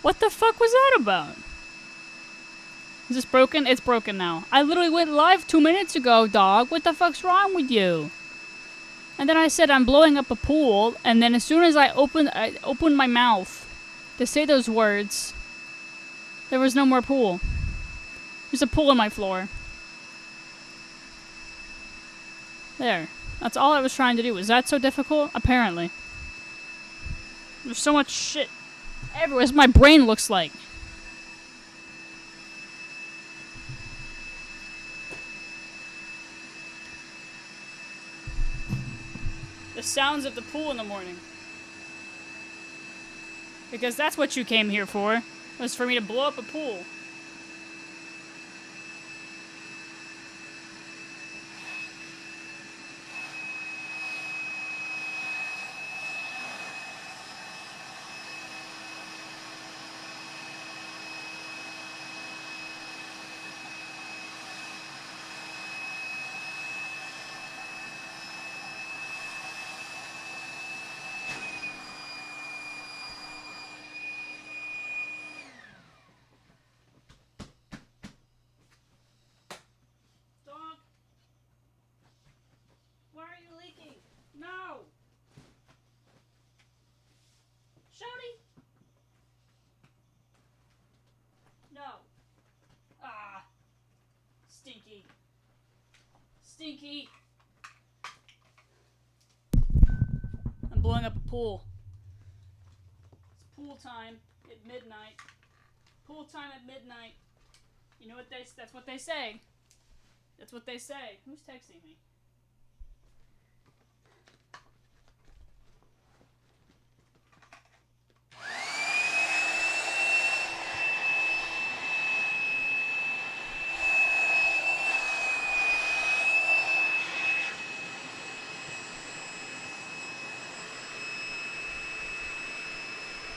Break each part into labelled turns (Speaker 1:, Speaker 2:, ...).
Speaker 1: What the fuck was that about? Is this broken? It's broken now. I literally went live 2 minutes ago, dog. What the fuck's wrong with you? And then I said I'm blowing up a pool, and then as soon as I opened my mouth to say those words, there was no more pool. There's a pool on my floor. There. That's all I was trying to do. Was that so difficult? Apparently. There's so much shit everywhere. As my brain looks like. The sounds of the pool in the morning. Because that's what you came here for. Was for me to blow up a pool. Why are you leaking? No! Shouty! No. Ah. Stinky. Stinky. I'm blowing up a pool. It's pool time at midnight. Pool time at midnight. You know what that's what they say. That's what they say. Who's texting me?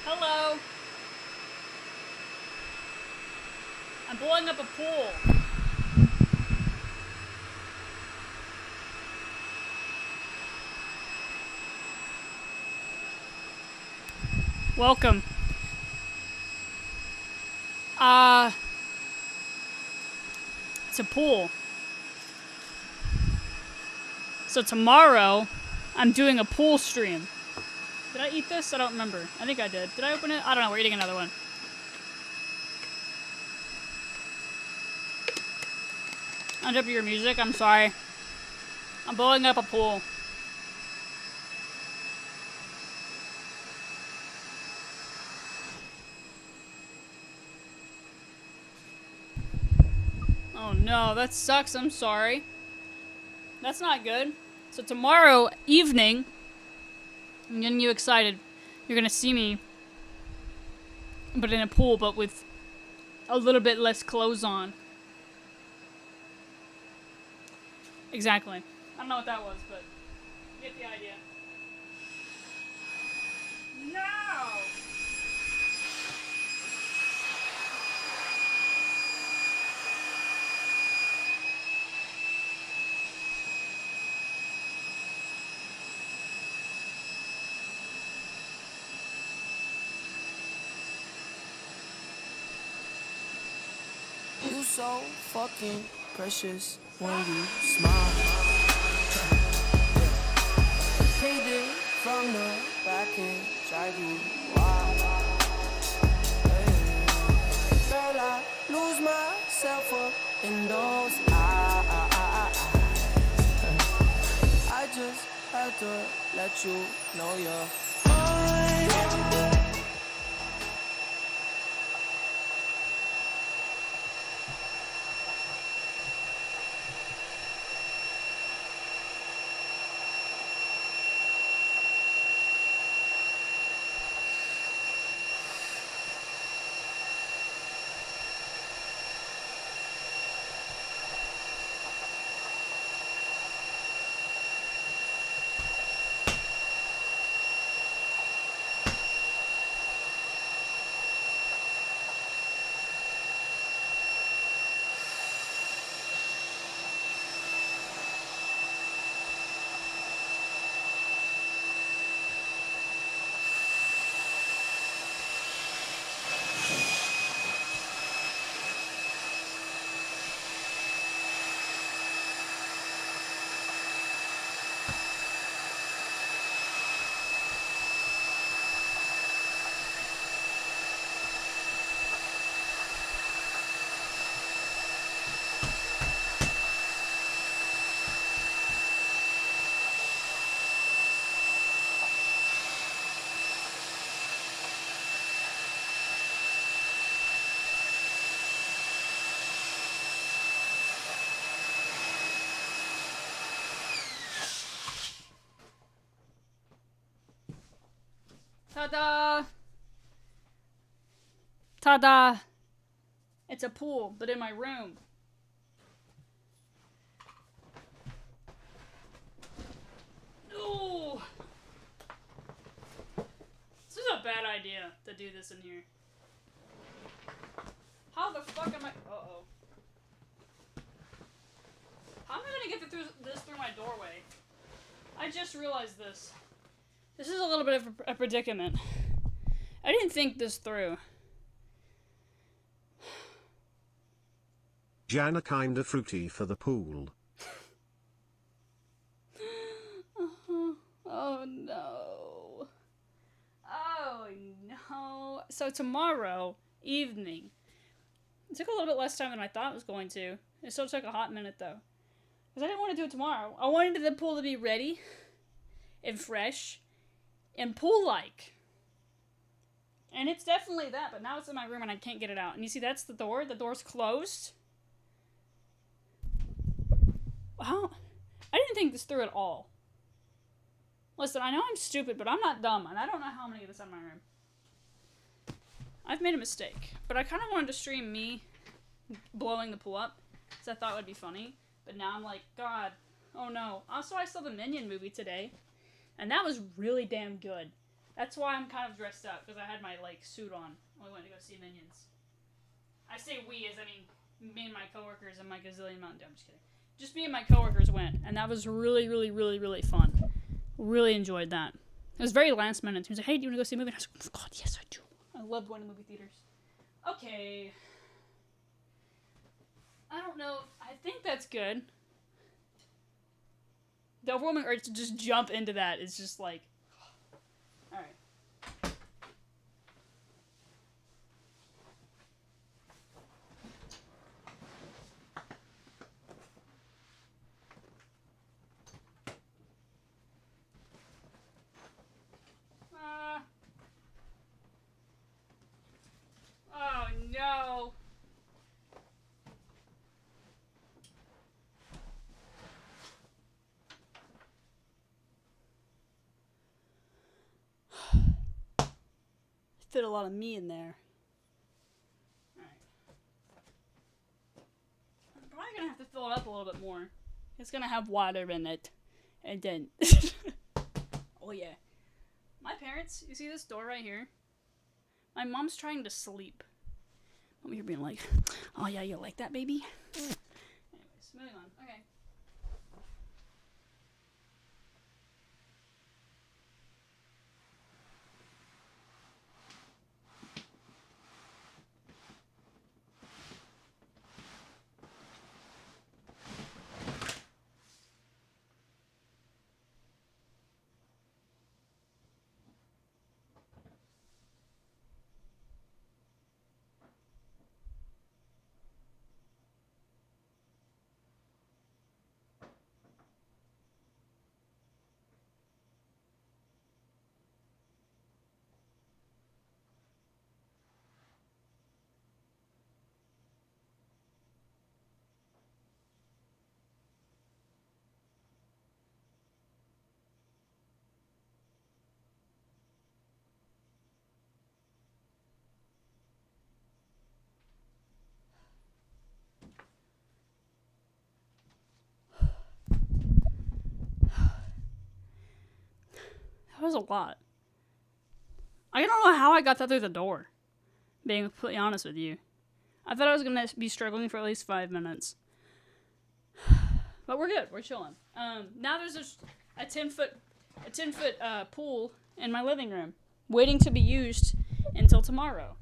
Speaker 1: Hello. I'm blowing up a pool. Welcome. It's a pool. So tomorrow, I'm doing a pool stream. Did I eat this? I don't remember. I think I did. Did I open it? I don't know. We're eating another one. Undo your music. I'm sorry. I'm blowing up a pool. Oh no, that sucks. I'm sorry. That's not good. So tomorrow evening, I'm getting you excited. You're gonna see me, but in a pool, but with a little bit less clothes on. Exactly. I don't know what that was, but you get the idea. No!
Speaker 2: You so fucking precious when you smile. Hate it from the back and drive you wild. Girl, I lose myself up in those eyes. I just had to let you know you're mine.
Speaker 1: Ta-da! Ta-da! It's a pool, but in my room. Ooh! This is a bad idea to do this in here. How the fuck am I... Uh-oh. How am I gonna get this through my doorway? I just realized this. This is a little bit of a predicament. I didn't think this through.
Speaker 3: Jana kinda fruity for the pool.
Speaker 1: Oh no. Oh no. So tomorrow evening. It took a little bit less time than I thought it was going to. It still took a hot minute though. Because I didn't want to do it tomorrow. I wanted the pool to be ready and fresh and pool-like. And it's definitely that, but now it's in my room and I can't get it out. And you see, that's the door. The door's closed. Wow. I didn't think this through at all. Listen, I know I'm stupid, but I'm not dumb, and I don't know how I'm gonna get this out of my room. I've made a mistake, but I kind of wanted to stream me blowing the pool up, because I thought it would be funny. But now I'm like, God, oh no. Also, I saw the Minion movie today, and that was really damn good. That's why I'm kind of dressed up, because I had my, like, suit on when we went to go see Minions. I say we, as I mean me and my coworkers and my gazillion Mountain Dew. I'm just kidding. Just me and my coworkers went, and that was really, really, really, really fun. Really enjoyed that. It was very last minute. He was like, hey, do you want to go see a movie? And I was like, oh, God, yes, I do. I love going to movie theaters. Okay. I don't know. I think that's good. The overwhelming urge to just jump into that is just like... Alright. Oh no. Fit a lot of me in there. Alright. I'm probably gonna have to fill it up a little bit more. It's gonna have water in it. And then... Oh yeah. My parents, you see this door right here? My mom's trying to sleep. I'm here being like, oh yeah, you like that, baby? Anyways, moving on. Okay. That was a lot. I don't know how I got that through the door. Being completely honest with you. I thought I was going to be struggling for at least 5 minutes. But we're good. We're chilling. Now there's a 10-foot pool in my living room. Waiting to be used until tomorrow.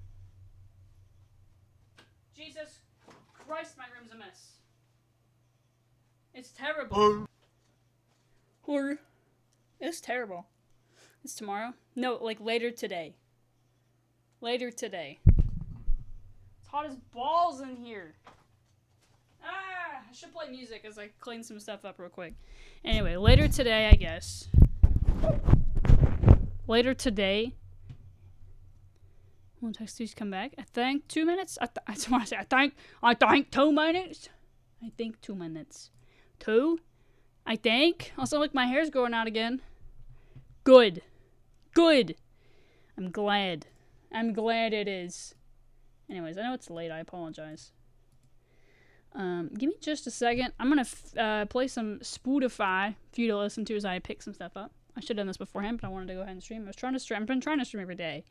Speaker 1: Jesus Christ, my room's a mess. It's terrible. Or it's terrible. It's tomorrow? No, like later today. Later today. It's hot as balls in here. Ah, I should play music as I clean some stuff up real quick. Anyway, later today, I guess. Later today. I'll text these come back. I think 2 minutes. I want to say I think 2 minutes. I think 2 minutes. 2? I think. Also, look, my hair's growing out again. Good. Good. I'm glad. I'm glad it is. Anyways, I know it's late. I apologize. Give me just a second. I'm gonna play some Spotify for you to listen to as I pick some stuff up. I should have done this beforehand, but I wanted to go ahead and stream. I was trying to stream. I've been trying to stream every day.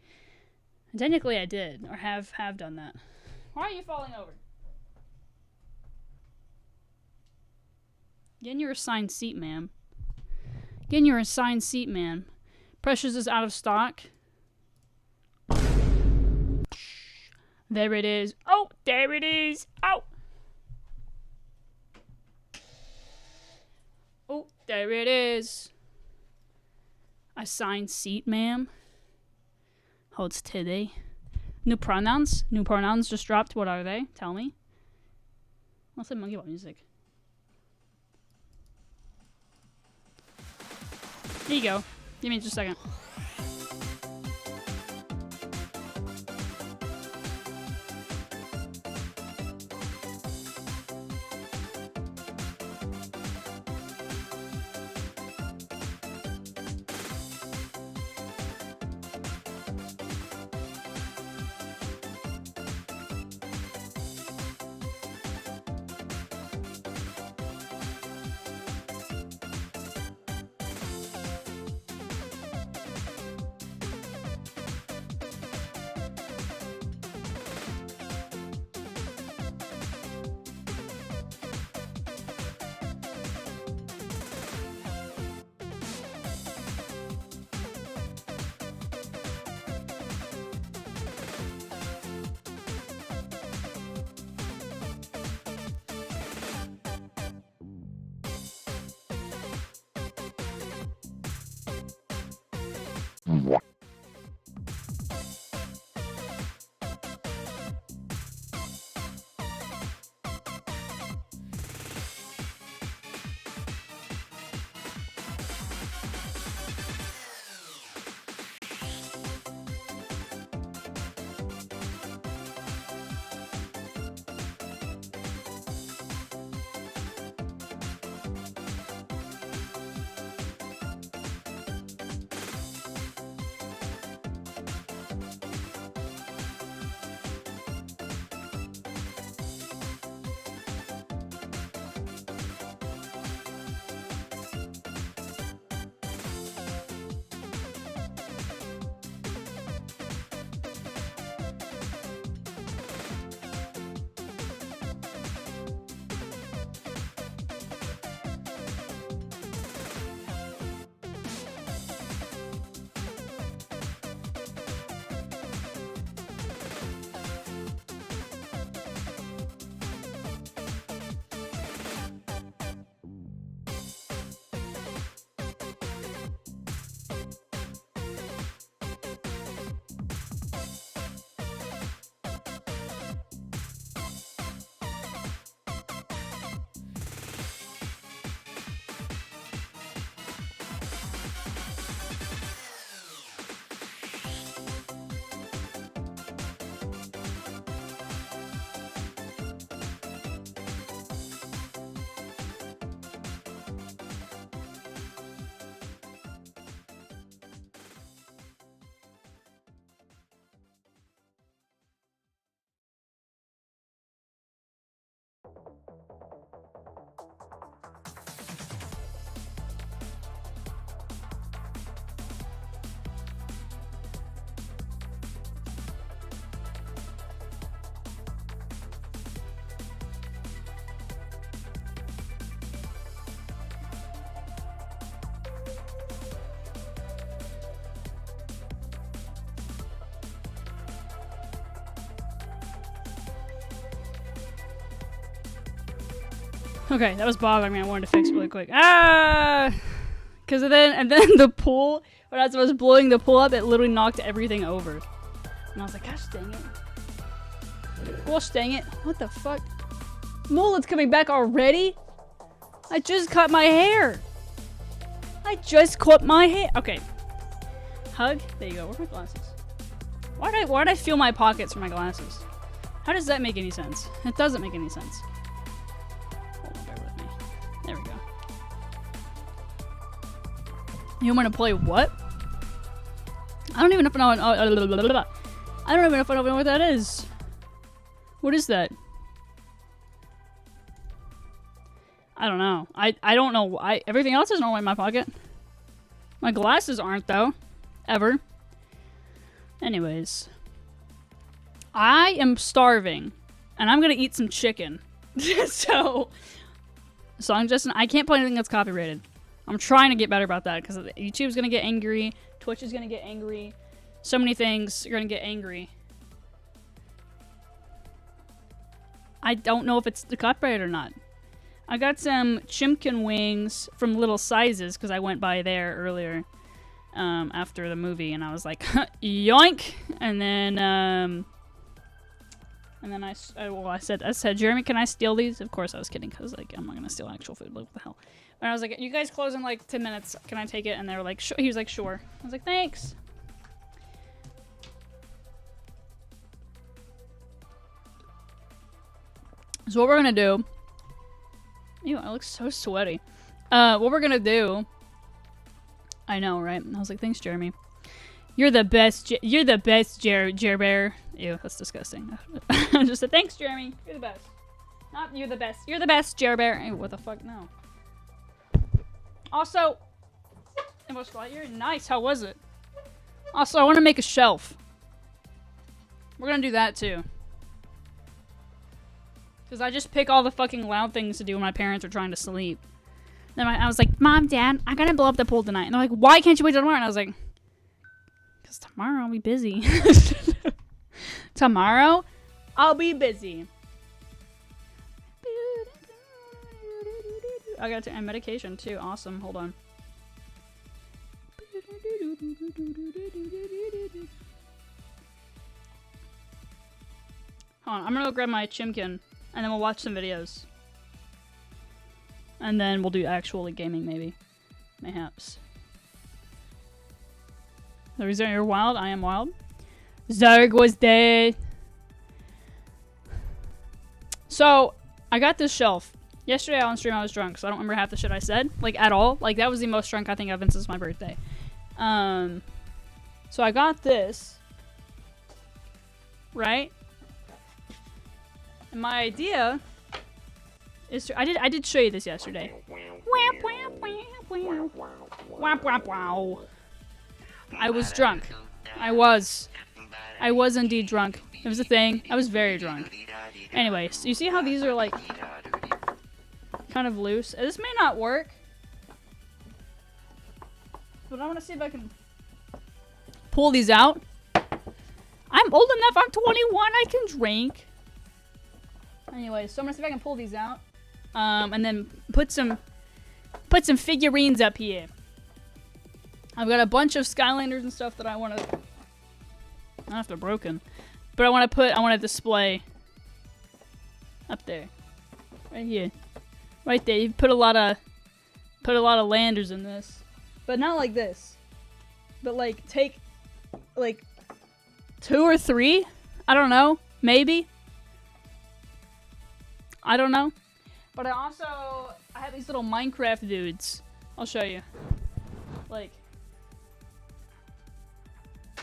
Speaker 1: And technically, I did, or have done that. Why are you falling over? Get in your assigned seat, ma'am. Get in your assigned seat, ma'am. Precious is out of stock. There it is. Oh, there it is. Oh. Oh, there it is. Assigned seat, ma'am. Oh, it's today. New pronouns? New pronouns just dropped. What are they? Tell me. I'll say monkey ball music. Here you go. Give me just a second. Okay, that was bothering me. I wanted to fix it really quick. Because then the pool, when as I was blowing the pool up, it literally knocked everything over. And I was like, gosh dang it. Gosh dang it. What the fuck? Mullet's coming back already? I just cut my hair. I just cut my hair. Okay. Hug. There you go. Where are my glasses? Why'd I feel my pockets for my glasses? How does that make any sense? It doesn't make any sense. Hold on, bear with me. There we go. You want to play what? I don't even know. I don't even know what that is. What is that? I don't know. I don't know. Everything else is normally in my pocket. My glasses aren't though, ever. Anyways, I am starving, and I'm gonna eat some chicken. so I'm just. I can't play anything that's copyrighted. I'm trying to get better about that because YouTube's gonna get angry. Twitch is gonna get angry. So many things are gonna get angry. I don't know if it's the copyright or not. I got some chimkin wings from Little Sizes because I went by there earlier after the movie, and I was like, yoink! And then I said, Jeremy, can I steal these? Of course I was kidding because like I'm not gonna steal actual food. Like, what the hell? And I was like, you guys close in like 10 minutes. Can I take it? And they were like, sure. He was like, sure. I was like, thanks. So what we're gonna do? Ew, I look so sweaty. What we're gonna do? I know, right? I was like, thanks, Jeremy. You're the best. You're the best, Jer Bear. Ew, that's disgusting. I just said, thanks, Jeremy. You're the best. Not you're the best. You're the best, Jer Bear. Ew, what the fuck? No. Also, you're nice. How was it? Also, I want to make a shelf. We're gonna do that too. Because I just pick all the fucking loud things to do when my parents are trying to sleep. Then I was like, Mom, Dad, I'm gonna blow up the pool tonight. And they're like, why can't you wait till tomorrow? And I was like, because tomorrow I'll be busy. Tomorrow, I'll be busy. I gotta take my medication too. Awesome. Hold on. Hold on. I'm gonna go grab my chimkin, and then we'll watch some videos. And then we'll do actual gaming, maybe. Mayhaps. The reason you're wild? I am wild. Zerg was dead. So, I got this shelf. Yesterday on stream I was drunk, so I don't remember half the shit I said. Like, at all. Like, that was the most drunk I think I've been since my birthday. So I got this. Right? And my idea is to, I did show you this yesterday. I was drunk. I was indeed drunk. It was a thing. I was very drunk. Anyway, so you see how these are like kind of loose? This may not work, but I want to see if I can pull these out. I'm old enough. I'm 21. I can drink. Anyway, so I'm gonna see if I can pull these out, and then put some figurines up here. I've got a bunch of Skylanders and stuff that I want to. I don't know if they're broken, but I want to display up there, right here, right there. You put a lot of landers in this, but not like this, but like take like 2 or 3. I don't know, maybe. I don't know. But I have these little Minecraft dudes. I'll show you. Like.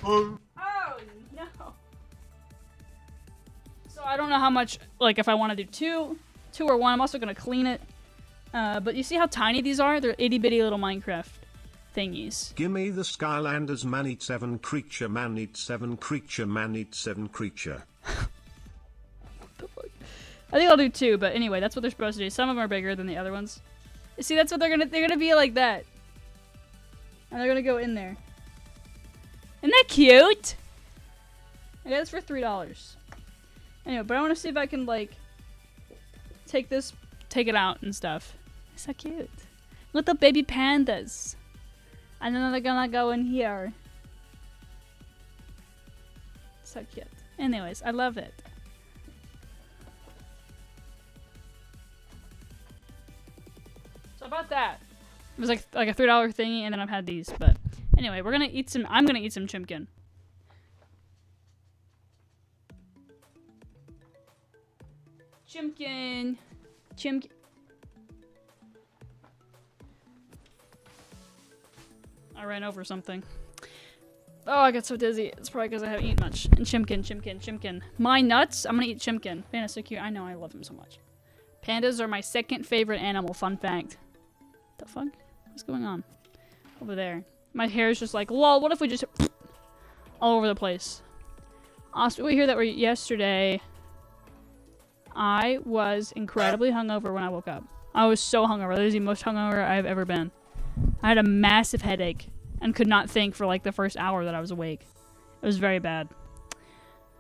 Speaker 1: Oh, no. So I don't know how much, like, if I want to do 2 or 1. I'm also going to clean it. But you see how tiny these are? They're itty bitty little Minecraft thingies.
Speaker 3: Gimme the Skylanders, man eat 7 creature, man eat 7 creature, man eat 7 creature.
Speaker 1: I think I'll do 2, but anyway, that's what they're supposed to do. Some of them are bigger than the other ones. You see, that's what they're gonna be like that. And they're gonna go in there. Isn't that cute? I got this for $3. Anyway, but I want to see if I can, like, take it out and stuff. It's so cute. Little baby pandas. And then they're gonna go in here. So cute. Anyways, I love it. So about that. It was like a $3 thingy, and then I've had these, but anyway, I'm gonna eat some chimkin. Chimkin. I ran over something. Oh, I got so dizzy. It's probably because I haven't eaten much. And chimkin. My nuts? I'm gonna eat chimkin. Panda's so cute. I know, I love him so much. Pandas are my second favorite animal. Fun fact. The fuck? What's going on? Over there. My hair is just like, lol, what if we just... all over the place. Also, we hear that yesterday... I was incredibly hungover when I woke up. I was so hungover. That is the most hungover I've ever been. I had a massive headache and could not think for like the first hour that I was awake. It was very bad.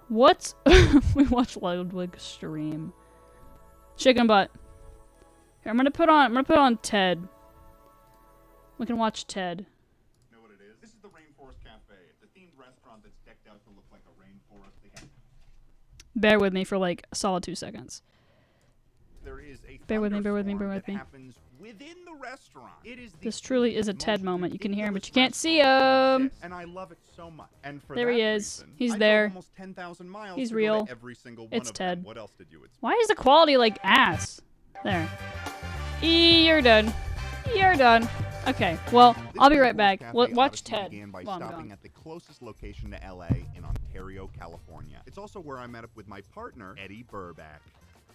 Speaker 1: What? We watched Ludwig stream. Chicken butt. Here, I'm gonna put on Ted. We can watch Ted.
Speaker 4: Know what it is? This is the Rainforest Cafe. It's a themed restaurant that's decked out to look like a rainforest.
Speaker 1: Bear with me for like a solid 2 seconds.
Speaker 4: There is a
Speaker 1: bear with me.
Speaker 4: that happens within the restaurant. It is
Speaker 1: This truly is a Ted moment. You can hear him, but you can't see him.
Speaker 4: And I love it so much. And for
Speaker 1: there
Speaker 4: that
Speaker 1: he is.
Speaker 4: reason,
Speaker 1: He's
Speaker 4: I
Speaker 1: there.
Speaker 4: drove almost 10,000 miles
Speaker 1: He's
Speaker 4: to
Speaker 1: real.
Speaker 4: Go to every single one
Speaker 1: It's
Speaker 4: of
Speaker 1: Ted.
Speaker 4: Them. What else did you expect?
Speaker 1: Why is the quality like ass? There. You're done. You're done. Okay, well, I'll be right back. Watch Ted.
Speaker 4: Began by
Speaker 1: while I'm
Speaker 4: stopping
Speaker 1: gone.
Speaker 4: at the closest location to LA in Ontario, California. It's also where I met up with my partner, Eddie Burback.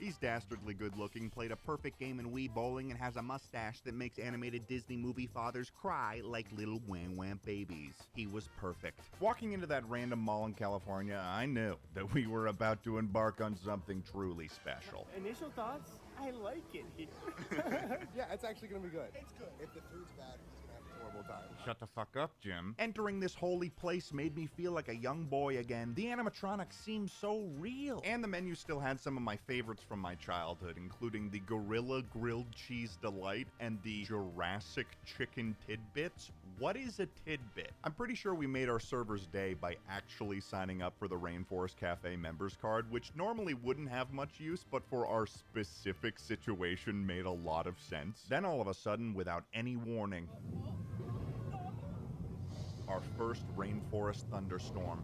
Speaker 4: He's dastardly good looking, played a perfect game in Wii bowling, and has a mustache that makes animated Disney movie fathers cry like little wham wham babies. He was perfect. Walking into that random mall in California, I knew that we were about to embark on something truly special.
Speaker 5: Initial thoughts? I like it here.
Speaker 6: Yeah, it's actually gonna be good. It's good. If the food's bad, he's gonna have a horrible time.
Speaker 4: Shut the fuck up, Jim. Entering this holy place made me feel like a young boy again. The animatronics seemed so real. And the menu still had some of my favorites from my childhood, including the Gorilla Grilled Cheese Delight and the Jurassic Chicken Tidbits. What is a tidbit? I'm pretty sure we made our server's day by actually signing up for the Rainforest Cafe members card, which normally wouldn't have much use, but for our specific situation made a lot of sense. Then all of a sudden, without any warning, our first rainforest thunderstorm.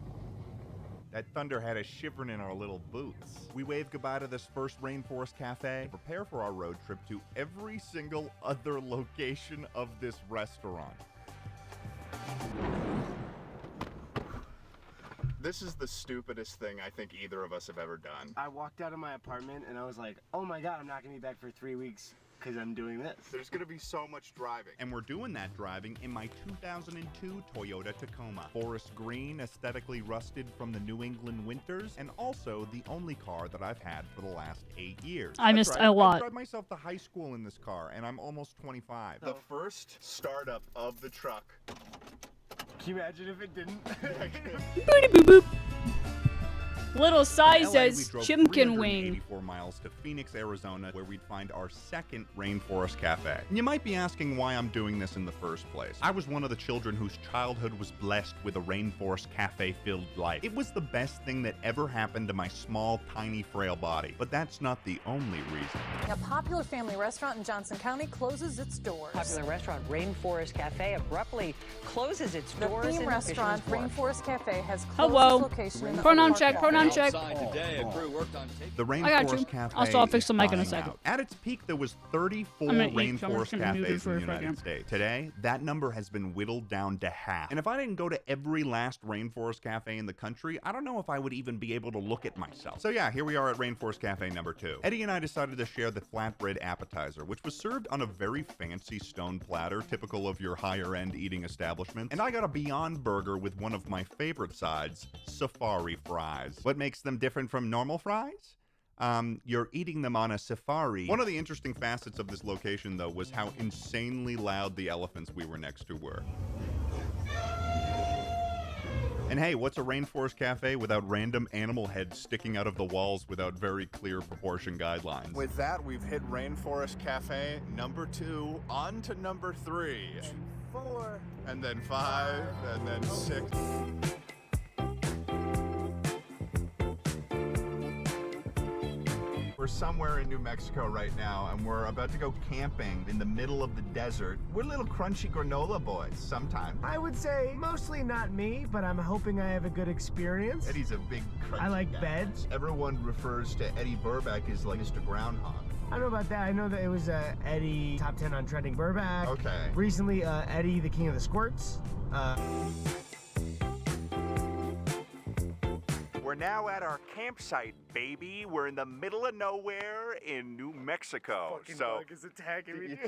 Speaker 4: That thunder had us shivering in our little boots. We waved goodbye to this first Rainforest Cafe, prepare for our road trip to every single other location of this restaurant. This is the stupidest thing I think either of us have ever done.
Speaker 5: I walked out of my apartment and I was like, oh my god, I'm not gonna be back for 3 weeks because I'm doing this.
Speaker 4: There's gonna be so much driving. And we're doing that driving in my 2002 Toyota Tacoma. Forest green, aesthetically rusted from the New England winters, and also the only car that I've had for the last 8 years.
Speaker 1: I missed a lot.
Speaker 4: I drive myself to high school in this car, and I'm almost 25. The first startup of the truck.
Speaker 5: Can you imagine if it didn't?
Speaker 1: Boop, boop, boop. Little
Speaker 4: LA,
Speaker 1: sizes,
Speaker 4: we drove
Speaker 1: chimkin wing.
Speaker 4: 384 miles to Phoenix, Arizona, where we'd find our second Rainforest Cafe. And you might be asking why I'm doing this in the first place. I was one of the children whose childhood was blessed with a Rainforest Cafe-filled life. It was the best thing that ever happened to my small, tiny, frail body. But that's not the only reason.
Speaker 7: A popular family restaurant in Johnson County closes its doors.
Speaker 8: Popular restaurant Rainforest Cafe abruptly closes its
Speaker 7: The
Speaker 8: doors
Speaker 7: theme
Speaker 8: in
Speaker 7: restaurant
Speaker 8: Fisherman's Wharf.
Speaker 7: Rainforest Cafe has closed
Speaker 1: Hello.
Speaker 7: its location in the
Speaker 1: Pronoun
Speaker 7: Oak
Speaker 1: check,
Speaker 7: Park
Speaker 1: pronoun
Speaker 7: Cafe.
Speaker 1: check.
Speaker 4: The
Speaker 1: I got you.
Speaker 4: Rainforest Cafe
Speaker 1: Also, I'll fix
Speaker 4: is
Speaker 1: the mic in a
Speaker 4: dying
Speaker 1: second.
Speaker 4: out. At its peak, there was 34
Speaker 1: I'm gonna eat, so I'm just
Speaker 4: Rainforest
Speaker 1: gonna mute it
Speaker 4: cafes
Speaker 1: for
Speaker 4: in
Speaker 1: a
Speaker 4: the United
Speaker 1: second.
Speaker 4: States. Today, that number has been whittled down to half. And if I didn't go to every last Rainforest Cafe in the country, I don't know if I would even be able to look at myself. So yeah, here we are at Rainforest Cafe number 2. Eddie and I decided to share the flatbread appetizer, which was served on a very fancy stone platter, typical of your higher-end eating establishment. And I got a Beyond Burger with one of my favorite sides, safari fries. What makes them different from normal fries? You're eating them on a safari. One of the interesting facets of this location, though, was how insanely loud the elephants we were next to were. And hey, what's a Rainforest Cafe without random animal heads sticking out of the walls without very clear proportion guidelines?
Speaker 9: With that, we've hit Rainforest Cafe number 2, on to number 3.
Speaker 5: 4.
Speaker 9: And then 5, and then 6. We're somewhere in New Mexico right now, and we're about to go camping in the middle of the desert. We're little crunchy granola boys sometimes.
Speaker 5: I would say mostly not me, but I'm hoping I have a good experience.
Speaker 9: Eddie's a big crunchy
Speaker 5: I like
Speaker 9: guy.
Speaker 5: beds.
Speaker 9: Everyone refers to Eddie Burback as like Mr. Groundhog.
Speaker 5: I don't know about that. I know that it was Eddie top 10 on trending Burback.
Speaker 9: Okay.
Speaker 5: Recently, Eddie the King of the Squirts.
Speaker 4: We're now at our campsite, baby. We're in the middle of nowhere in New Mexico.
Speaker 5: Bug is attacking me.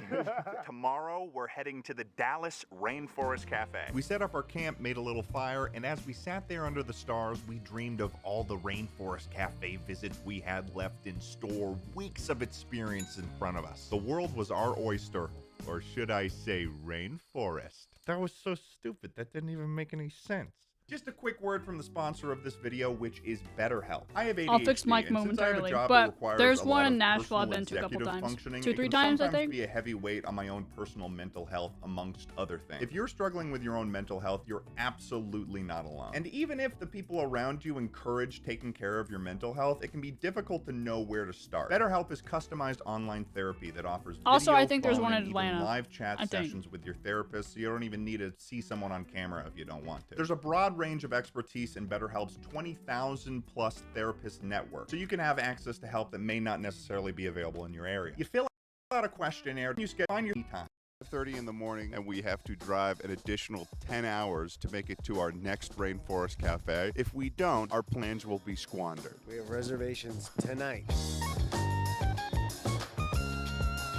Speaker 4: Tomorrow, we're heading to the Dallas Rainforest Cafe. We set up our camp, made a little fire, and as we sat there under the stars, we dreamed of all the Rainforest Cafe visits we had left in store, weeks of experience in front of us. The world was our oyster, or should I say rainforest. That was so stupid, that didn't even make any sense. Just a quick word from the sponsor of this video, which is BetterHelp. I have ADHD,
Speaker 1: I'll fix Mike
Speaker 4: and since I have a
Speaker 1: momentarily,
Speaker 4: job
Speaker 1: but
Speaker 4: that requires
Speaker 1: there's
Speaker 4: a
Speaker 1: one
Speaker 4: lot
Speaker 1: in
Speaker 4: of
Speaker 1: Nashville I've
Speaker 4: personal
Speaker 1: been to a couple
Speaker 4: executive
Speaker 1: times.
Speaker 4: functioning,
Speaker 1: 2-3
Speaker 4: it can
Speaker 1: times, I
Speaker 4: sometimes
Speaker 1: think.
Speaker 4: be a heavy weight on my own personal mental health, amongst other things. If you're struggling with your own mental health, you're absolutely not alone. And even if the people around you encourage taking care of your mental health, it can be difficult to know where to start. BetterHelp is customized online therapy that offers
Speaker 1: Also,
Speaker 4: video,
Speaker 1: I think there's
Speaker 4: phone,
Speaker 1: one in
Speaker 4: and even
Speaker 1: Atlanta,
Speaker 4: live chat
Speaker 1: I think.
Speaker 4: sessions with your therapist, so you don't even need to see someone on camera if you don't want to. There's a broad range of expertise in BetterHelp's 20,000 plus therapist network, so you can have access to help that may not necessarily be available in your area. You fill out a questionnaire, you find your time.
Speaker 10: 5:30 in the morning, and we have to drive an additional 10 hours to make it to our next Rainforest Cafe. If we don't, our plans will be squandered.
Speaker 5: We have reservations tonight.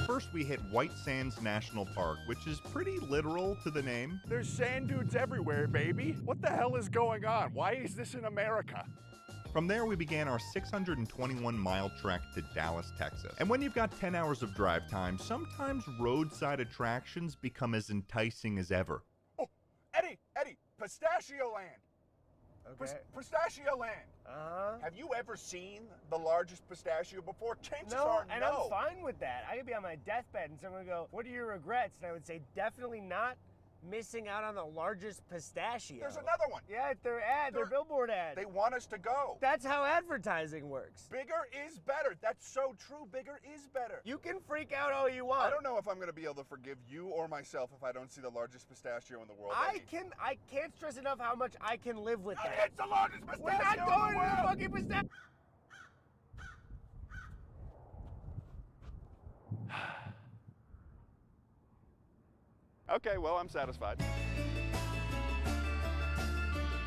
Speaker 4: First, we hit White Sands National Park, which is pretty literal to the name.
Speaker 10: There's sand dunes everywhere, baby. What the hell is going on? Why is this in America?
Speaker 4: From there, we began our 621-mile trek to Dallas, Texas. And when you've got 10 hours of drive time, sometimes roadside attractions become as enticing as ever.
Speaker 10: Oh, Eddie, Pistachio Land.
Speaker 5: Okay.
Speaker 10: Pistachio Land.
Speaker 5: Uh-huh.
Speaker 10: Have you ever seen the largest pistachio before? Chances
Speaker 5: No,
Speaker 10: are
Speaker 5: and
Speaker 10: no.
Speaker 5: I'm fine with that. I could be on my deathbed and someone would go, "What are your regrets?" And I would say, definitely not missing out on the largest pistachio.
Speaker 10: There's another one.
Speaker 5: Yeah, their billboard ad.
Speaker 10: They want us to go.
Speaker 5: That's how advertising works.
Speaker 10: Bigger is better. That's so true. Bigger is better.
Speaker 5: You can freak out all you want.
Speaker 10: I don't know if I'm going to be able to forgive you or myself if I don't see the largest pistachio in the world.
Speaker 5: I can't stress enough how much I can live with that.
Speaker 10: It's the largest pistachio
Speaker 5: We're not
Speaker 10: in
Speaker 5: going
Speaker 10: the
Speaker 5: to the
Speaker 10: world.
Speaker 5: fucking pistachio.
Speaker 10: Okay, well, I'm satisfied.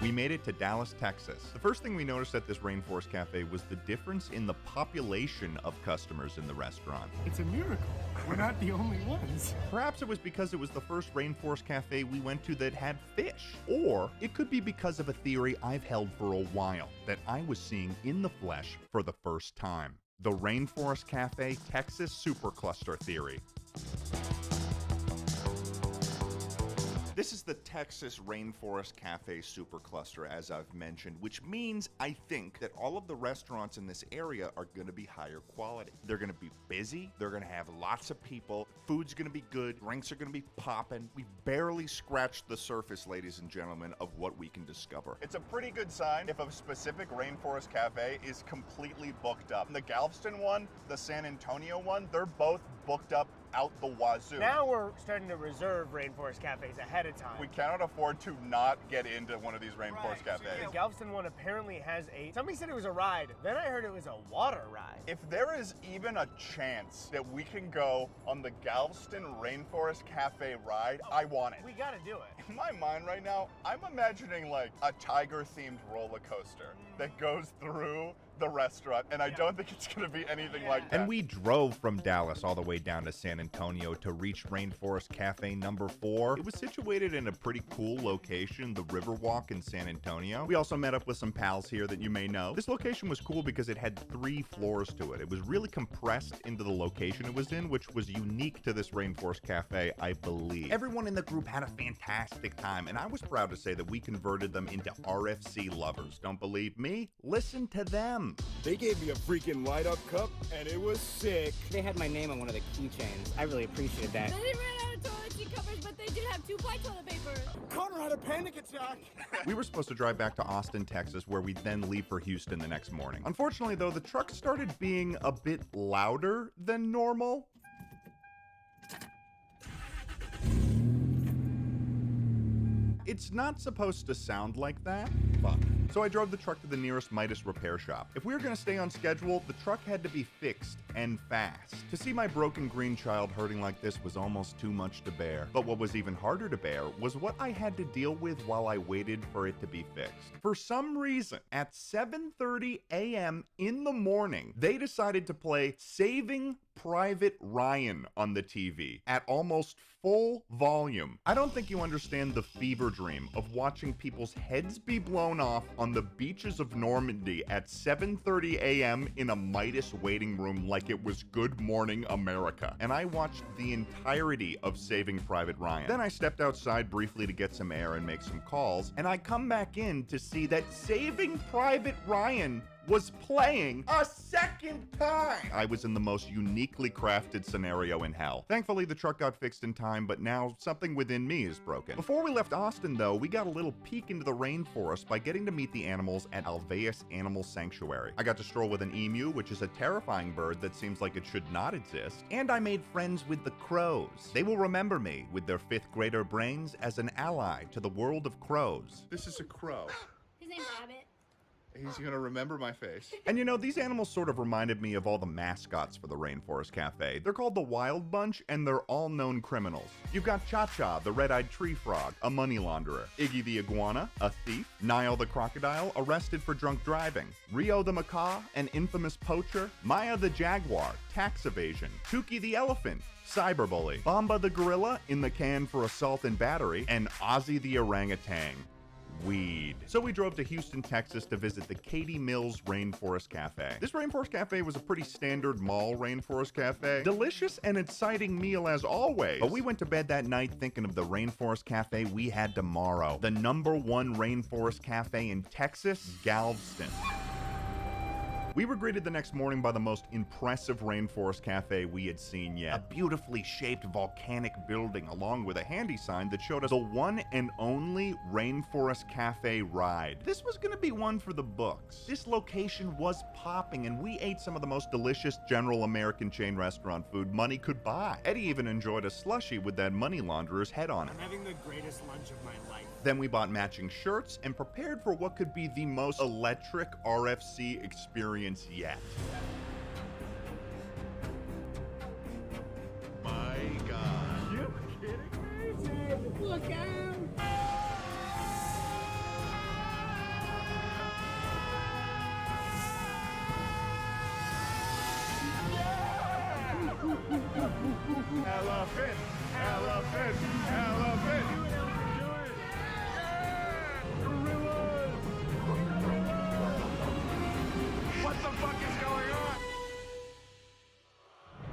Speaker 4: We made it to Dallas, Texas. The first thing we noticed at this Rainforest Cafe was the difference in the population of customers in the restaurant.
Speaker 5: It's a miracle. We're not the only ones.
Speaker 4: Perhaps it was because it was the first Rainforest Cafe we went to that had fish. Or it could be because of a theory I've held for a while that I was seeing in the flesh for the first time. The Rainforest Cafe Texas Supercluster Theory. This is the Texas Rainforest Cafe Supercluster, as I've mentioned, which means I think that all of the restaurants in this area are going to be higher quality. They're going to be busy. They're going to have lots of people. Food's going to be good. Drinks are going to be popping. We've barely scratched the surface, ladies and gentlemen, of what we can discover.
Speaker 10: It's a pretty good sign if a specific Rainforest Cafe is completely booked up. The Galveston one, the San Antonio one, they're both booked up out the wazoo.
Speaker 5: Now we're starting to reserve Rainforest Cafes ahead of time.
Speaker 10: We cannot afford to not get into one of these Rainforest Cafes.
Speaker 5: The Galveston one apparently has somebody said it was a ride. Then I heard it was a water ride.
Speaker 10: If there is even a chance that we can go on the Galveston Rainforest Cafe ride, I want it.
Speaker 5: We gotta do it.
Speaker 10: In my mind right now, I'm imagining like a tiger-themed roller coaster that goes through the restaurant, and I don't think it's gonna be anything like that.
Speaker 4: And we drove from Dallas all the way down to San Antonio to reach Rainforest Cafe number 4. It was situated in a pretty cool location, the Riverwalk in San Antonio. We also met up with some pals here that you may know. This location was cool because it had 3 floors to it. It was really compressed into the location it was in, which was unique to this Rainforest Cafe, I believe. Everyone in the group had a fantastic time, and I was proud to say that we converted them into RFC lovers. Don't believe me? Listen to them.
Speaker 6: They gave me a freaking light up cup, and it was sick.
Speaker 11: They had my name on one of the keychains. I really appreciated that.
Speaker 12: They didn't run out of toilet seat covers, but they did have 2 white toilet paper.
Speaker 6: Connor had a panic attack.
Speaker 4: We were supposed to drive back to Austin, Texas, where we'd then leave for Houston the next morning. Unfortunately, though, the truck started being a bit louder than normal. It's not supposed to sound like that. Fuck. So I drove the truck to the nearest Midas repair shop. If we were gonna stay on schedule, the truck had to be fixed and fast. To see my broken green child hurting like this was almost too much to bear. But what was even harder to bear was what I had to deal with while I waited for it to be fixed. For some reason, at 7:30 a.m. in the morning, they decided to play Saving Private Ryan on the TV at almost full volume. I don't think you understand the fever dream of watching people's heads be blown off on the beaches of Normandy at 7:30 a.m. in a Midas waiting room like it was Good Morning America. And I watched the entirety of Saving Private Ryan. Then I stepped outside briefly to get some air and make some calls, and I come back in to see that Saving Private Ryan was playing a second time. I was in the most uniquely crafted scenario in hell. Thankfully, the truck got fixed in time, but now something within me is broken. Before we left Austin, though, we got a little peek into the rainforest by getting to meet the animals at Alveus Animal Sanctuary. I got to stroll with an emu, which is a terrifying bird that seems like it should not exist, and I made friends with the crows. They will remember me, with their 5th grader brains, as an ally to the world of crows.
Speaker 9: This is a crow.
Speaker 12: His name's Abbott.
Speaker 9: He's gonna remember my face.
Speaker 4: And you know, these animals sort of reminded me of all the mascots for the Rainforest Cafe. They're called the Wild Bunch, and they're all known criminals. You've got Cha-Cha, the red-eyed tree frog, a money launderer; Iggy the iguana, a thief; Nile the crocodile, arrested for drunk driving; Rio the macaw, an infamous poacher; Maya the jaguar, tax evasion; Tuki the elephant, cyberbully; Bamba the gorilla, in the can for assault and battery; and Ozzy the orangutan, weed. So we drove to Houston, Texas to visit the Katy Mills Rainforest Cafe. This Rainforest Cafe was a pretty standard mall Rainforest Cafe. Delicious and exciting meal as always. But we went to bed that night thinking of the Rainforest Cafe we had tomorrow. The #1 Rainforest Cafe in Texas, Galveston. We were greeted the next morning by the most impressive Rainforest Cafe we had seen yet. A beautifully shaped volcanic building, along with a handy sign that showed us the one and only Rainforest Cafe ride. This was gonna be one for the books. This location was popping, and we ate some of the most delicious general American chain restaurant food money could buy. Eddie even enjoyed a slushie with that money launderer's head on it.
Speaker 5: I'm having the greatest lunch of my life.
Speaker 4: Then we bought matching shirts and prepared for what could be the most electric RFC experience yet.
Speaker 9: My God.
Speaker 5: You kidding me? Look out!
Speaker 9: Elephant! Elephant! Elephant! What the fuck is going on?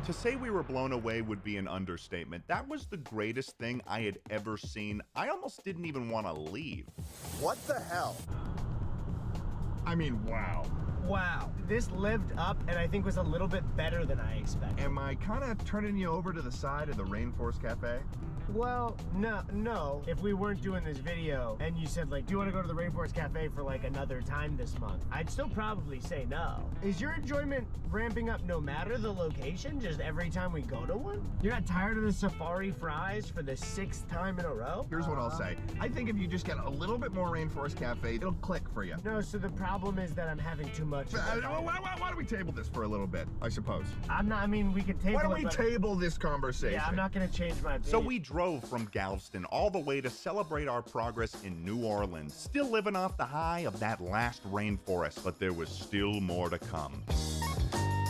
Speaker 4: To say we were blown away would be an understatement. That was the greatest thing I had ever seen. I almost didn't even want to leave.
Speaker 6: What the hell?
Speaker 9: I mean, wow.
Speaker 5: Wow, this lived up and I think was a little bit better than I expected.
Speaker 9: Am I kind of turning you over to the side of the Rainforest Cafe?
Speaker 5: Well, no. If we weren't doing this video and you said like, do you want to go to the Rainforest Cafe for like another time this month? I'd still probably say no. Is your enjoyment ramping up no matter the location, just every time we go to one? You're not tired of the safari fries for the 6th time in a row?
Speaker 9: Here's what I'll say. I think if you just get a little bit more Rainforest Cafe, it'll click for you.
Speaker 5: No, so the problem is that I'm having too much.
Speaker 9: Why don't we table this for a little bit, I suppose?
Speaker 5: We could table
Speaker 9: Why don't
Speaker 5: it,
Speaker 9: we
Speaker 5: but-
Speaker 9: table this conversation?
Speaker 5: Yeah, I'm not gonna change my opinion.
Speaker 4: So we drove from Galveston all the way to celebrate our progress in New Orleans, still living off the high of that last rainforest, but there was still more to come.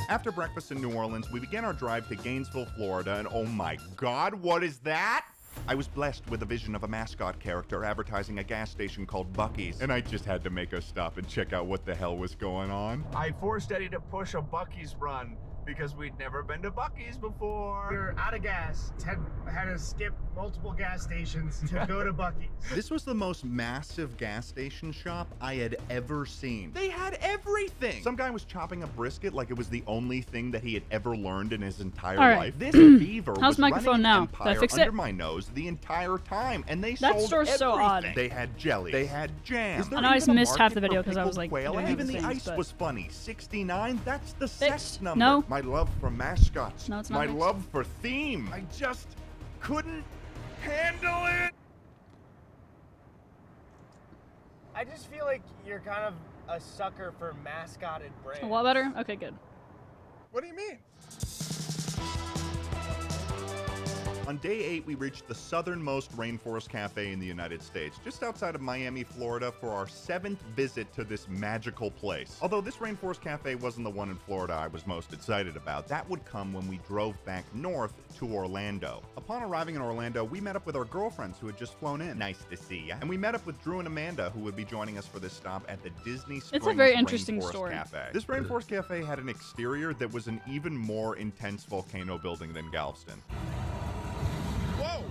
Speaker 4: After breakfast in New Orleans, we began our drive to Gainesville, Florida, and oh my God, what is that? I was blessed with a vision of a mascot character advertising a gas station called Buc-ee's, and I just had to make us stop and check out what the hell was going on.
Speaker 9: I forced Eddie to push a Buc-ee's run because we'd never been to Buc-ee's before.
Speaker 5: We were out of gas. Had to skip multiple gas stations to go to Buc-ee's.
Speaker 4: This was the most massive gas station shop I had ever seen. They had everything. Some guy was chopping a brisket like it was the only thing that he had ever learned in his entire
Speaker 1: All right.
Speaker 4: life. This beaver
Speaker 1: How's
Speaker 4: was
Speaker 1: microphone
Speaker 4: running
Speaker 1: now?
Speaker 4: an
Speaker 1: Did I
Speaker 4: empire
Speaker 1: fix
Speaker 4: under
Speaker 1: it?
Speaker 4: my nose the entire time, and they
Speaker 1: That
Speaker 4: sold
Speaker 1: store's
Speaker 4: everything.
Speaker 1: so odd.
Speaker 4: They had jelly. They had jam. Is there
Speaker 1: I know I just
Speaker 4: even a
Speaker 1: missed half the
Speaker 4: market
Speaker 1: video
Speaker 4: for
Speaker 1: 'cause I was,
Speaker 4: pickled
Speaker 1: like,
Speaker 4: quail?
Speaker 1: doing
Speaker 4: And even
Speaker 1: other
Speaker 4: the
Speaker 1: things,
Speaker 4: ice
Speaker 1: but-
Speaker 4: was funny. 69. That's the
Speaker 1: Fixed.
Speaker 4: sex number.
Speaker 1: No.
Speaker 4: My love for mascots.
Speaker 1: No, it's not
Speaker 4: My
Speaker 1: fixed.
Speaker 4: love for theme. I just couldn't handle it.
Speaker 5: I just feel like you're kind of a sucker for mascotted brands.
Speaker 1: A lot better? Okay, good.
Speaker 10: What do you mean?
Speaker 4: On day 8, we reached the southernmost rainforest cafe in the United States, just outside of Miami, Florida, for our 7th visit to this magical place. Although this rainforest cafe wasn't the one in Florida I was most excited about, that would come when we drove back north to Orlando. Upon arriving in Orlando, we met up with our girlfriends who had just flown in. Nice to see ya. And we met up with Drew and Amanda, who would be joining us for this stop at the Disney Springs
Speaker 1: It's a very interesting
Speaker 4: Rainforest
Speaker 1: story.
Speaker 4: Cafe. This Rainforest Cafe had an exterior that was an even more intense volcano building than Galveston.
Speaker 10: Whoa!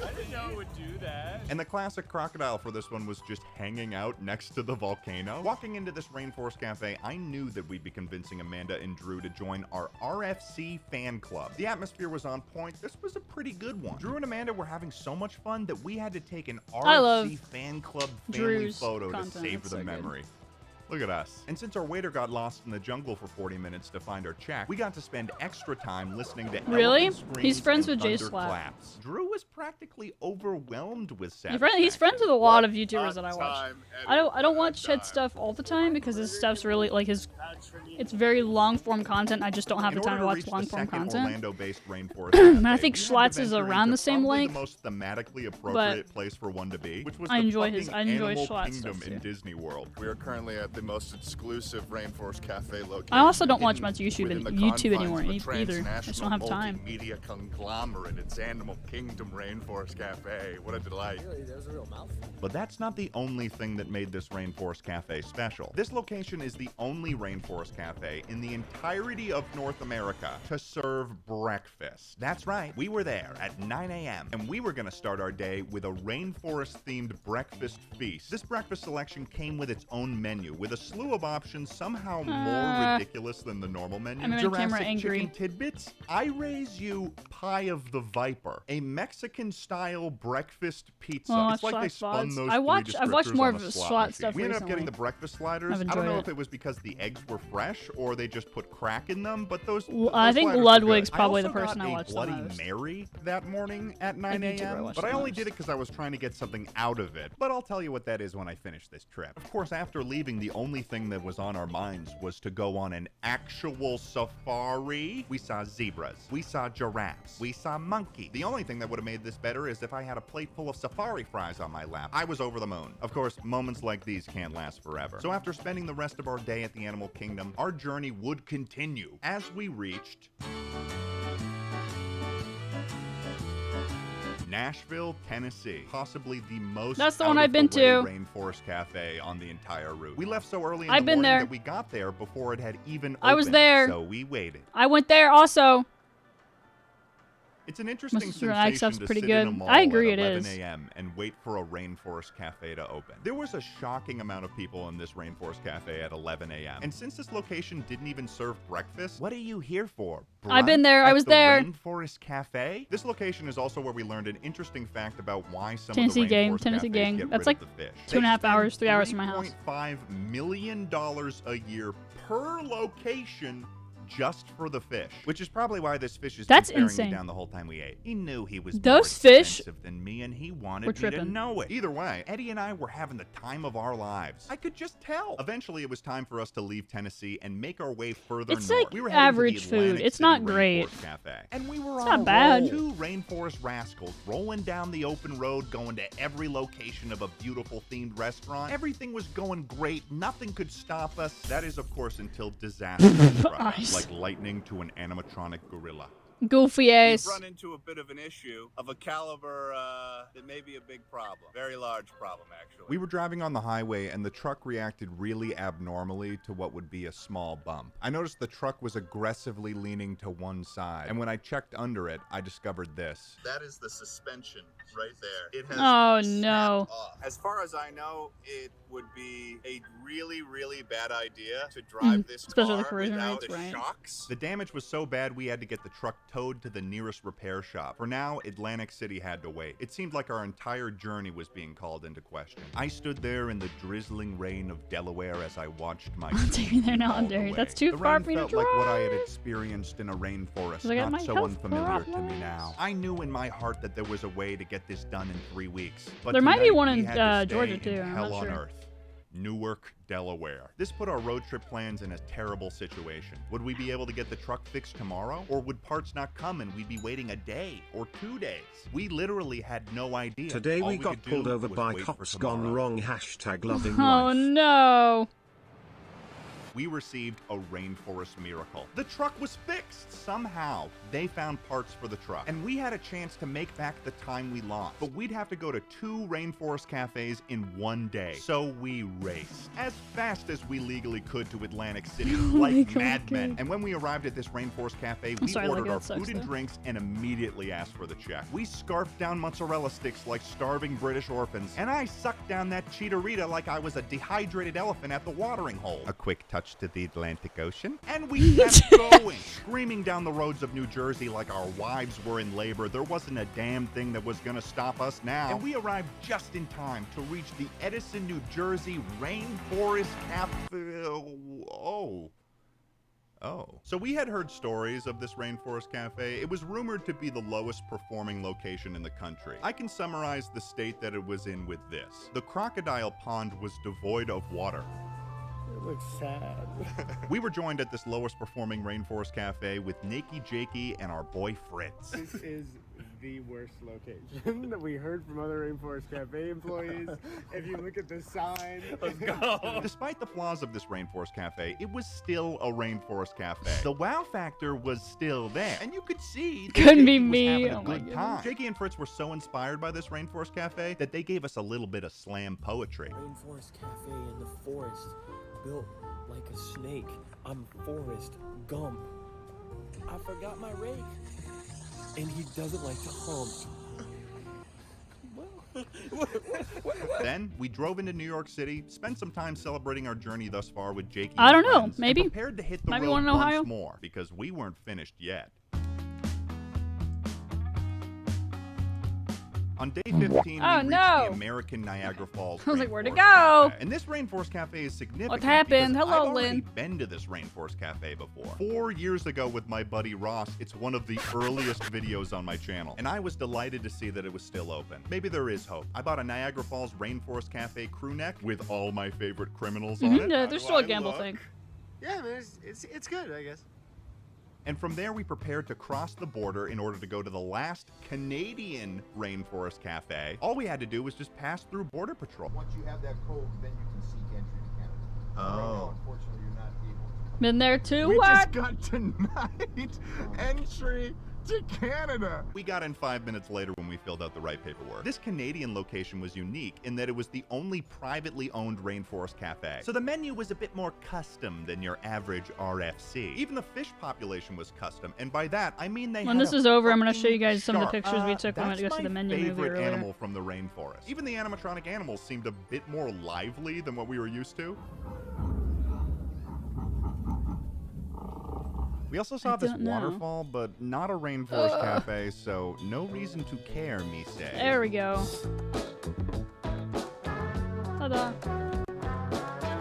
Speaker 5: I didn't know it would do that.
Speaker 4: And the classic crocodile for this one was just hanging out next to the volcano. Walking into this Rainforest Cafe, I knew that we'd be convincing Amanda and Drew to join our RFC fan club. The atmosphere was on point. This was a pretty good one. Drew and Amanda were having so much fun that we had to take an RFC fan club family
Speaker 1: Drew's
Speaker 4: photo to
Speaker 1: content.
Speaker 4: savor
Speaker 1: It's
Speaker 4: the
Speaker 1: so good.
Speaker 4: memory. Look at us. And since our waiter got lost in the jungle for 40 minutes to find our check, we got to spend extra time listening to
Speaker 1: Really?
Speaker 4: elephant screams
Speaker 1: He's friends
Speaker 4: and
Speaker 1: with Jay
Speaker 4: thunder
Speaker 1: Slap.
Speaker 4: claps. Drew was practically overwhelmed with
Speaker 1: He's friends with a lot of YouTubers
Speaker 10: Hot
Speaker 1: that I watch.
Speaker 10: time,
Speaker 1: I don't watch his stuff all the time because his stuff's really like it's very long form content. I just don't have the time to watch long form content.
Speaker 4: Orlando-based rainforest
Speaker 1: And I think Schlatt's is around the same length.
Speaker 4: The most thematically appropriate place for one to be, which was
Speaker 1: I
Speaker 4: the
Speaker 1: enjoy
Speaker 4: fucking
Speaker 1: Animal
Speaker 4: Schlatt's
Speaker 1: stuff
Speaker 4: Kingdom in
Speaker 1: too.
Speaker 4: Disney World.
Speaker 10: We are currently at the most exclusive Rainforest Cafe location.
Speaker 1: I also don't watch much YouTube
Speaker 10: within the
Speaker 1: anymore
Speaker 10: confines of a
Speaker 1: either. I just don't have time.
Speaker 10: Media conglomerate. It's Animal Kingdom Rainforest Cafe. What a delight.
Speaker 6: Really, there's a real mouthful.
Speaker 4: But that's not the only thing that made this Rainforest Cafe special. This location is the only Rainforest Cafe in the entirety of North America to serve breakfast. That's right, we were there at 9 a.m. and we were going to start our day with a rainforest-themed breakfast feast. This breakfast selection came with its own menu, with a slew of options somehow more ridiculous than the normal menu.
Speaker 1: I made my camera
Speaker 4: Jurassic
Speaker 1: angry.
Speaker 4: chicken tidbits. I raise you Pie of the Viper, a Mexican-style breakfast pizza.
Speaker 1: Oh,
Speaker 4: It's like they
Speaker 1: Schlatt's
Speaker 4: spun
Speaker 1: VODs.
Speaker 4: those
Speaker 1: I've watched
Speaker 4: descriptors
Speaker 1: more
Speaker 4: on
Speaker 1: of
Speaker 4: a
Speaker 1: the
Speaker 4: slot
Speaker 1: Schlatt
Speaker 4: machine.
Speaker 1: stuff
Speaker 4: We ended up
Speaker 1: recently.
Speaker 4: getting the breakfast sliders.
Speaker 1: I've
Speaker 4: I don't
Speaker 1: enjoyed
Speaker 4: know
Speaker 1: it.
Speaker 4: if it was because the eggs were fresh or they just put crack in them, but those
Speaker 1: I think
Speaker 4: sliders were
Speaker 1: Ludwig's
Speaker 4: good.
Speaker 1: probably
Speaker 4: I
Speaker 1: the
Speaker 4: also
Speaker 1: person
Speaker 4: got
Speaker 1: I
Speaker 4: a
Speaker 1: watched the
Speaker 4: Bloody
Speaker 1: most.
Speaker 4: Mary that morning at 9
Speaker 1: YouTuber I
Speaker 4: a.m.,
Speaker 1: watched
Speaker 4: but I
Speaker 1: the
Speaker 4: only
Speaker 1: most.
Speaker 4: did it because I was trying to get something out of it. But I'll tell you what that is when I finish this trip. Of course, after leaving, the only thing that was on our minds was to go on an actual safari. We saw zebras. We saw giraffes. We saw monkeys. The only thing that would have made this better is if I had a plate full of safari fries on my lap. I was over the moon. Of course, moments like these can't last forever. So after spending the rest of our day at the Animal Kingdom, our journey would continue as we reached Nashville, Tennessee, possibly the most
Speaker 1: That's the one I've been to.
Speaker 4: Rainforest Cafe on the entire route. We left so early in
Speaker 1: I've
Speaker 4: the
Speaker 1: been
Speaker 4: morning
Speaker 1: there.
Speaker 4: that we got there before it had even
Speaker 1: I was
Speaker 4: opened,
Speaker 1: there.
Speaker 4: so we waited.
Speaker 1: I went there also.
Speaker 4: It's an interesting
Speaker 1: Mr. Ike
Speaker 4: sensation
Speaker 1: stuff's
Speaker 4: to
Speaker 1: pretty
Speaker 4: sit in a
Speaker 1: good.
Speaker 4: mall
Speaker 1: I agree
Speaker 4: at
Speaker 1: it
Speaker 4: 11
Speaker 1: is.
Speaker 4: a.m. and wait for a Rainforest Cafe to open. There was a shocking amount of people in this Rainforest Cafe at 11 a.m. And since this location didn't even serve breakfast, what are you here for?
Speaker 1: I've been there. I
Speaker 4: At
Speaker 1: was
Speaker 4: the
Speaker 1: there.
Speaker 4: Rainforest Cafe? This location is also where we learned an interesting fact about why some
Speaker 1: Tennessee
Speaker 4: of the
Speaker 1: gang,
Speaker 4: Rainforest
Speaker 1: Tennessee
Speaker 4: cafes
Speaker 1: gang.
Speaker 4: get
Speaker 1: That's
Speaker 4: rid
Speaker 1: like
Speaker 4: of the fish.
Speaker 1: 2.5 hours, 3 hours from my house.
Speaker 4: $3.5 million a year per location just for the fish, which is probably why this fish is
Speaker 1: That's
Speaker 4: staring
Speaker 1: insane.
Speaker 4: me down the whole time we ate. He knew he was more
Speaker 1: Those fish
Speaker 4: expensive than me, and he wanted
Speaker 1: were
Speaker 4: me to
Speaker 1: tripping.
Speaker 4: know it. Either way, Eddie and I were having the time of our lives. I could just tell. Eventually, it was time for us to leave Tennessee and make our way further
Speaker 1: It's
Speaker 4: north.
Speaker 1: like
Speaker 4: we were heading to the
Speaker 1: average food.
Speaker 4: Atlantic
Speaker 1: It's
Speaker 4: City
Speaker 1: not great.
Speaker 4: Rainforest Cafe. And we were
Speaker 1: It's
Speaker 4: on
Speaker 1: not
Speaker 4: a
Speaker 1: bad.
Speaker 4: roll. Two rainforest rascals rolling down the open road, going to every location of a beautiful themed restaurant. Everything was going great. Nothing could stop us. That is, of course, until disaster struck,
Speaker 1: Nice.
Speaker 4: like lightning to an animatronic gorilla.
Speaker 1: Goofy ass.
Speaker 10: We've run into a bit of an issue of a caliber that may be a big problem. Very large problem, actually.
Speaker 4: We were driving on the highway and the truck reacted really abnormally to what would be a small bump. I noticed the truck was aggressively leaning to one side, and when I checked under it, I discovered this.
Speaker 10: That is the suspension right there. It has
Speaker 1: Oh,
Speaker 10: snapped
Speaker 1: no.
Speaker 10: off. As far as I know, it would be a really, really bad idea to drive this
Speaker 1: especially the
Speaker 10: car
Speaker 1: collision
Speaker 10: without
Speaker 1: rates,
Speaker 10: the
Speaker 1: right?
Speaker 10: shocks.
Speaker 4: The damage was so bad we had to get the truck towed to the nearest repair shop. For now, Atlantic City had to wait. It seemed like our entire journey was being called into question. I stood there in the drizzling rain of Delaware as I watched my
Speaker 1: I'm taking there now, Derry. That's too far for me to
Speaker 4: felt
Speaker 1: drive.
Speaker 4: like what I had experienced in a rainforest,
Speaker 1: I got my
Speaker 4: not so
Speaker 1: health
Speaker 4: unfamiliar to me
Speaker 1: problems.
Speaker 4: now. I knew in my heart that there was a way to get this done in 3 weeks. But
Speaker 1: There might be
Speaker 4: tonight,
Speaker 1: one
Speaker 4: we
Speaker 1: in
Speaker 4: had to
Speaker 1: Georgia,
Speaker 4: stay in
Speaker 1: too. I'm
Speaker 4: hell
Speaker 1: not
Speaker 4: on
Speaker 1: sure.
Speaker 4: earth. Newark, Delaware. This put our road trip plans in a terrible situation. Would we be able to get the truck fixed tomorrow? Or would parts not come and we'd be waiting a day or 2 days? We literally had no idea.
Speaker 3: Today
Speaker 4: All
Speaker 3: we got
Speaker 4: could do
Speaker 3: pulled over
Speaker 4: was
Speaker 3: by
Speaker 4: wait for
Speaker 3: cops
Speaker 4: tomorrow.
Speaker 3: gone wrong. Hashtag loving
Speaker 1: Oh
Speaker 3: life.
Speaker 1: no.
Speaker 4: We received a rainforest miracle. The truck was fixed somehow. They found parts for the truck, and we had a chance to make back the time we lost. But we'd have to go to 2 rainforest cafes in 1 day. So we raced as fast as we legally could to Atlantic City, like madmen. And when we arrived at this rainforest cafe, we
Speaker 1: sorry,
Speaker 4: ordered
Speaker 1: like,
Speaker 4: our
Speaker 1: that sucks,
Speaker 4: food and
Speaker 1: though.
Speaker 4: drinks and immediately asked for the check. We scarfed down mozzarella sticks like starving British orphans, and I sucked down that cheetorita like I was a dehydrated elephant at the watering hole. A quick touch to the Atlantic Ocean, and we kept going, screaming down the roads of New Jersey like our wives were in labor. There wasn't a damn thing that was gonna stop us now. And we arrived just in time to reach the Edison, New Jersey Rainforest Cafe. Oh. So we had heard stories of this Rainforest Cafe. It was rumored to be the lowest performing location in the country. I can summarize the state that it was in with this. The crocodile pond was devoid of water.
Speaker 5: It looks sad.
Speaker 4: We were joined at this lowest performing Rainforest Cafe with Nakey Jakey and our boy Fritz.
Speaker 5: This is the worst location that we heard from other Rainforest Cafe employees. If you look at the sign, let's go.
Speaker 4: Despite the flaws of this Rainforest Cafe, it was still a Rainforest Cafe. The wow factor was still there, and you could see that
Speaker 1: Couldn't be
Speaker 4: Jakey was
Speaker 1: me.
Speaker 4: having a
Speaker 1: Oh my
Speaker 4: good
Speaker 1: goodness.
Speaker 4: time. Jakey and Fritz were so inspired by this Rainforest Cafe that they gave us a little bit of slam poetry.
Speaker 2: Rainforest Cafe in the forest, built like a snake. I'm Forrest Gump. I forgot my rake, and he doesn't like to hump.
Speaker 4: Then we drove into New York City, spent some time celebrating our journey thus far with Jakey.
Speaker 1: I don't
Speaker 4: and
Speaker 1: know,
Speaker 4: friends,
Speaker 1: maybe.
Speaker 4: And prepared to hit the
Speaker 1: Might be
Speaker 4: road
Speaker 1: one in
Speaker 4: once
Speaker 1: Ohio.
Speaker 4: more because we weren't finished yet. On day 15, we reached
Speaker 1: no.
Speaker 4: the American Niagara Falls.
Speaker 1: I was like, where'd it
Speaker 4: Rainforest
Speaker 1: go?
Speaker 4: Cafe. And this Rainforest Cafe is significant.
Speaker 1: What happened?
Speaker 4: because
Speaker 1: Hello,
Speaker 4: I've already
Speaker 1: Lynn.
Speaker 4: been to this Rainforest Cafe before. 4 years ago with my buddy Ross, it's one of the earliest videos on my channel. And I was delighted to see that it was still open. Maybe there is hope. I bought a Niagara Falls Rainforest Cafe crew neck with all my favorite criminals on it.
Speaker 1: Yeah,
Speaker 4: How
Speaker 1: there's
Speaker 4: do
Speaker 1: still a
Speaker 4: I
Speaker 1: gamble
Speaker 4: look?
Speaker 1: thing.
Speaker 5: yeah, man, it's good, I guess.
Speaker 4: And from there, we prepared to cross the border in order to go to the last Canadian Rainforest Cafe. All we had to do was just pass through Border Patrol.
Speaker 9: Once you have that code, then you can seek entry to Canada. Right now, unfortunately, you're not able to.
Speaker 1: Been there too.
Speaker 9: We
Speaker 1: What?
Speaker 9: just got denied entry to Canada.
Speaker 4: We got in 5 minutes later when we filled out the right paperwork. This Canadian location was unique in that it was the only privately owned Rainforest Cafe. So the menu was a bit more custom than your average RFC. Even the fish population was custom, and by that, I mean they
Speaker 1: When
Speaker 4: had
Speaker 1: this
Speaker 4: a
Speaker 1: is over, I'm gonna show you
Speaker 4: fucking
Speaker 1: guys some of the
Speaker 4: shark.
Speaker 1: pictures we took when we went to go
Speaker 4: That's
Speaker 1: see the
Speaker 4: my
Speaker 1: menu movie
Speaker 4: favorite
Speaker 1: earlier.
Speaker 4: animal from the rainforest. Even the animatronic animals seemed a bit more lively than what we were used to. We also saw this
Speaker 1: don't know.
Speaker 4: waterfall, but not a rainforest cafe, so no reason to care, me say.
Speaker 1: There we go. Ta-da.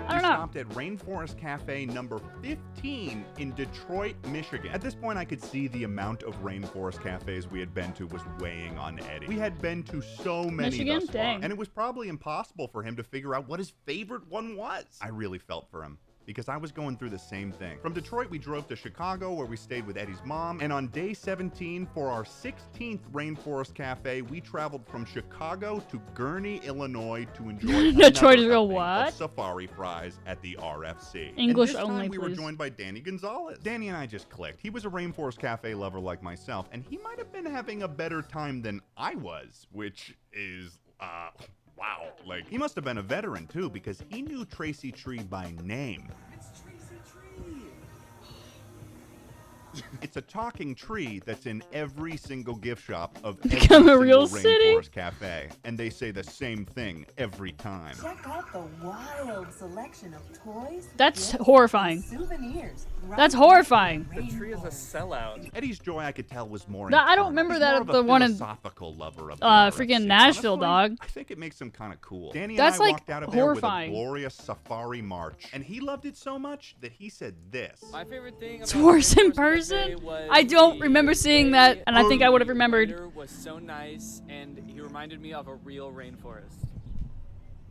Speaker 1: I don't know.
Speaker 4: Stopped at Rainforest Cafe number 15 in Detroit, Michigan. At this point, I could see the amount of Rainforest Cafes we had been to was weighing on Eddie. We had been to so many
Speaker 1: Michigan?
Speaker 4: thus far,
Speaker 1: Dang.
Speaker 4: and it was probably impossible for him to figure out what his favorite one was. I really felt for him, because I was going through the same thing. From Detroit, we drove to Chicago, where we stayed with Eddie's mom, and on day 17, for our 16th Rainforest Cafe, we traveled from Chicago to Gurnee, Illinois to enjoy
Speaker 1: Detroit is
Speaker 4: another
Speaker 1: real
Speaker 4: helping
Speaker 1: what?
Speaker 4: of safari fries at the RFC.
Speaker 1: English
Speaker 4: and this
Speaker 1: only,
Speaker 4: time we were
Speaker 1: please.
Speaker 4: joined by Danny Gonzalez. Danny and I just clicked. He was a Rainforest Cafe lover like myself, and he might have been having a better time than I was, which is, wow. Like, he must have been a veteran too, because he knew Tracy Tree by name. It's a talking tree that's in every single gift shop of
Speaker 1: Become
Speaker 4: every
Speaker 1: a real
Speaker 4: single
Speaker 1: city?
Speaker 4: Rainforest Cafe, and they say the same thing every time.
Speaker 13: Check out the wild selection of toys.
Speaker 1: That's
Speaker 13: gifts,
Speaker 1: horrifying.
Speaker 13: and souvenirs.
Speaker 1: That's horrifying.
Speaker 6: The tree is a sellout.
Speaker 4: Eddie's joy, I could tell, was more.
Speaker 1: No, I don't
Speaker 4: internal.
Speaker 1: remember
Speaker 4: He's
Speaker 1: that
Speaker 4: more
Speaker 1: at
Speaker 4: of a
Speaker 1: the one in,
Speaker 4: philosophical lover of the
Speaker 1: freaking
Speaker 4: RFC.
Speaker 1: Nashville,
Speaker 4: Honestly,
Speaker 1: dog.
Speaker 4: I think it makes him kind of cool. Danny
Speaker 1: That's,
Speaker 4: and I
Speaker 1: like,
Speaker 4: walked out of
Speaker 1: horrifying.
Speaker 4: there with a glorious safari march, and he loved it so much that he said this.
Speaker 6: My favorite thing
Speaker 1: It's
Speaker 6: about
Speaker 1: worse in
Speaker 6: Rainforest Cafe
Speaker 1: person.
Speaker 6: was
Speaker 1: I don't
Speaker 6: the
Speaker 1: remember seeing
Speaker 6: way
Speaker 1: that, and I think I would have
Speaker 6: the
Speaker 1: remembered.
Speaker 6: waiter was so nice, and he reminded me of a real rainforest.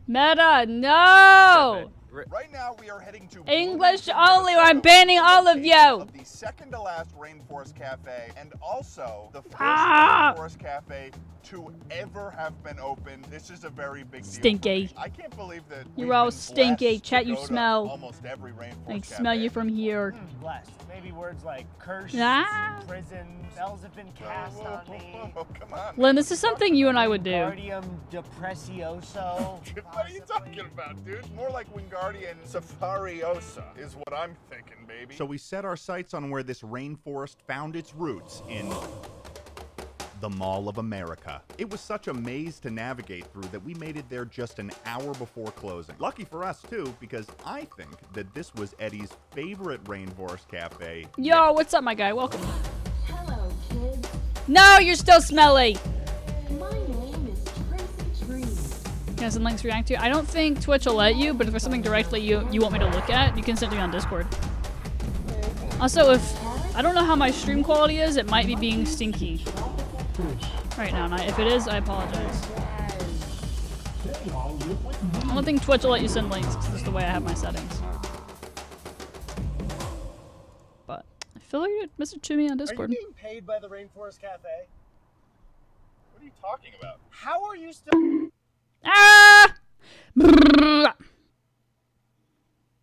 Speaker 1: Meta, no!
Speaker 10: Right now, we are heading to
Speaker 1: English only, or I'm banning all of you.
Speaker 10: Of the second to last Rainforest Cafe, and also the first Rainforest Cafe to ever have been opened. This is a very big deal.
Speaker 1: Stinky.
Speaker 10: For me. I can't believe that
Speaker 1: You're all stinky. Chat, you smell.
Speaker 10: Almost every Rainforest
Speaker 1: I
Speaker 10: Cafe.
Speaker 1: smell you from here.
Speaker 5: Blessed. Maybe words like curse, prison, spells have been cast on me.
Speaker 10: Come on.
Speaker 1: Lynn, this is something you and I would do.
Speaker 5: Wingardium Depressioso.
Speaker 10: What are you talking about, dude? More like Wingardium Safariosa is what I'm thinking, baby.
Speaker 4: So we set our sights on where this rainforest found its roots in the Mall of America. It was such a maze to navigate through that we made it there just an hour before closing. Lucky for us, too, because I think that this was Eddie's favorite Rainforest Cafe.
Speaker 1: Yo, what's up, my guy? Welcome.
Speaker 13: Hello, kids.
Speaker 1: No, you're still smelly.
Speaker 13: My name is Tracy Tree.
Speaker 1: Can I send links to react to? I don't think Twitch will let you, but if there's something directly you want me to look at, you can send me on Discord. Also, if I don't know how my stream quality is, it might be being stinky right now, and if it is, I apologize. I don't think Twitch will let you send links because this is the way I have my settings. But I feel like you message to me on Discord.
Speaker 5: Are you being paid by the Rainforest Cafe?
Speaker 10: What are you talking about?
Speaker 5: How are you still?
Speaker 1: Ah! Brrr.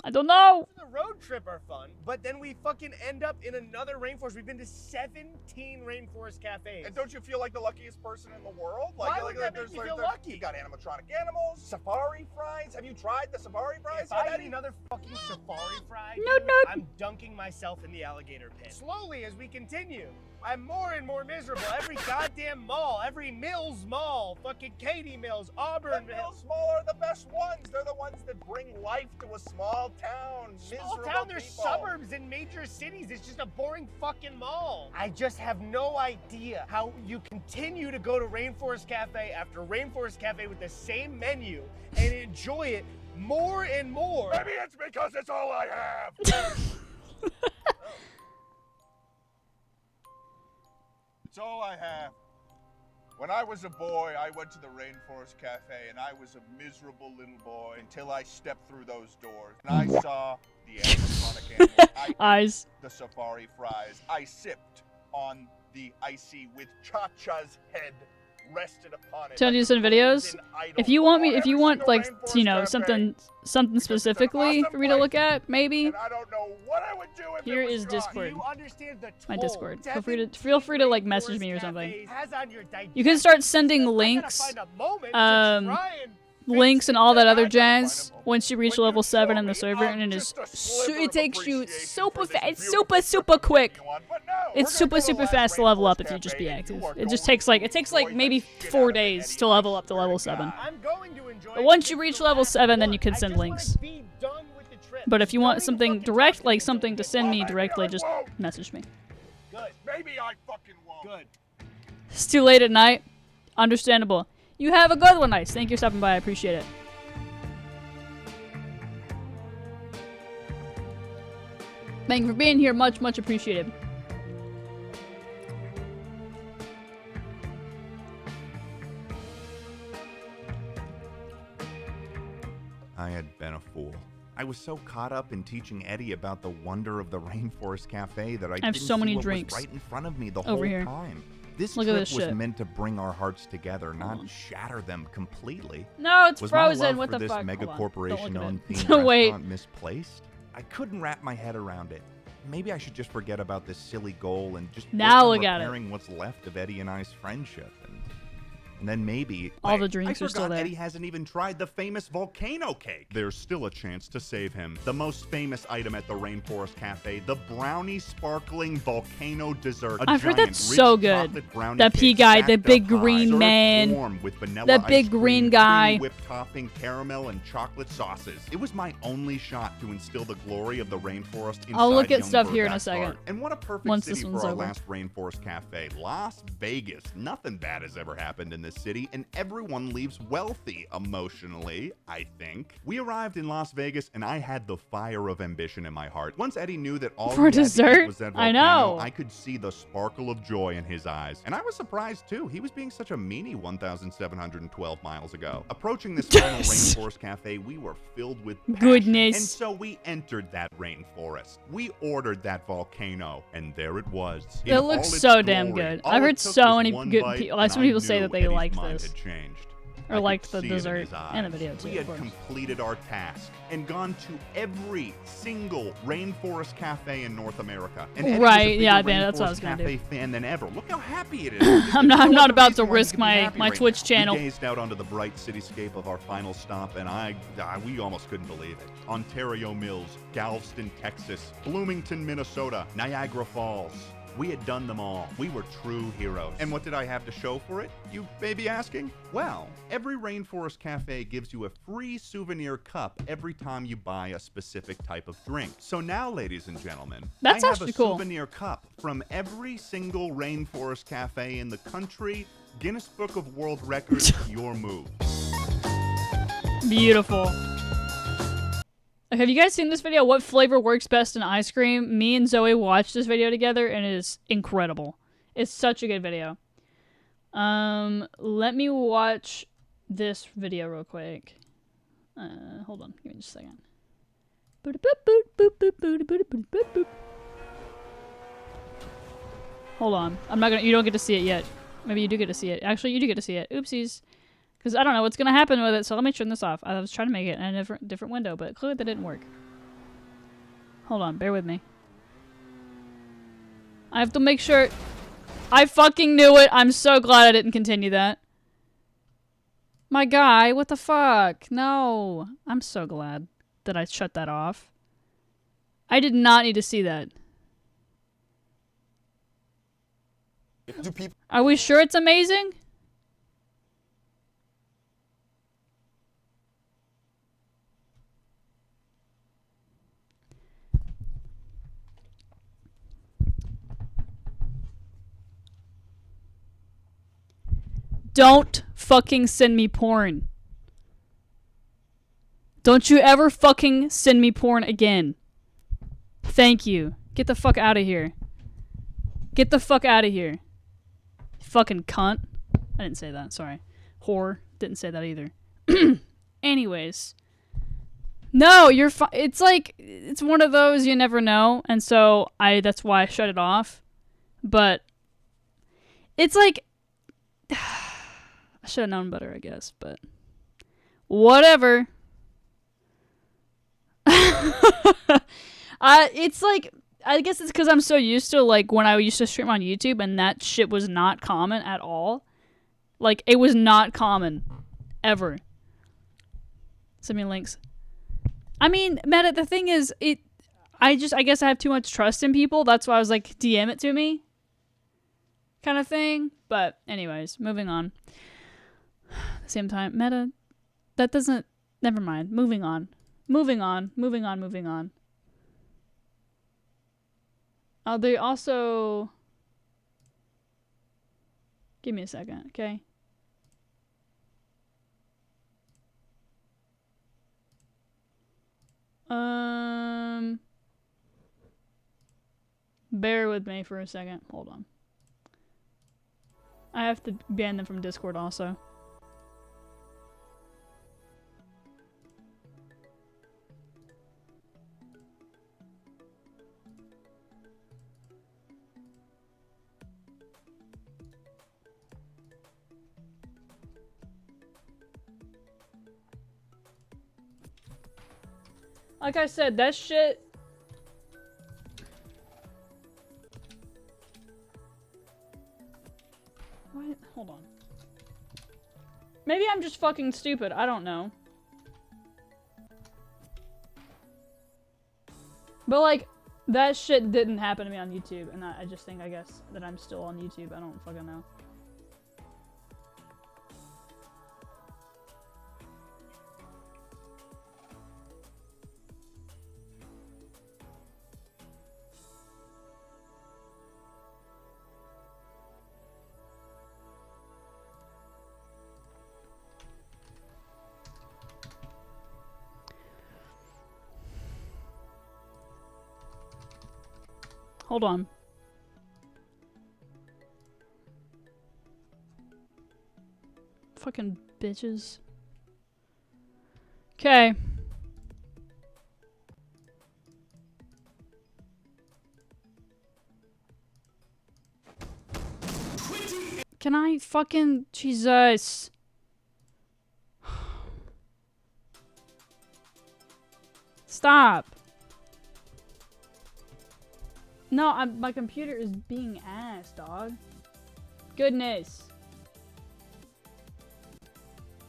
Speaker 1: I don't know.
Speaker 5: The road trip are fun, but then we fucking end up in another rainforest. We've been to 17 rainforest cafes.
Speaker 10: And don't you feel like the luckiest person in the world?
Speaker 5: Why would that make you feel lucky?
Speaker 10: You got animatronic animals, safari fries. Have you tried the safari fries?
Speaker 5: If I eat another fucking safari fry,
Speaker 1: No,
Speaker 5: dude,
Speaker 1: no.
Speaker 5: I'm dunking myself in the alligator pit. Slowly, as we continue, I'm more and more miserable. Every goddamn mall, every Mills Mall, fucking Katy Mills, Auburn
Speaker 10: The
Speaker 5: Mills.
Speaker 10: Mills Mall are the best ones. They're the ones that bring life to a small town.
Speaker 5: Small
Speaker 10: Miserable
Speaker 5: town, there's
Speaker 10: people.
Speaker 5: suburbs in major cities. It's just a boring fucking mall. I just have no idea how you continue to go to Rainforest Cafe after Rainforest Cafe with the same menu and enjoy it more and more.
Speaker 10: Maybe it's because it's all I have. It's all I have. When I was a boy, I went to the Rainforest Cafe, and I was a miserable little boy until I stepped through those doors. And I saw the animatronic animals. I ate the safari fries. I sipped on the icy with Cha-Cha's head rested upon it.
Speaker 1: Tell you to send videos. If you want like, you know, something specifically for me to look at, maybe.
Speaker 10: And I don't know what I would do if
Speaker 1: Here
Speaker 10: it was
Speaker 1: is
Speaker 10: dry.
Speaker 1: Discord.
Speaker 5: You understand the
Speaker 1: My
Speaker 5: toll
Speaker 1: Discord.
Speaker 5: seven
Speaker 1: Feel free to like message
Speaker 5: Rainforest
Speaker 1: me or something.
Speaker 5: Cafes has on your
Speaker 1: You can start sending
Speaker 5: I gotta
Speaker 1: links,
Speaker 5: find a moment to try and
Speaker 1: links and all that other jazz once you reach level 7 in the server, and it is it takes you super fast. It's super quick. It's super fast to level up if you just be active. It just takes like maybe 4 days to level up to level 7.
Speaker 5: I'm going to enjoy
Speaker 1: But once you reach level 7, then you can send links. But if you want something direct, like something to send me directly, just message me.
Speaker 10: Good. Maybe I fucking won't. Good.
Speaker 1: It's too late at night. Understandable. You have a good one, Ice. Thank you for stopping by. I appreciate it. Thank you for being here. Much appreciated.
Speaker 4: I had been a fool. I was so caught up in teaching Eddie about the wonder of the Rainforest Cafe that I
Speaker 1: have
Speaker 4: didn't
Speaker 1: so
Speaker 4: see
Speaker 1: many
Speaker 4: what
Speaker 1: drinks
Speaker 4: was right in front of me the
Speaker 1: over
Speaker 4: whole
Speaker 1: here.
Speaker 4: time. This
Speaker 1: Look at
Speaker 4: trip
Speaker 1: this
Speaker 4: was
Speaker 1: shit.
Speaker 4: meant to bring our hearts together, not shatter them completely.
Speaker 1: No, it's
Speaker 4: was
Speaker 1: frozen.
Speaker 4: My love
Speaker 1: What
Speaker 4: for
Speaker 1: the
Speaker 4: this
Speaker 1: fuck?
Speaker 4: mega
Speaker 1: Hold on.
Speaker 4: corporation-owned
Speaker 1: Don't look at
Speaker 4: themed
Speaker 1: it. Wait.
Speaker 4: restaurant misplaced? I couldn't wrap my head around it. Maybe I should just forget about this silly goal and just
Speaker 1: Now
Speaker 4: work
Speaker 1: look
Speaker 4: on
Speaker 1: at it.
Speaker 4: repairing what's left of Eddie and I's friendship. And And then maybe...
Speaker 1: All the
Speaker 4: Wait,
Speaker 1: drinks
Speaker 4: I
Speaker 1: are still
Speaker 4: forgot
Speaker 1: there.
Speaker 4: Eddie hasn't even tried the famous volcano cake. There's still a chance to save him. The most famous item at the Rainforest Cafe, the brownie sparkling volcano dessert.
Speaker 1: I've heard that's so good. That P guy, the big green man,
Speaker 4: with vanilla
Speaker 1: the big
Speaker 4: ice cream,
Speaker 1: green guy.
Speaker 4: creamy whipped topping, caramel, and chocolate sauces. It was my only shot to instill the glory of the rainforest inside
Speaker 1: I'll look at
Speaker 4: young
Speaker 1: stuff here in a
Speaker 4: Burdett
Speaker 1: second.
Speaker 4: Heart. And what a perfect
Speaker 1: Once
Speaker 4: city
Speaker 1: this
Speaker 4: for
Speaker 1: one's
Speaker 4: our
Speaker 1: over.
Speaker 4: last Rainforest Cafe. Las Vegas. Nothing bad has ever happened in this city, and everyone leaves wealthy emotionally, I think. We arrived in Las Vegas, and I had the fire of ambition in my heart. Once Eddie knew that all
Speaker 1: For
Speaker 4: he had to eat
Speaker 1: dessert?
Speaker 4: was that
Speaker 1: I
Speaker 4: volcano,
Speaker 1: know.
Speaker 4: I could see the sparkle of joy in his eyes. And I was surprised, too. He was being such a meanie 1,712 miles ago. Approaching this final Rainforest Cafe, we were filled with passion.
Speaker 1: Goodness.
Speaker 4: And so we entered that rainforest. We ordered that volcano, and there it was. in
Speaker 1: It
Speaker 4: all
Speaker 1: looks
Speaker 4: its
Speaker 1: so damn
Speaker 4: glory.
Speaker 1: good.
Speaker 4: All
Speaker 1: I've
Speaker 4: it
Speaker 1: heard
Speaker 4: took
Speaker 1: so
Speaker 4: was
Speaker 1: many
Speaker 4: one
Speaker 1: good
Speaker 4: bite,
Speaker 1: people.
Speaker 4: and
Speaker 1: Some people
Speaker 4: I
Speaker 1: say
Speaker 4: knew
Speaker 1: that they
Speaker 4: Eddie's
Speaker 1: liked
Speaker 4: mind
Speaker 1: this.
Speaker 4: had changed.
Speaker 1: Or
Speaker 4: I could
Speaker 1: liked the
Speaker 4: see it in
Speaker 1: dessert
Speaker 4: his
Speaker 1: and the
Speaker 4: eyes.
Speaker 1: video too,
Speaker 4: We
Speaker 1: of
Speaker 4: had
Speaker 1: course.
Speaker 4: completed our task and gone to every single Rainforest Cafe in North America. And Eddie was a
Speaker 1: Right,
Speaker 4: bigger
Speaker 1: yeah, man, that's what I was
Speaker 4: Rainforest
Speaker 1: gonna
Speaker 4: Cafe
Speaker 1: do.
Speaker 4: fan than ever. Look how happy it is.
Speaker 1: I'm not
Speaker 4: There's no
Speaker 1: about
Speaker 4: reason
Speaker 1: to
Speaker 4: why he
Speaker 1: risk
Speaker 4: could be
Speaker 1: my
Speaker 4: happy right
Speaker 1: Twitch
Speaker 4: now.
Speaker 1: channel.
Speaker 4: We gazed out onto the bright cityscape of our final stop, and we almost couldn't believe it. Ontario Mills, Galveston, Texas, Bloomington, Minnesota, Niagara Falls. We had done them all. We were true heroes. And what did I have to show for it, you may be asking? Well, every Rainforest Cafe gives you a free souvenir cup every time you buy a specific type of drink. So now, ladies and gentlemen,
Speaker 1: That's
Speaker 4: I have
Speaker 1: actually
Speaker 4: a
Speaker 1: cool.
Speaker 4: souvenir cup from every single Rainforest Cafe in the country. Guinness Book of World Records, your move.
Speaker 1: Beautiful. Have you guys seen this video? What flavor works best in ice cream? Me and Zoe watched this video together, and it is incredible. It's such a good video. Let me watch this video real quick. Hold on, give me just a second. Hold on, I'm not gonna. You don't get to see it yet. Maybe you do get to see it. Actually, you do get to see it. Oopsies. Because I don't know what's going to happen with it, so let me turn this off. I was trying to make it in a different window, but clearly that didn't work. Hold on, bear with me. I have to make sure... I fucking knew it! I'm so glad I didn't continue that. My guy, what the fuck? No. I'm so glad that I shut that off. I did not need to see that. Are we sure it's amazing? Don't fucking send me porn. Don't you ever fucking send me porn again. Thank you. Get the fuck out of here. Get the fuck out of here. Fucking cunt. I didn't say that, sorry. Whore. Didn't say that either. Anyways. No, you're it's like, it's one of those you never know, and so that's why I shut it off. But it's like, I should have known better, I guess, but whatever. It's like, I guess it's because I'm so used to, like, when I used to stream on YouTube and that shit was not common at all. Like, it was not common. Ever. Send me links. I mean, Meta, the thing is, I guess I have too much trust in people. That's why I was like, DM it to me. Kind of thing. But anyways, moving on. At the same time, Meta, that doesn't, never mind. Moving on. Moving on. They also, give me a second, okay? Bear with me for a second. Hold on. I have to ban them from Discord also. Like I said, that shit... What? Hold on. Maybe I'm just fucking stupid. I don't know. But like, that shit didn't happen to me on YouTube, and I just think, I guess, that I'm still on YouTube. I don't fucking know. Hold on. Fucking bitches. Okay. Can I fucking... Jesus. Stop. No, my computer is being ass, dog. Goodness.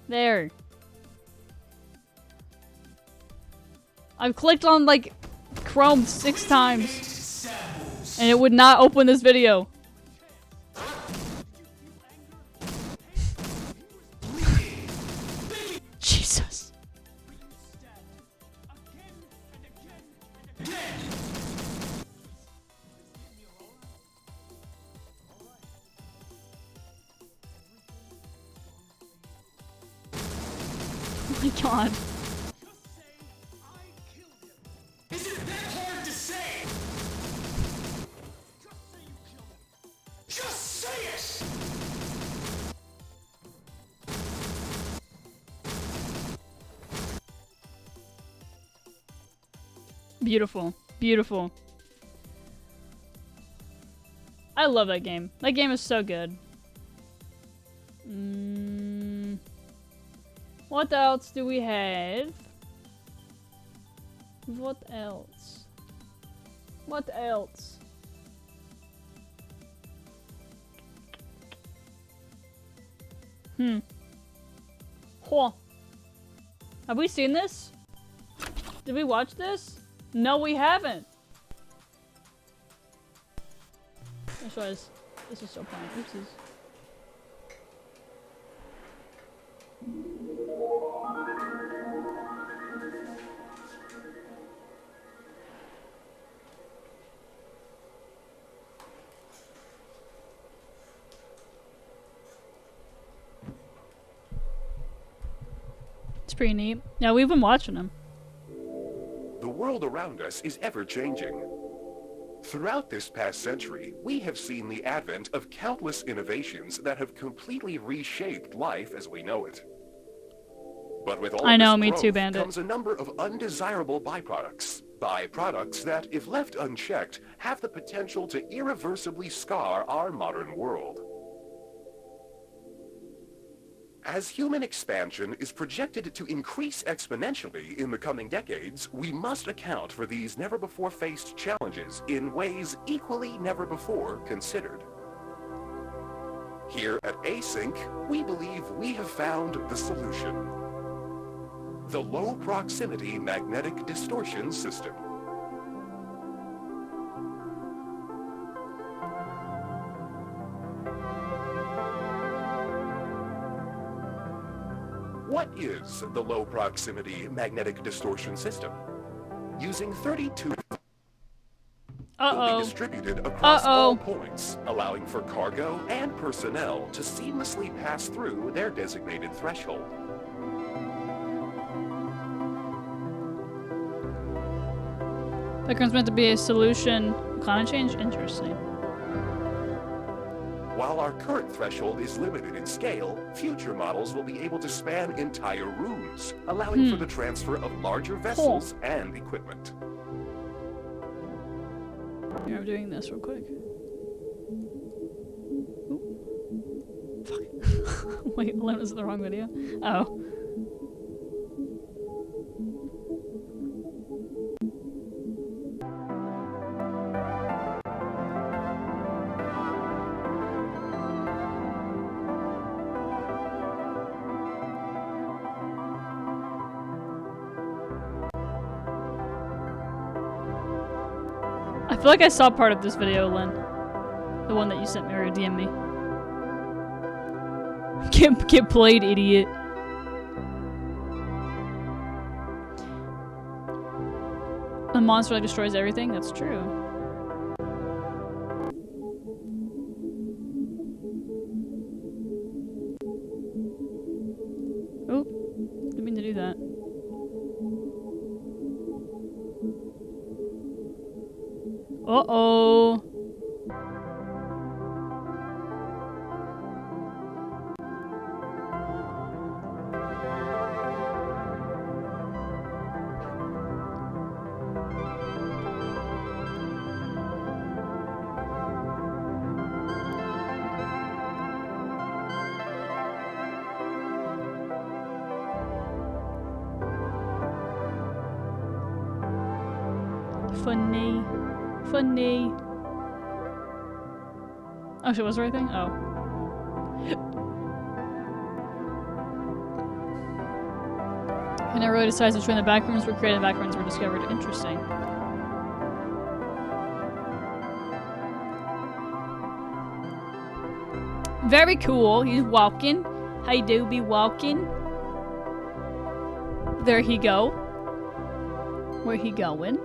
Speaker 1: There. I've clicked on, like, Chrome 6 times. And it would not open this video. Jesus. Oh my god.
Speaker 14: Is it that hard to say? Just say it!
Speaker 1: Beautiful. Beautiful. I love that game. That game is so good. What else do we have? What else? What else? Huh. Have we seen this? Did we watch this? No, we haven't. That's why this is so fun. Oopsies. It's pretty neat. Yeah, we've been watching them.
Speaker 15: The world around us is ever changing. Throughout this past century, we have seen the advent of countless innovations that have completely reshaped life as we know it. But with all
Speaker 1: I know,
Speaker 15: this
Speaker 1: me
Speaker 15: growth
Speaker 1: too, Bandit.
Speaker 15: comes a number of undesirable byproducts. Byproducts that, if left unchecked, have the potential to irreversibly scar our modern world. As human expansion is projected to increase exponentially in the coming decades, we must account for these never-before-faced challenges in ways equally never-before considered. Here at Async, we believe we have found the solution. The low-proximity magnetic distortion system. What is the low-proximity magnetic distortion system? Using 32 will be distributed across all points, allowing for cargo and personnel to seamlessly pass through their designated threshold.
Speaker 1: Background's meant to be a solution. Climate change? Interesting.
Speaker 15: While our current threshold is limited in scale, future models will be able to span entire rooms, allowing for the transfer of larger vessels and equipment.
Speaker 1: Here, I'm doing this real quick. Fuck. Wait, that was the wrong video. Oh. I feel like I saw part of this video, Lynn. The one that you sent me or DM me. Get played, idiot. A monster that destroys everything? That's true. Oh, didn't mean to do that. Uh-oh. Funny. Funny. Oh, shit, was the right thing? Oh. And I really decides which one the back rooms were created, back rooms were discovered. Interesting. Very cool. He's walking. How you do be walking? There he go. Where he going?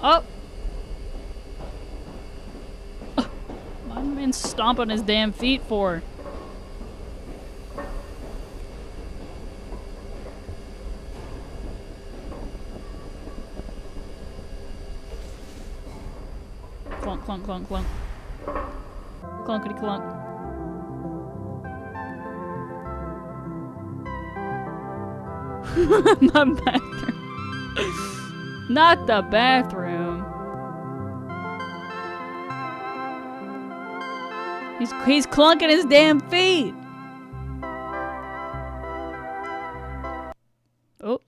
Speaker 1: Oh! My man stomp on his damn feet for. Clunk, clunk, clunk, clunk. Clunkety clunk. My bathroom. Not the bathroom. He's clunking his damn feet. Oh.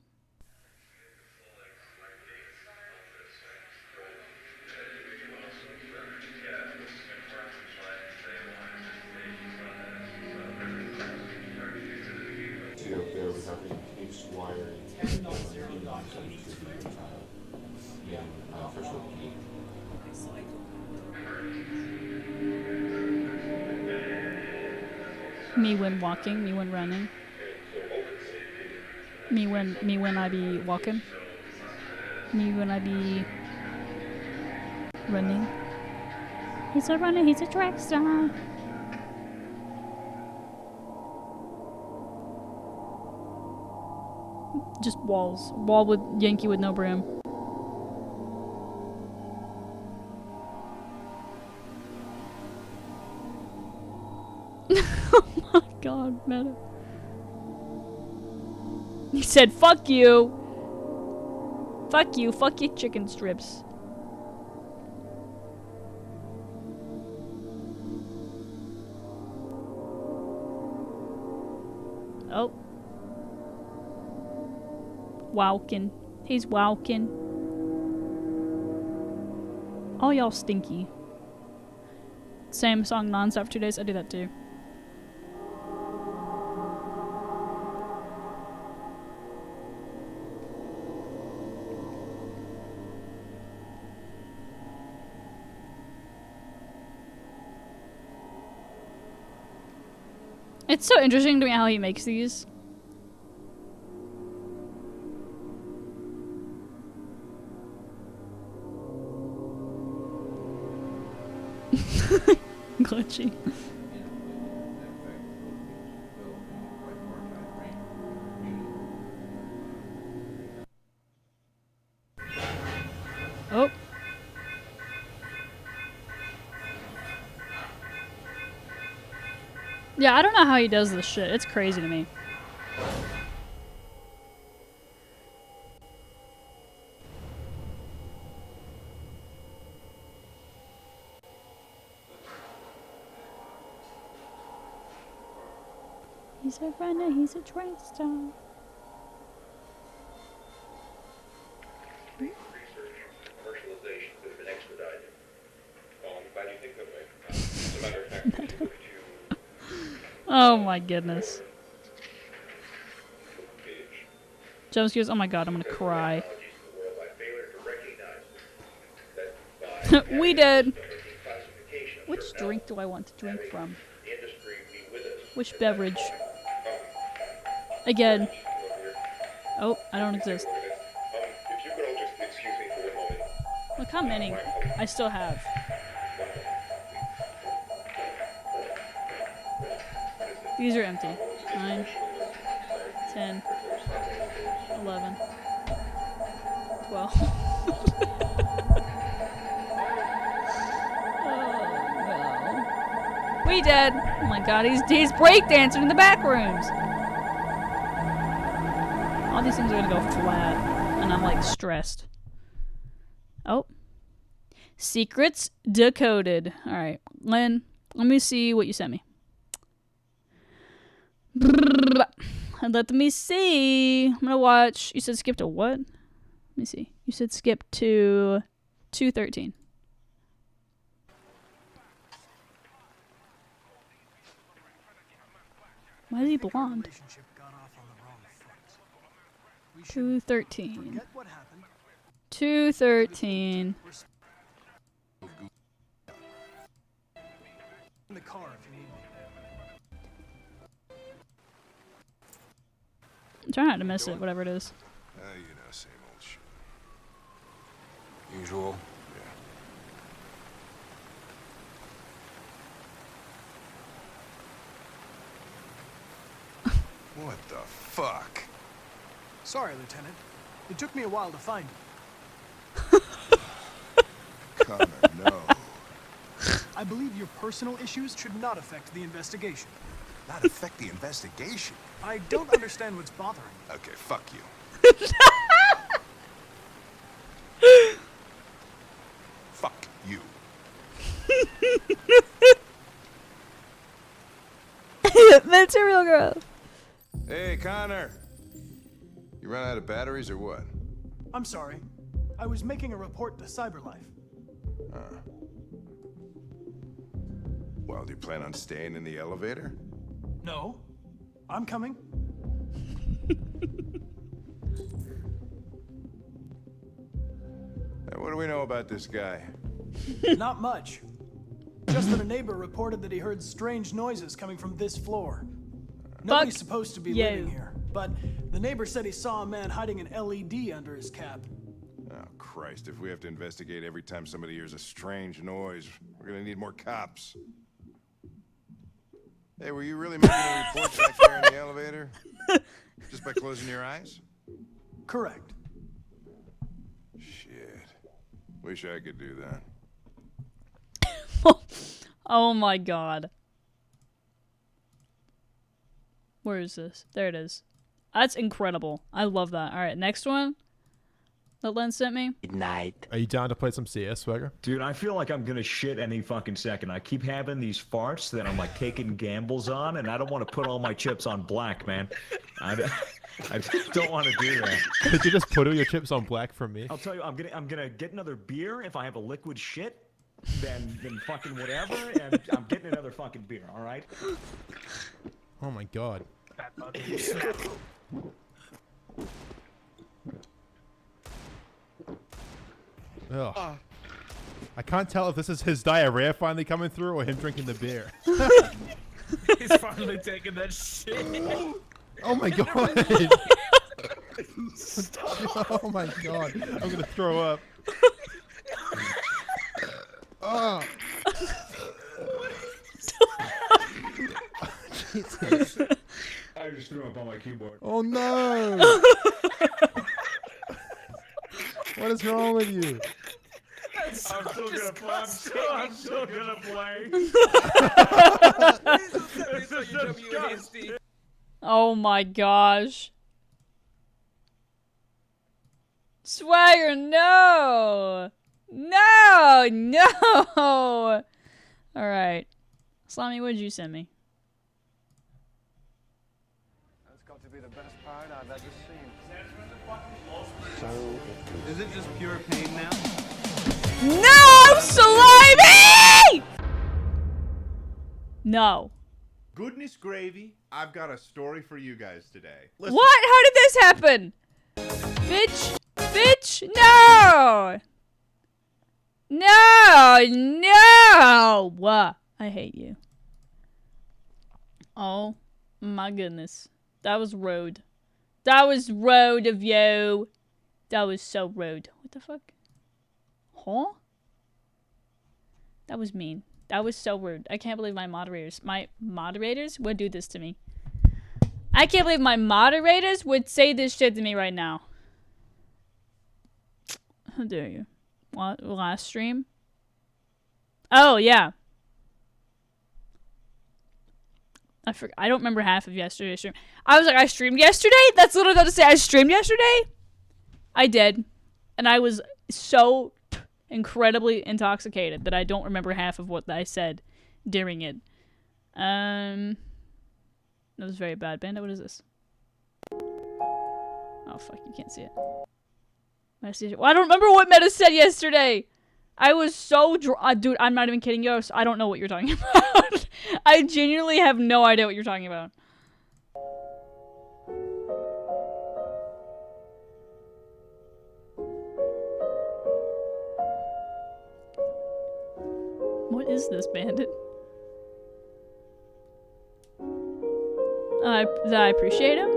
Speaker 2: There we have encased wiring official key.
Speaker 1: Me when walking, me when running. Me when I be walking. Me when I be running. He's a runner, he's a track star. Just walls. Wall with Yankee with no brim. Oh my god, Meta. He said, fuck you. Fuck you, fuck your chicken strips. Oh. Walking. He's walking. All y'all stinky. Same song non-stop for 2 days. I do that too. It's so interesting to me how he makes these. Glitchy. Oh. Yeah, I don't know how he does this shit. It's crazy to me. He's a runner, he's a track star.
Speaker 16: Research, commercialization could have been expedited. Well, I'm glad you think that way.
Speaker 1: Oh my goodness. Jump scares. Oh my god, I'm gonna cry. We did. Which drink do I want to drink from? Which beverage? Again. Oh, I don't exist. Look how many I still have. These are empty. 9, 10, 11, 12. We did. Oh my god, he's breakdancing in the back rooms. All these things are gonna go flat, and I'm like stressed. Oh. Secrets decoded. Alright, Lynn, let me see what you sent me. Let me see. I'm gonna watch. You said skip to what? Let me see. You said skip to 2:13. Why is he blonde? 2:13. 2:13.
Speaker 16: In the car if you need me.
Speaker 1: I'm trying not to miss it, whatever it is.
Speaker 17: You know, same old shit. Usual. Yeah. What the fuck?
Speaker 16: Sorry, Lieutenant. It took me a while to find you.
Speaker 17: Connor, no.
Speaker 16: I believe your personal issues should not affect the investigation.
Speaker 17: Not affect the investigation?
Speaker 16: I don't understand what's bothering you.
Speaker 17: Okay, fuck you. Fuck you.
Speaker 1: Material girl.
Speaker 17: Hey, Connor. You run out of batteries or what?
Speaker 16: I'm sorry. I was making a report to CyberLife.
Speaker 17: Well, do you plan on staying in the elevator?
Speaker 16: No. I'm coming.
Speaker 17: What do we know about this guy?
Speaker 16: Not much. Just that a neighbor reported that he heard strange noises coming from this floor. Nobody's supposed to be living here, but the neighbor said he saw a man hiding an LED under his cap.
Speaker 17: Oh, Christ, if we have to investigate every time somebody hears a strange noise, we're gonna need more cops. Hey, were you really making a report back there in the elevator? Just by closing your eyes?
Speaker 16: Correct.
Speaker 17: Shit. Wish I could do that.
Speaker 1: Oh my god. Where is this? There it is. That's incredible. I love that. Alright, next one that Len sent me.
Speaker 18: Good night.
Speaker 19: Are you down to play some CS, Swagger?
Speaker 18: Dude, I feel like I'm gonna shit any fucking second. I keep having these farts that I'm like taking gambles on, and I don't want to put all my chips on black, man. I don't want to do that.
Speaker 19: Did you just put all your chips on black for me?
Speaker 18: I'll tell you, I'm gonna get another beer if I have a liquid shit. Then fucking whatever, and I'm getting another fucking beer. All right.
Speaker 19: Oh my god. Ugh. I can't tell if this is his diarrhea finally coming through or him drinking the beer.
Speaker 20: He's finally taking that shit.
Speaker 19: Oh my god. Oh my god. I'm gonna throw up. Oh. Jesus.
Speaker 18: I just threw up on my keyboard.
Speaker 19: Oh no! What is wrong with you?
Speaker 14: I'm still gonna play. I'm still gonna play.
Speaker 1: Oh my gosh. Swagger, no! No! No! Alright. Slimy, what did you send me?
Speaker 21: That's got to be the best part I've ever seen.
Speaker 22: So, is it just pure pain now?
Speaker 1: No, Slimy! No.
Speaker 4: Goodness gravy, I've got a story for you guys today.
Speaker 1: What? How did this happen? Bitch. Bitch. No. No. No. I hate you. Oh my goodness. That was rude. That was rude of you. That was so rude. What the fuck? Huh? That was mean. That was so rude. I can't believe my moderators would do this to me. I can't believe my moderators would say this shit to me right now. How dare you? What, last stream? Oh, yeah. I don't remember half of yesterday's stream. I was like, I streamed yesterday? That's literally what to say. I streamed yesterday? I did. And I was so incredibly intoxicated that I don't remember half of what I said during it. That was very bad. Bandit, what is this? Oh, fuck. You can't see it. Well, I don't remember what Meta said yesterday. I was so dude, I'm not even kidding you. I don't know what you're talking about. I genuinely have no idea what you're talking about. What is this, Bandit? Did I appreciate him?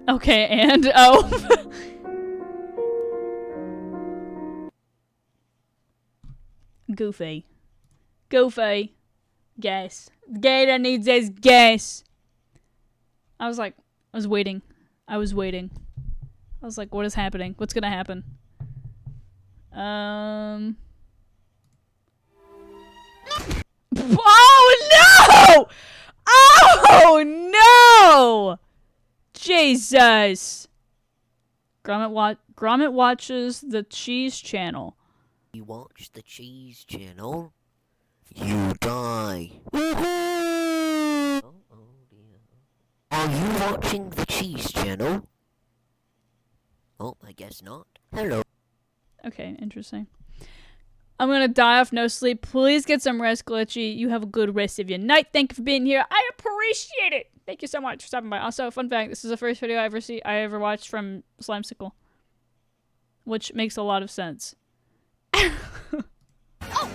Speaker 1: Okay, and oh. Goofy. Goofy. Gas. The gator needs his gas. I was waiting. I was like, what is happening? What's gonna happen? Oh no! Oh no! Jesus. Gromit watches the Cheese Channel.
Speaker 7: You watch the Cheese Channel, you die. Woohoo! Oh dear. Are you watching the Cheese Channel? Oh, I guess not. Hello.
Speaker 1: Okay, interesting. I'm gonna die off no sleep. Please get some rest, Glitchy. You have a good rest of your night. Thank you for being here. I appreciate it. Thank you so much for stopping by. Also, fun fact, this is the first video I ever watched from Slimesicle. Which makes a lot of sense.
Speaker 12: Oh,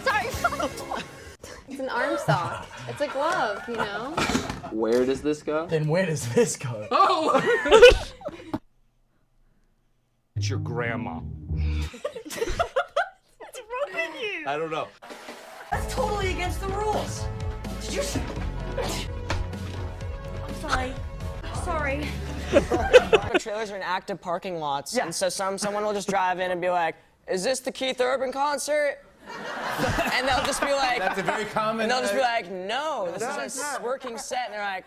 Speaker 12: sorry. It's an arm sock. It's a glove, you know?
Speaker 8: Where does this go?
Speaker 5: Then where does this go?
Speaker 8: Oh!
Speaker 14: It's your grandma.
Speaker 12: What's wrong with you?
Speaker 8: I don't know.
Speaker 23: That's totally against the rules. Did you?
Speaker 12: I'm sorry. Sorry.
Speaker 23: Trailers are in active parking lots, and so someone will just drive in and be like, "Is this the Keith Urban concert?" And they'll just be like,
Speaker 8: That's a very common.
Speaker 23: And they'll just be like, "No, this is a working set," and they're like,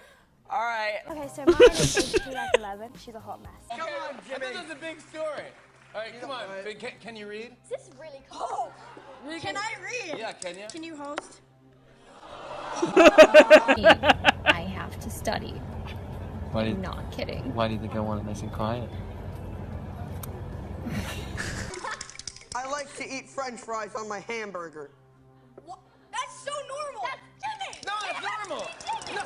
Speaker 23: "All right."
Speaker 12: Okay, so mine is 11. She's a hot mess.
Speaker 8: Come on, Jimmy. I thought that was a big story. All right, come on. Can you read?
Speaker 12: This is really cool. Oh, can I read?
Speaker 8: Yeah, can you?
Speaker 12: Can you host?
Speaker 24: I have to study.
Speaker 8: Why
Speaker 24: I'm not kidding.
Speaker 8: Why do you think I wanted nice and quiet?
Speaker 23: I like to eat French fries on my hamburger.
Speaker 12: What? That's so normal. That's Jimmy.
Speaker 8: No, it's normal. No.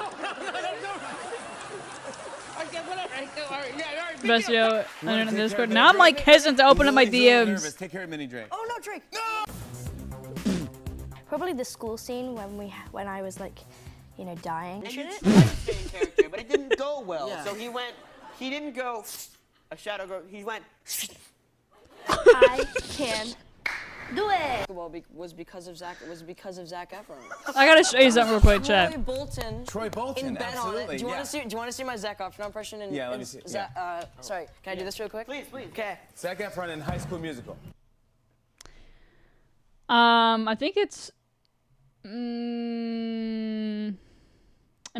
Speaker 8: Okay, whatever. All right, yeah, all right.
Speaker 1: Best video in the Discord. Now I'm like hesitant to open up my DMs.
Speaker 8: Take care of Mini Drake.
Speaker 23: Oh no, Drake.
Speaker 8: No.
Speaker 12: Probably the school scene when I was like, you know, dying.
Speaker 23: And you tried to stay in character, but it didn't go well. Yeah. So he didn't go a shadow girl. He went.
Speaker 12: I can do it.
Speaker 23: Well, was because of Zac Efron.
Speaker 1: I gotta show you something real quick, chat.
Speaker 23: Troy Bolton in Ben on It. Do you want to see my Zac Efron impression?
Speaker 8: Yeah, let me see.
Speaker 23: Sorry, can I do this real quick? Please. Okay.
Speaker 8: Zac Efron in High School Musical.
Speaker 1: I think it's. It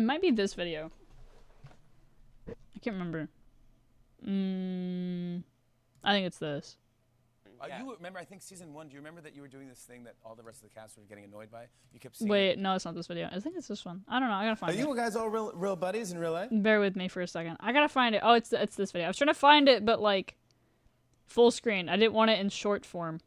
Speaker 1: might be this video. I can't remember. I think it's this.
Speaker 8: You remember, I think season 1, do you remember that you were doing this thing that all the rest of the cast were getting annoyed by? You kept seeing
Speaker 1: Wait, no, it's not this video. I think it's this one. I don't know. I gotta find it.
Speaker 8: Are you guys all real buddies in real life?
Speaker 1: Bear with me for a second. I gotta find it. Oh, it's this video. I was trying to find it, but like full screen. I didn't want it in short form.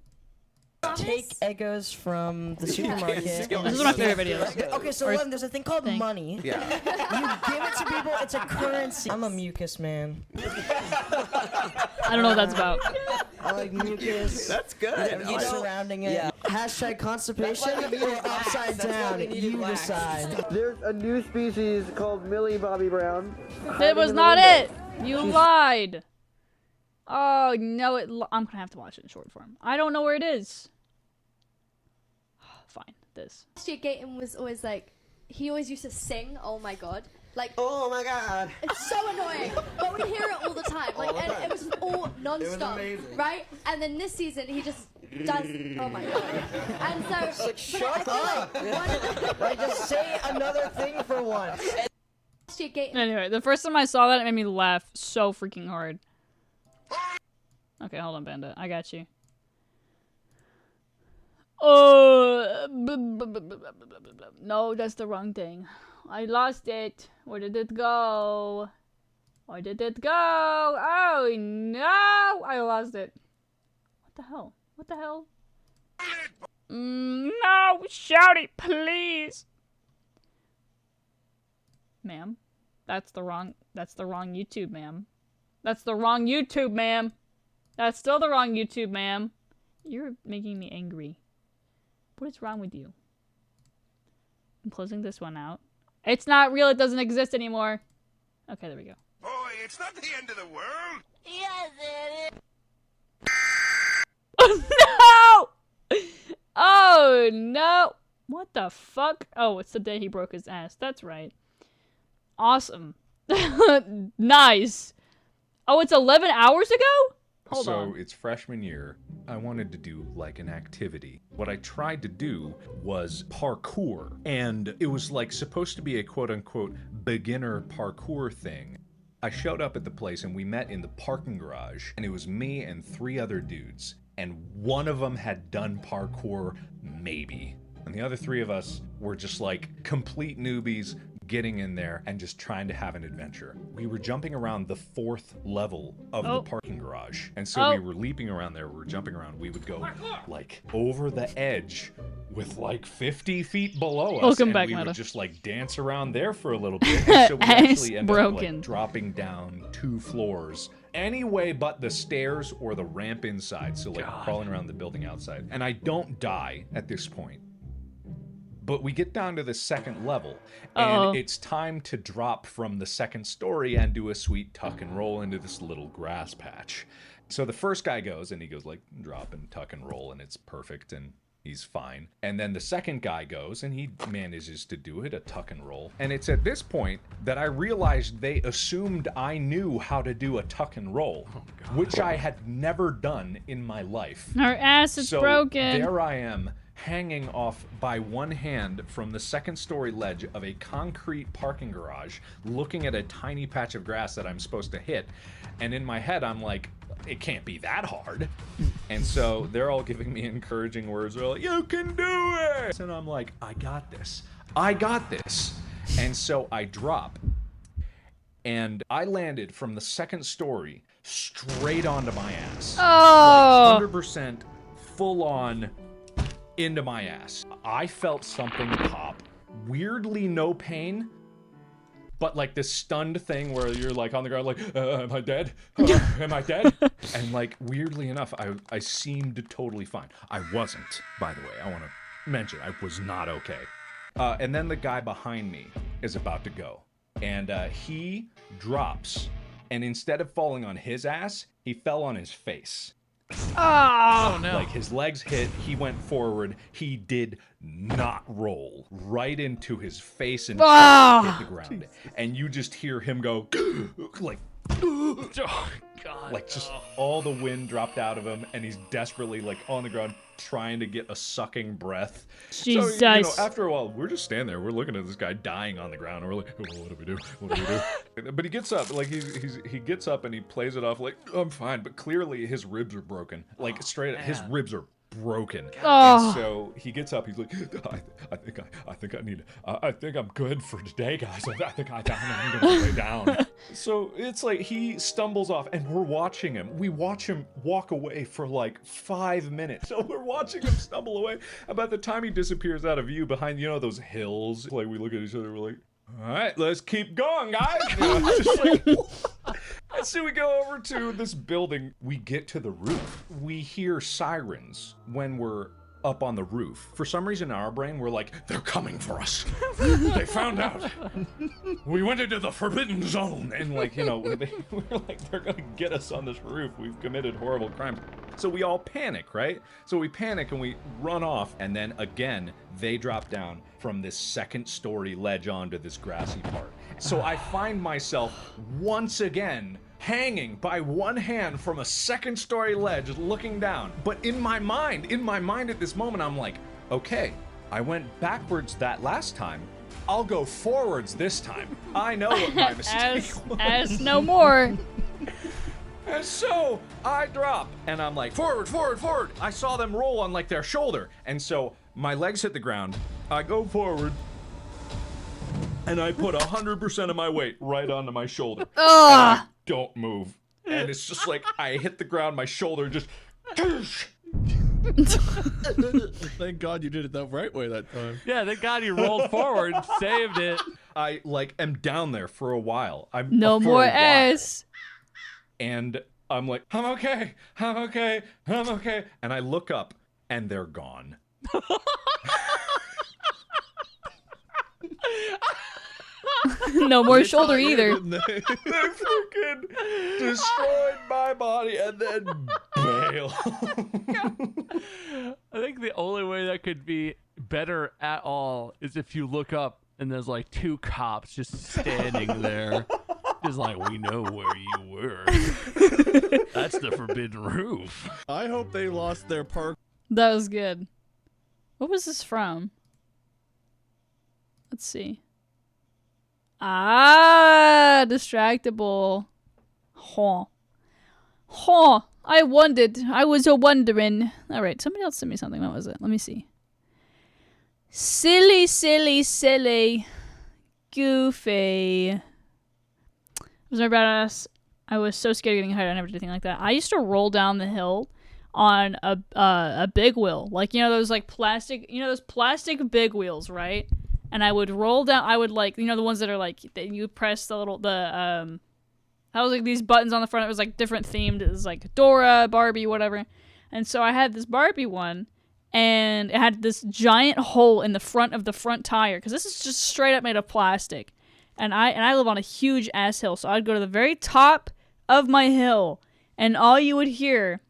Speaker 23: Take Eggos from the supermarket.
Speaker 1: This is one of my favorite videos.
Speaker 23: Okay, so Len, there's a thing called money.
Speaker 2: Yeah.
Speaker 23: You give it to people, it's a currency. I'm a mucus man.
Speaker 1: I don't know what that's about.
Speaker 23: I like mucus.
Speaker 2: That's good.
Speaker 23: You surrounding it. Yeah. Hashtag constipation or upside down. You decide.
Speaker 21: There's a new species called Millie Bobby Brown.
Speaker 1: That was not it. You lied. Oh no! I'm gonna have to watch it in short form. I don't know where it is. Fine. This.
Speaker 3: Last year, Gaten was always like, he always used to sing. Oh my god. Like,
Speaker 23: oh my god.
Speaker 3: It's so annoying, but we hear it all the time. Like, and it was all non-stop, right? And then this season, he just does. Oh my god. And so,
Speaker 23: Like, shut up. Like, just say another thing for once.
Speaker 3: Last year, Gaten.
Speaker 1: Anyway, the first time I saw that, it made me laugh so freaking hard. Okay, hold on, Bandit. I got you. Oh, no, that's the wrong thing. I lost it. Where did it go? Where did it go? Oh no, I lost it. What the hell? What the hell? No, shout it, please. Ma'am, that's the wrong YouTube, ma'am. That's the wrong YouTube, ma'am. That's still the wrong YouTube, ma'am. You're making me angry. What is wrong with you? I'm closing this one out. It's not real. It doesn't exist anymore. Okay, there we go.
Speaker 10: Boy, it's not the end of the world.
Speaker 3: Yes, it is.
Speaker 1: Oh no! Oh no! What the fuck? Oh, it's the day he broke his ass. That's right. Awesome. Nice. Oh, it's 11 hours ago? Hold on.
Speaker 6: So it's freshman year. I wanted to do like an activity. What I tried to do was parkour. And it was like supposed to be a quote unquote beginner parkour thing. I showed up at the place and we met in the parking garage, and it was me and 3 other dudes. And one of them had done parkour, maybe. And the other 3 of us were just like complete newbies, getting in there and just trying to have an adventure. We were jumping around the 4th level of the parking garage. And so we were leaping around there, we were jumping around. We would go like over the edge with like 50 feet below us.
Speaker 1: Welcome
Speaker 6: and
Speaker 1: back,
Speaker 6: we
Speaker 1: Meta.
Speaker 6: would just like dance around there for a little bit. And so we actually ended up
Speaker 1: broken.
Speaker 6: like dropping down 2 floors. Anyway but the stairs or the ramp inside. So like crawling around the building outside. And I don't die at this point. But we get down to the 2nd level, and it's time to drop from the 2nd story and do a sweet tuck and roll into this little grass patch. So the first guy goes, and he goes like drop and tuck and roll, and it's perfect, and he's fine. And then the second guy goes, and he manages to do it, a tuck and roll. And it's at this point that I realized they assumed I knew how to do a tuck and roll, which I had never done in my life.
Speaker 1: Her ass is broken.
Speaker 6: There I am, hanging off by one hand from the 2nd story ledge of a concrete parking garage, looking at a tiny patch of grass that I'm supposed to hit. And in my head, I'm like, it can't be that hard. And so they're all giving me encouraging words. They're like, you can do it. And I'm like, I got this. I got this. And so I drop. And I landed from the 2nd story straight onto my ass.
Speaker 1: Oh.
Speaker 6: Like 100% full on into my ass. I felt something pop. Weirdly no pain, but like this stunned thing where you're like on the ground like, am I dead? Am I dead? And like weirdly enough, I seemed totally fine. I wasn't, by the way. I want to mention, I was not okay. And then the guy behind me is about to go. And he drops, and instead of falling on his ass, he fell on his face.
Speaker 1: Oh no.
Speaker 6: Like his legs hit, he went forward, he did not roll right into his face and hit the ground. Jesus. And you just hear him go like, oh, God, like just all the wind dropped out of him, and he's desperately like on the ground trying to get a sucking breath.
Speaker 1: Jesus.
Speaker 6: So, you know, after a while, we're just standing there, we're looking at this guy dying on the ground, and we're like, oh, what do we do? What do we do? But he gets up, like he gets up and he plays it off like, oh, I'm fine, but clearly his ribs are broken. Like straight up, his ribs are broken.
Speaker 1: Oh.
Speaker 6: And so he gets up. He's like, I think I'm good for today, guys. I think I'm gonna lay down. So it's like he stumbles off, and we're watching him. We watch him walk away for like 5 minutes. So we're watching him stumble away. About the time he disappears out of view behind, you know, those hills. Like we look at each other, we're like, all right, let's keep going, guys. You know, just like, and so we go over to this building. We get to the roof. We hear sirens when we're up on the roof. For some reason in our brain, we're like, they're coming for us. They found out. We went into the forbidden zone. And like, you know, we're like, they're gonna get us on this roof. We've committed horrible crimes. So we all panic, right? So we panic and we run off. And then again, they drop down from this second-story ledge onto this grassy part. So I find myself once again hanging by one hand from a second-story ledge looking down. But in my mind at this moment, I'm like, okay, I went backwards that last time. I'll go forwards this time. I know what my mistake was.
Speaker 1: As no more.
Speaker 6: And so I drop and I'm like, forward, forward, forward. I saw them roll on like their shoulder. And so my legs hit the ground. I go forward. And I put 100% of my weight right onto my shoulder. And I don't move. And it's just like I hit the ground, my shoulder just.
Speaker 9: Thank God you did it the right way that time.
Speaker 11: Yeah, thank God you rolled forward, saved it.
Speaker 6: I like am down there for a while.
Speaker 1: No more S.
Speaker 6: And I'm like, I'm okay. I'm okay. I'm okay. And I look up and they're gone.
Speaker 1: No more shoulder either.
Speaker 6: They freaking destroyed my body and then bail.
Speaker 11: I think the only way that could be better at all is if you look up and there's like 2 cops just standing there. Just like, we know where you were. That's the forbidden roof.
Speaker 9: I hope they lost their park.
Speaker 1: That was good. What was this from? Let's see. Ah, distractible. Huh. Huh. I wondered. I was a-wondering. Alright, somebody else sent me something. What was it? Let me see. Silly, silly, silly. Goofy. I was never badass. I was so scared of getting hurt. I never did anything like that. I used to roll down the hill on a big wheel. Like, you know, those like plastic, you know, those plastic big wheels, right? And I would roll down, I would like, you know, the ones that are like, that you press the little, I was like these buttons on the front. It was like different themed. It was like Dora, Barbie, whatever. And so I had this Barbie one and it had this giant hole in the front of the front tire. Cause this is just straight up made of plastic. And I live on a huge ass hill. So I'd go to the very top of my hill and all you would hear,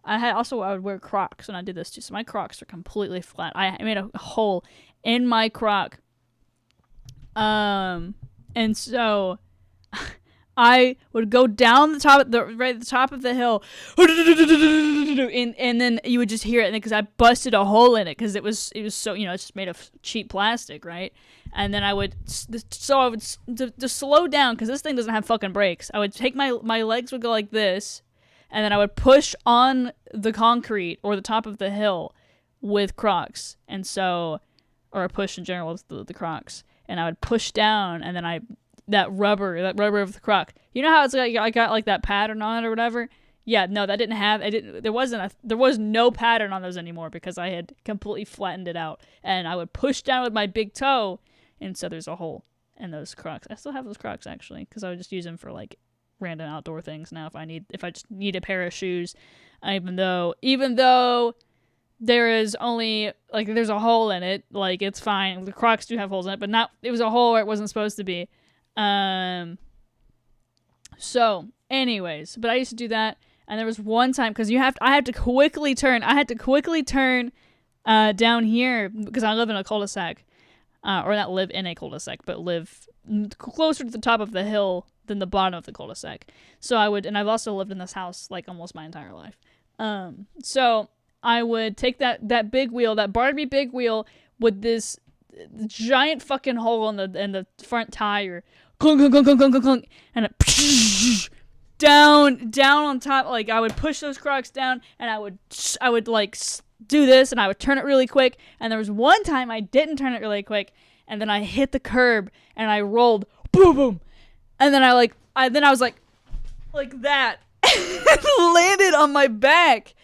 Speaker 1: I would wear Crocs when I did this too. So my Crocs are completely flat. I made a hole in my Croc. And so I would go down the top of the top of the hill, and then you would just hear it, because I busted a hole in it because it was so, you know, it's just made of cheap plastic, right? And then I would to slow down, because this thing doesn't have fucking brakes. I would take my legs would go like this, and then I would push on the concrete or the top of the hill with Crocs, and so. Or a push in general with the Crocs, and I would push down, and then that rubber of the Croc. You know how it's like I got like that pattern on it or whatever? Yeah, no, that didn't have. There was no pattern on those anymore because I had completely flattened it out, and I would push down with my big toe, and so there's a hole in those Crocs. I still have those Crocs actually, because I would just use them for like random outdoor things now if I just need a pair of shoes, even though. There is only, like, there's a hole in it. Like, it's fine. The Crocs do have holes in it, but it was a hole where it wasn't supposed to be. So, anyways, but I used to do that, and there was one time, because I had to quickly turn down here, because I live in a cul-de-sac. Or not live in a cul-de-sac, but live closer to the top of the hill than the bottom of the cul-de-sac. So and I've also lived in this house, like, almost my entire life. So I would take that big wheel, that Barbie big wheel, with this giant fucking hole in the front tire, clunk, clunk, clunk, clunk, clunk, clunk, and it down on top. Like I would push those Crocs down, and I would like do this, and I would turn it really quick. And there was one time I didn't turn it really quick, and then I hit the curb, and I rolled, boom, boom, and then I was like that, and landed on my back,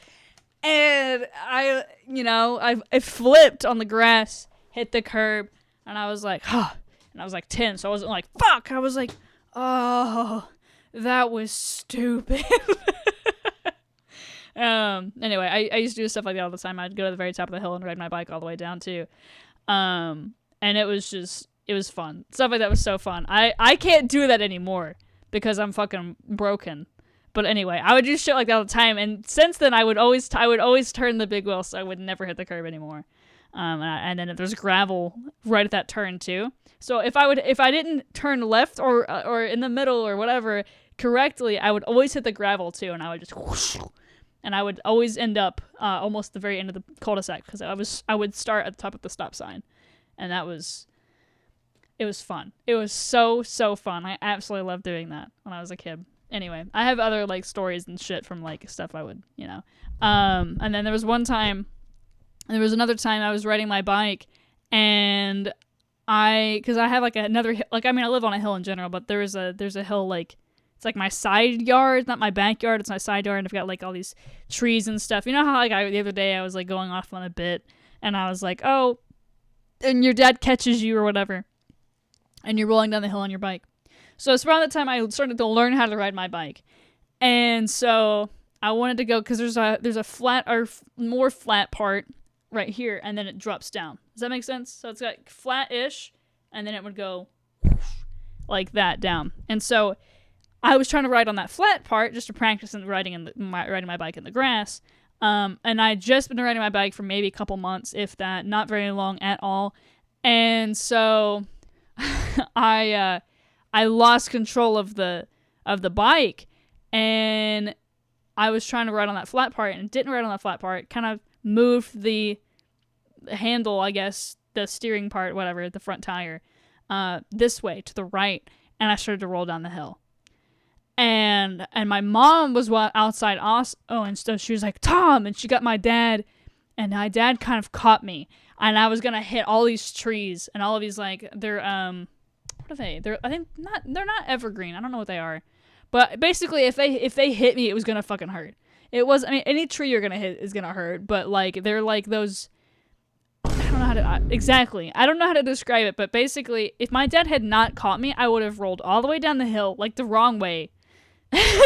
Speaker 1: and I flipped on the grass, hit the curb, and I was like, huh. And I was like 10, so I wasn't like, fuck. I was like, oh, that was stupid. Anyway, I used to do stuff like that all the time. I'd go to the very top of the hill and ride my bike all the way down too. And it was fun. Stuff like that was so fun. I can't do that anymore because I'm fucking broken. But anyway, I would do shit like that all the time. And since then, I would always turn the big wheel, so I would never hit the curb anymore. And then there's gravel right at that turn too. So if I didn't turn left or in the middle or whatever correctly, I would always hit the gravel too, and I would just whoosh, and I would always end up almost the very end of the cul-de-sac because I would start at the top of the stop sign, and it was fun. It was so fun. I absolutely loved doing that when I was a kid. Anyway, I have other like stories and shit from like stuff I would and then there was another time I was riding my bike, and because I have like another I live on a hill in general, but there's a hill like it's like my side yard, not my backyard, it's my side yard, and I've got like all these trees and stuff. You know how like the other day I was like going off on a bit, and I was like, oh, and your dad catches you or whatever, and you're rolling down the hill on your bike. So it's around the time I started to learn how to ride my bike, and so I wanted to go because there's a flat or more flat part right here, and then it drops down. Does that make sense? So it's like flat-ish, and then it would go like that down. And so I was trying to ride on that flat part just to practice in riding my bike in the grass. And I'd just been riding my bike for maybe a couple months, if that, not very long at all. And so I lost control of the bike, and I was trying to ride on that flat part and didn't ride on that flat part. Kind of moved the handle, I guess, the steering part, whatever, the front tire, this way to the right, and I started to roll down the hill. And my mom was outside and so she was like, Tom, and she got my dad, and my dad kind of caught me, and I was gonna hit all these trees, and all of these, like, they're what are they? They're not evergreen. I don't know what they are, but basically, if they hit me, it was gonna fucking hurt. It was, any tree you're gonna hit is gonna hurt, but like they're like those. I don't know how to exactly. I don't know how to describe it, but basically, if my dad had not caught me, I would have rolled all the way down the hill, like the wrong way.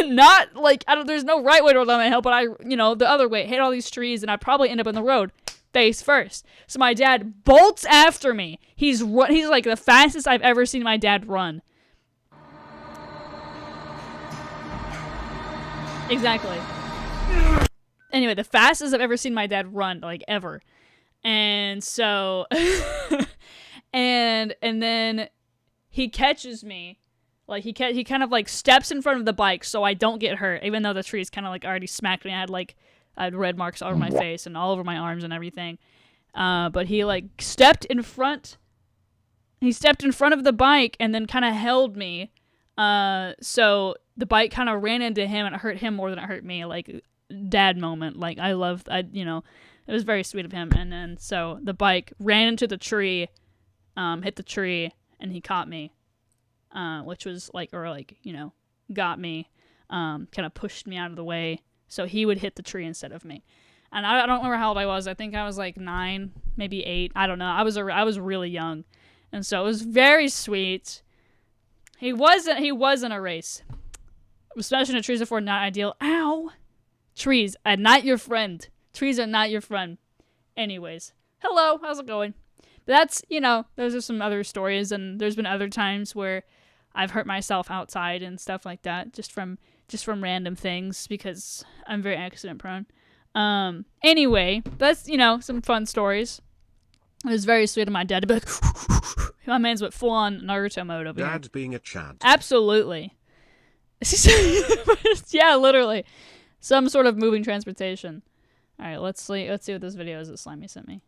Speaker 1: Not like there's no right way to roll down the hill, but the other way, hit all these trees, and I'd probably end up in the road face first. So my dad bolts after me. He's like the fastest I've ever seen my dad run. Exactly. Anyway, the fastest I've ever seen my dad run, like, ever. And so and then he catches me. Like, he kind of like steps in front of the bike so I don't get hurt, even though the trees kind of like already smacked me. I had red marks all over my face and all over my arms and everything. But he like stepped in front of the bike and then kind of held me. So the bike kind of ran into him, and it hurt him more than it hurt me. Like, dad moment. Like, it was very sweet of him. And then so the bike ran into the tree, hit the tree, and he caught me. Which was got me, kind of pushed me out of the way so he would hit the tree instead of me. And I don't remember how old I was. I think I was like 9, maybe 8. I don't know. I was really young, and so it was very sweet. He wasn't a race. Smashing into trees before, not ideal. Ow! Trees are not your friend. Trees are not your friend. Anyways, hello, how's it going? But that's, those are some other stories, and there's been other times where I've hurt myself outside and stuff like that, just from random things, because I'm very accident prone. Anyway, that's, some fun stories. It was very sweet of my dad to be like, my man's went full on Naruto mode over here.
Speaker 13: Dad being a Chad.
Speaker 1: Absolutely. Yeah, literally. Some sort of moving transportation. Alright, let's see what this video is that Slimy sent me.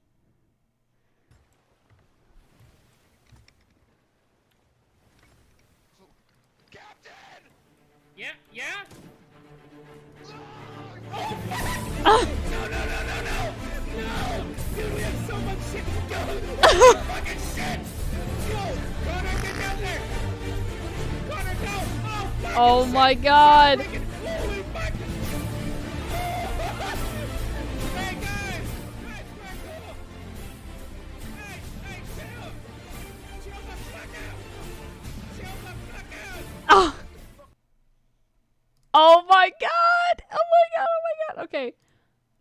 Speaker 8: Yeah, yeah.
Speaker 1: Ah!
Speaker 8: No, no, no, no, no! No! Dude, we have so much shit to go! Fucking shit! Go! Connor, get down there! Connor, go! Oh, fucking
Speaker 1: Oh
Speaker 8: shit!
Speaker 1: my god!
Speaker 8: Holy fuck! Hey, guys! Guys, we're cool! Hey, hey, chill! Chill the fuck out! Chill the fuck out!
Speaker 1: Oh! Oh my god! Oh my god! Oh my god! Okay.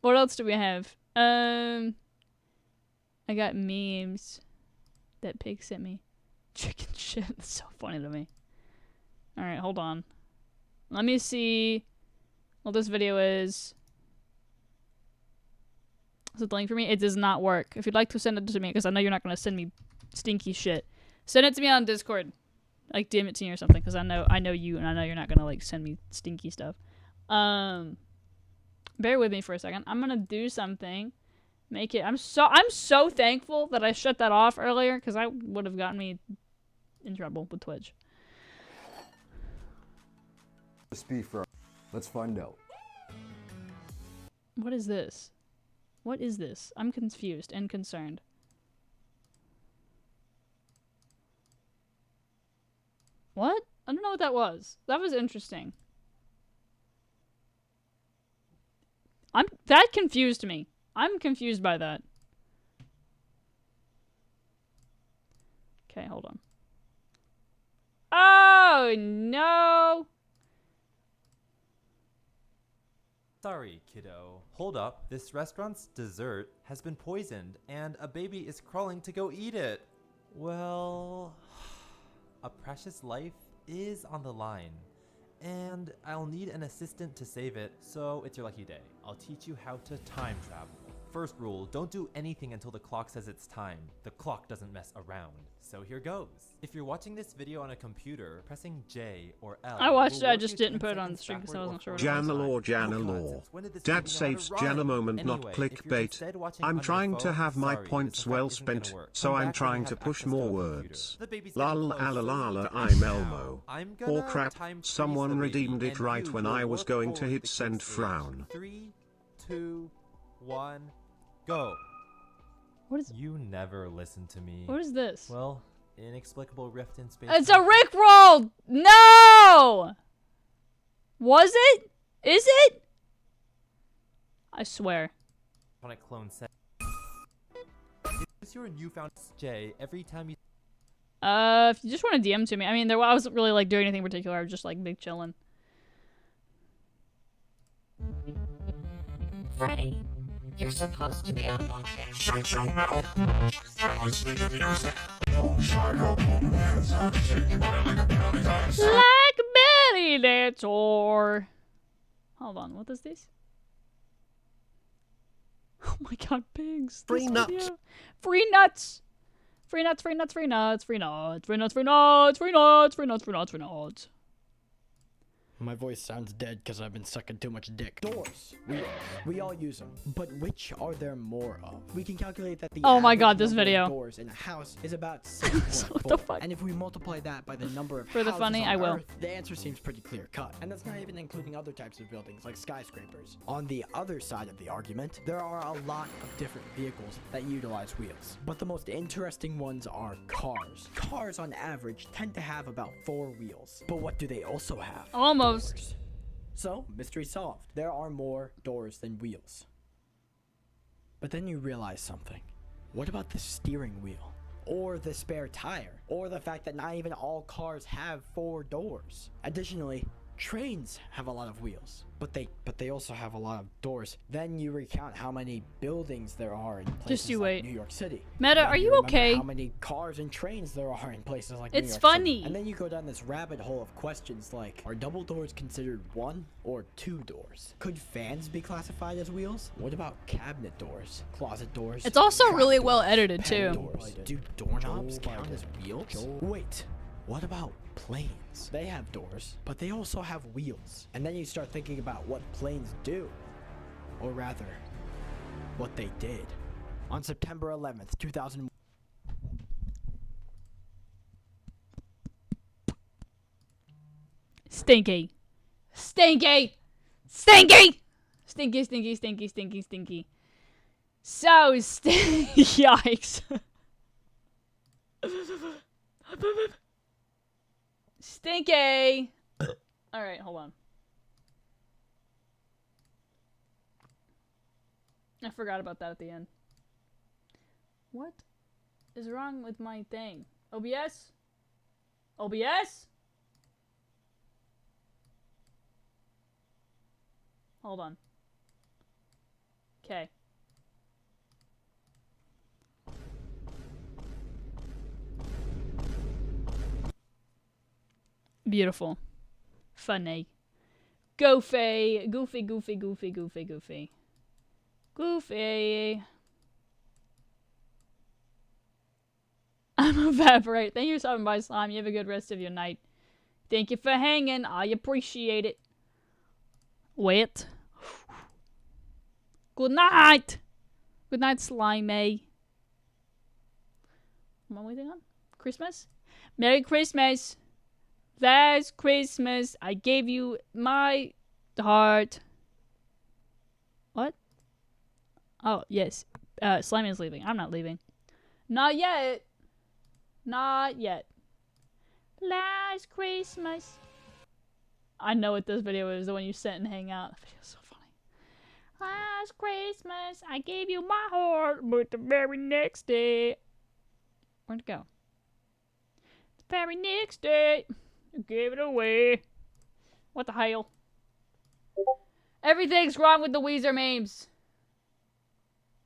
Speaker 1: What else do we have? I got memes that pig sent me. Chicken shit. That's so funny to me. Alright, hold on. Let me see what this video is. Is it the link for me? It does not work. If you'd like to send it to me, because I know you're not going to send me stinky shit. Send it to me on Discord. Like, DM it to me or something, because I know you, and I know you're not going to, like, send me stinky stuff. Bear with me for a second. I'm going to do something. Make it... I'm so thankful that I shut that off earlier, because I would have gotten me in trouble with Twitch.
Speaker 13: Let's find out.
Speaker 1: What is this? What is this? I'm confused and concerned. What? I don't know what that was. That was interesting. That confused me. I'm confused by that. Okay, hold on. Oh, no!
Speaker 15: Sorry, kiddo. Hold up. This restaurant's dessert has been poisoned, and a baby is crawling to go eat it. Well, a precious life is on the line, and I'll need an assistant to save it, so it's your lucky day. I'll teach you how to time travel. First rule, don't do anything until the clock says it's time. The clock doesn't mess around. So here goes. If you're watching this video on a computer, pressing J or L.
Speaker 1: I watched it, I just didn't put it on the stream because I wasn't sure what it was.
Speaker 16: Janalore. Dad saves Jana moment, not clickbait. I'm trying to have my points well spent, so I'm trying to push more words. Lol alalala, I'm Elmo. Oh crap, someone redeemed it right when I was going to hit send frown.
Speaker 15: 3, 2, 1, go.
Speaker 1: What is...
Speaker 15: You never listen to me.
Speaker 1: What is this?
Speaker 15: Well, inexplicable rift in space.
Speaker 1: It's a Rickroll! No! Was it? Is it? I swear.
Speaker 15: Clone set. Use your newfound J every time you.
Speaker 1: If you just want to DM to me. I mean, I wasn't really like doing anything particular. I was just like big chilling.
Speaker 8: Freddy, you're supposed to be unboxing.
Speaker 1: Like Billy Dator. Hold on, what is this? Oh my god, pigs.
Speaker 16: Free nuts.
Speaker 1: Free nuts. Free nuts, free nuts, free nuts, free nuts, free nuts, free nuts, free nuts, free nuts, free nuts, free nuts.
Speaker 17: My voice sounds dead because I've been sucking too much dick. Doors. We all use them. But which are there more of? We can calculate that the
Speaker 1: oh my god, this
Speaker 17: number of
Speaker 1: video.
Speaker 17: doors in a house is about 6.4.
Speaker 1: What the fuck?
Speaker 17: And if we multiply that by the number of
Speaker 1: For the
Speaker 17: houses
Speaker 1: funny,
Speaker 17: on
Speaker 1: I will.
Speaker 17: Earth, the answer seems pretty clear cut. And that's not even including other types of buildings like skyscrapers. On the other side of the argument, there are a lot of different vehicles that utilize wheels. But the most interesting ones are cars. Cars on average tend to have about 4 wheels. But what do they also have?
Speaker 1: Almost.
Speaker 17: Doors. So, mystery solved. There are more doors than wheels. But then you realize something. What about the steering wheel? Or the spare tire? Or the fact that not even all cars have 4 doors? Additionally, trains have a lot of wheels, but they also have a lot of doors. Then you recount how many buildings there are in places
Speaker 1: Just you
Speaker 17: like
Speaker 1: wait.
Speaker 17: New York City.
Speaker 1: Meta,
Speaker 17: Then
Speaker 1: are you
Speaker 17: remember
Speaker 1: okay?
Speaker 17: How many cars and trains there are in places like
Speaker 1: It's
Speaker 17: New York
Speaker 1: funny.
Speaker 17: City. And then you go down this rabbit hole of questions like, are double doors considered 1 or 2 doors? Could fans be classified as wheels? What about cabinet doors, closet doors?
Speaker 1: It's also
Speaker 17: trap
Speaker 1: really
Speaker 17: doors,
Speaker 1: well edited
Speaker 17: pen
Speaker 1: too.
Speaker 17: Doors? Do doorknobs count as wheels? Wait, what about planes? They have doors, but they also have wheels. And then you start thinking about what planes do. Or rather, what they did. On September 11th, 2001.
Speaker 1: Stinky. Stinky! Stinky! Stinky, stinky, stinky, stinky, stinky. So stinky. Yikes. Stinky! Alright, hold on. I forgot about that at the end. What is wrong with my thing? OBS? OBS? Hold on. Okay. Beautiful. Funny. Goofy. Goofy, goofy, goofy, goofy, goofy. Goofy. I'm evaporate. Thank you for stopping by, Slime. You have a good rest of your night. Thank you for hanging. I appreciate it. Wait. Good night. Good night, Slimy. What am I waiting on? Christmas? Merry Christmas. Last Christmas, I gave you my heart. What? Oh, yes. Slimy is leaving. I'm not leaving. Not yet. Not yet. Last Christmas. I know what this video is, the one you sent and hang out. That video's so funny. Last Christmas, I gave you my heart, but the very next day... Where'd it go? The very next day, you gave it away. What the hell? Everything's wrong with the Weezer memes.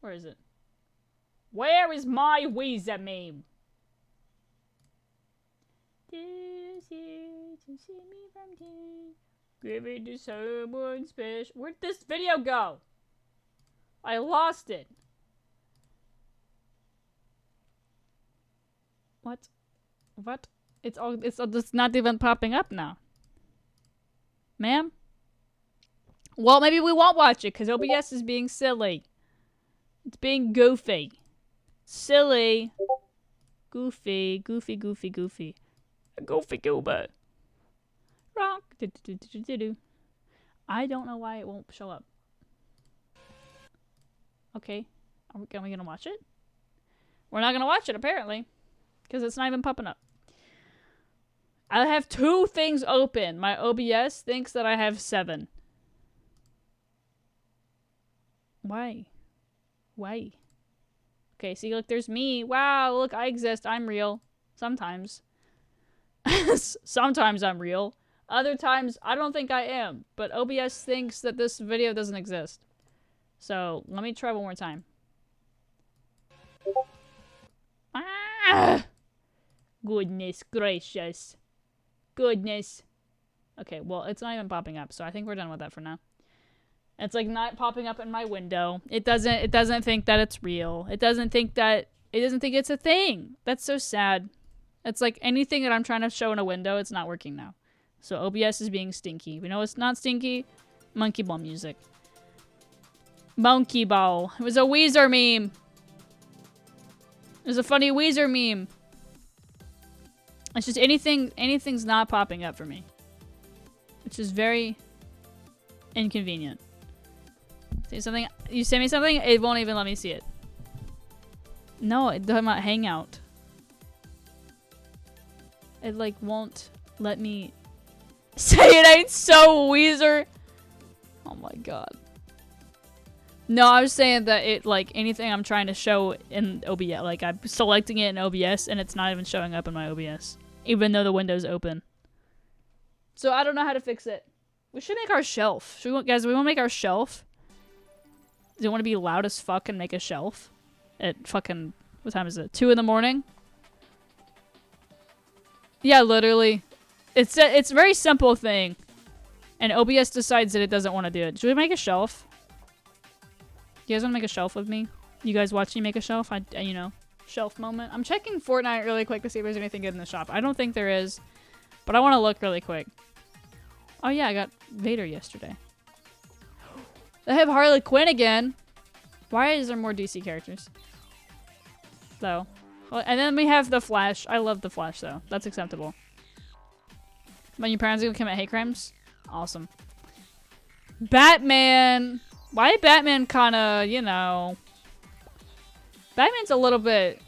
Speaker 1: Where is it? Where is my Weezer meme? This year to see me from here. Give it to someone special. Where'd this video go? I lost it. What? What? It's not even popping up now. Ma'am? Well, maybe we won't watch it because OBS is being silly. It's being goofy. Silly. Goofy. Goofy, goofy, goofy. Goofy goober. Rock. I don't know why it won't show up. Okay. Are we gonna watch it? We're not gonna watch it, apparently. Because it's not even popping up. I have 2 things open. My OBS thinks that I have 7. Why? Why? Okay, see, look, there's me. Wow, look, I exist. I'm real. Sometimes. Sometimes I'm real. Other times, I don't think I am. But OBS thinks that this video doesn't exist. So, let me try one more time. Ah! Goodness gracious. Goodness. Okay, well, it's not even popping up, so I think we're done with that for now. It's like not popping up in my window. It doesn't think that it's real. It doesn't think it's a thing. That's so sad. It's like anything that I'm trying to show in a window, it's not working now. So OBS is being stinky. We know it's not stinky. Monkey ball music. Monkey ball. It was a Weezer meme. It was a funny Weezer meme. It's just anything's not popping up for me. Which is very inconvenient. Say something, you send me something, it won't even let me see it. No, it's talking about Hangout. It like won't let me say it ain't so Weezer. Oh my god. No, I was saying that it like anything I'm trying to show in OBS, like I'm selecting it in OBS and it's not even showing up in my OBS. Even though the window's open. So I don't know how to fix it. We should make our shelf. Guys, we want to make our shelf. Do you want to be loud as fuck and make a shelf? At fucking, what time is it? 2 in the morning? Yeah, literally. It's a very simple thing. And OBS decides that it doesn't want to do it. Should we make a shelf? You guys want to make a shelf with me? You guys watch me make a shelf? You know, shelf moment. I'm checking Fortnite really quick to see if there's anything good in the shop. I don't think there is. But I want to look really quick. Oh yeah, I got Vader yesterday. They have Harley Quinn again. Why is there more DC characters? Though. Well, and then we have the Flash. I love the Flash though. That's acceptable. When your parents gonna commit hate crimes? Awesome. Batman. Why Batman kinda, you know... Batman's a little bit...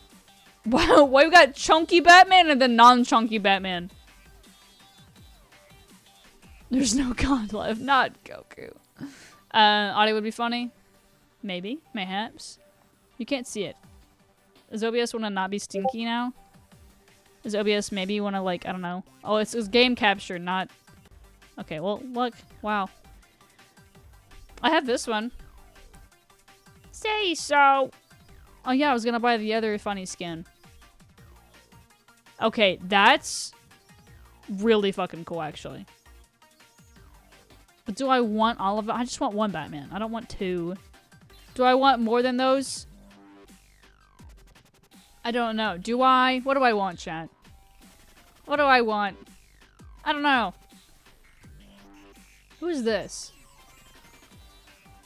Speaker 1: Why we got chunky Batman and then non-chunky Batman? There's no God left. Not Goku. Audio would be funny. Maybe. Mayhaps. You can't see it. Does OBS want to not be stinky now? Does OBS maybe want to, like, I don't know. Oh, it's game capture, not... Okay, well, look. Wow. I have this one. Say so. Oh, yeah, I was gonna buy the other funny skin. Okay, that's really fucking cool, actually. But do I want all of it? I just want one Batman. I don't want two. Do I want more than those? I don't know. Do I? What do I want, chat? What do I want? I don't know. Who is this?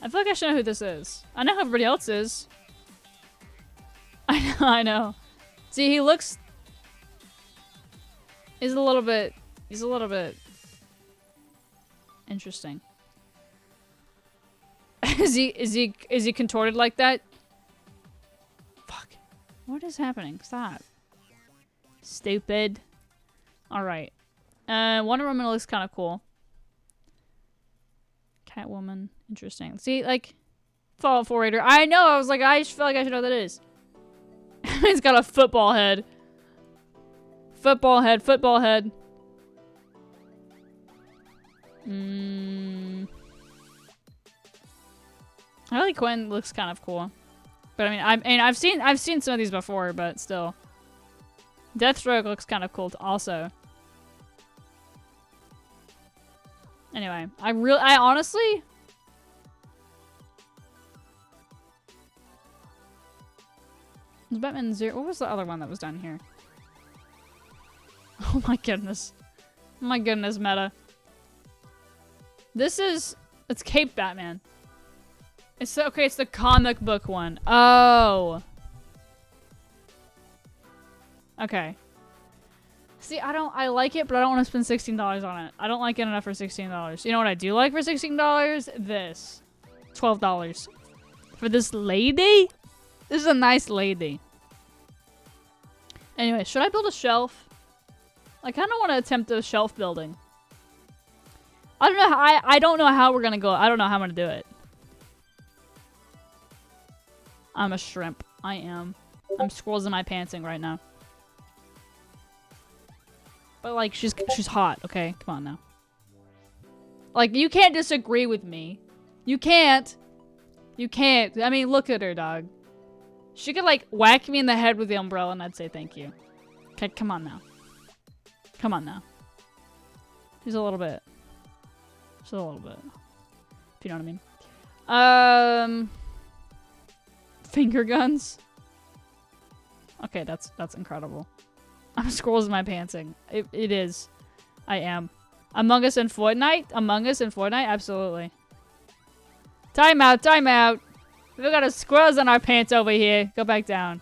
Speaker 1: I feel like I should know who this is. I know who everybody else is. I know. See, he looks... He's a little bit interesting. Is he contorted like that? Fuck. What is happening? Stop. Stupid. Alright. Wonder Woman looks kind of cool. Catwoman. Interesting. See, like, Fallout 4 Raider. I know, I was like, I just feel like I should know what that is. He's got a football head. Football head, football head. Harley Quinn looks kind of cool. But I mean, I've seen some of these before, but still. Deathstroke looks kind of cool also. Anyway, I honestly... Batman Zero... What was the other one that was done here? Oh my goodness. Oh my goodness, meta. This is... It's Cape Batman. It's okay, it's the comic book one. Oh. Okay. See, I like it, but I don't want to spend $16 on it. I don't like it enough for $16. You know what I do like for $16? This. $12. For this lady? This is a nice lady. Anyway, should I build a shelf? I kind of want to attempt a shelf building. I don't know how, I don't know how we're gonna go. I don't know how I'm gonna do it. I'm a shrimp. I am. I'm squirrels in my pantsing right now. But like, she's hot, okay? Come on now. Like, you can't disagree with me. You can't. You can't. I mean, look at her, dog. She could like whack me in the head with the umbrella and I'd say thank you. Okay, come on now. Come on now. She's a little bit. Just a little bit. If you know what I mean. Finger guns. Okay, that's incredible. I'm squirrels in my pantsing. It is. I am. Among Us in Fortnite? Among Us in Fortnite? Absolutely. Time out, time out. We got a squirrels in our pants over here. Go back down.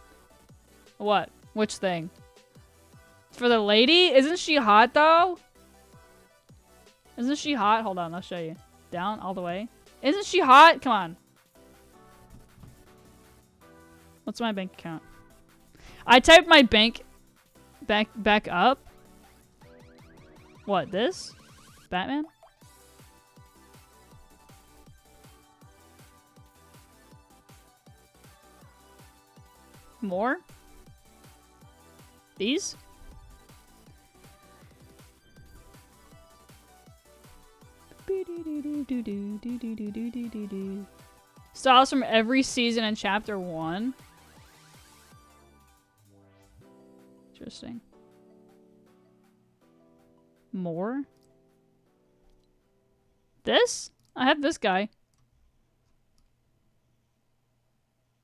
Speaker 1: What? Which thing? For the lady? Isn't she hot though? Isn't she hot? Hold on, I'll show you. Down all the way. Isn't she hot? Come on. What's my bank account? I typed my bank back up. What, this? Batman? More? These? Styles from every season in chapter 1. Interesting. More? This? I have this guy.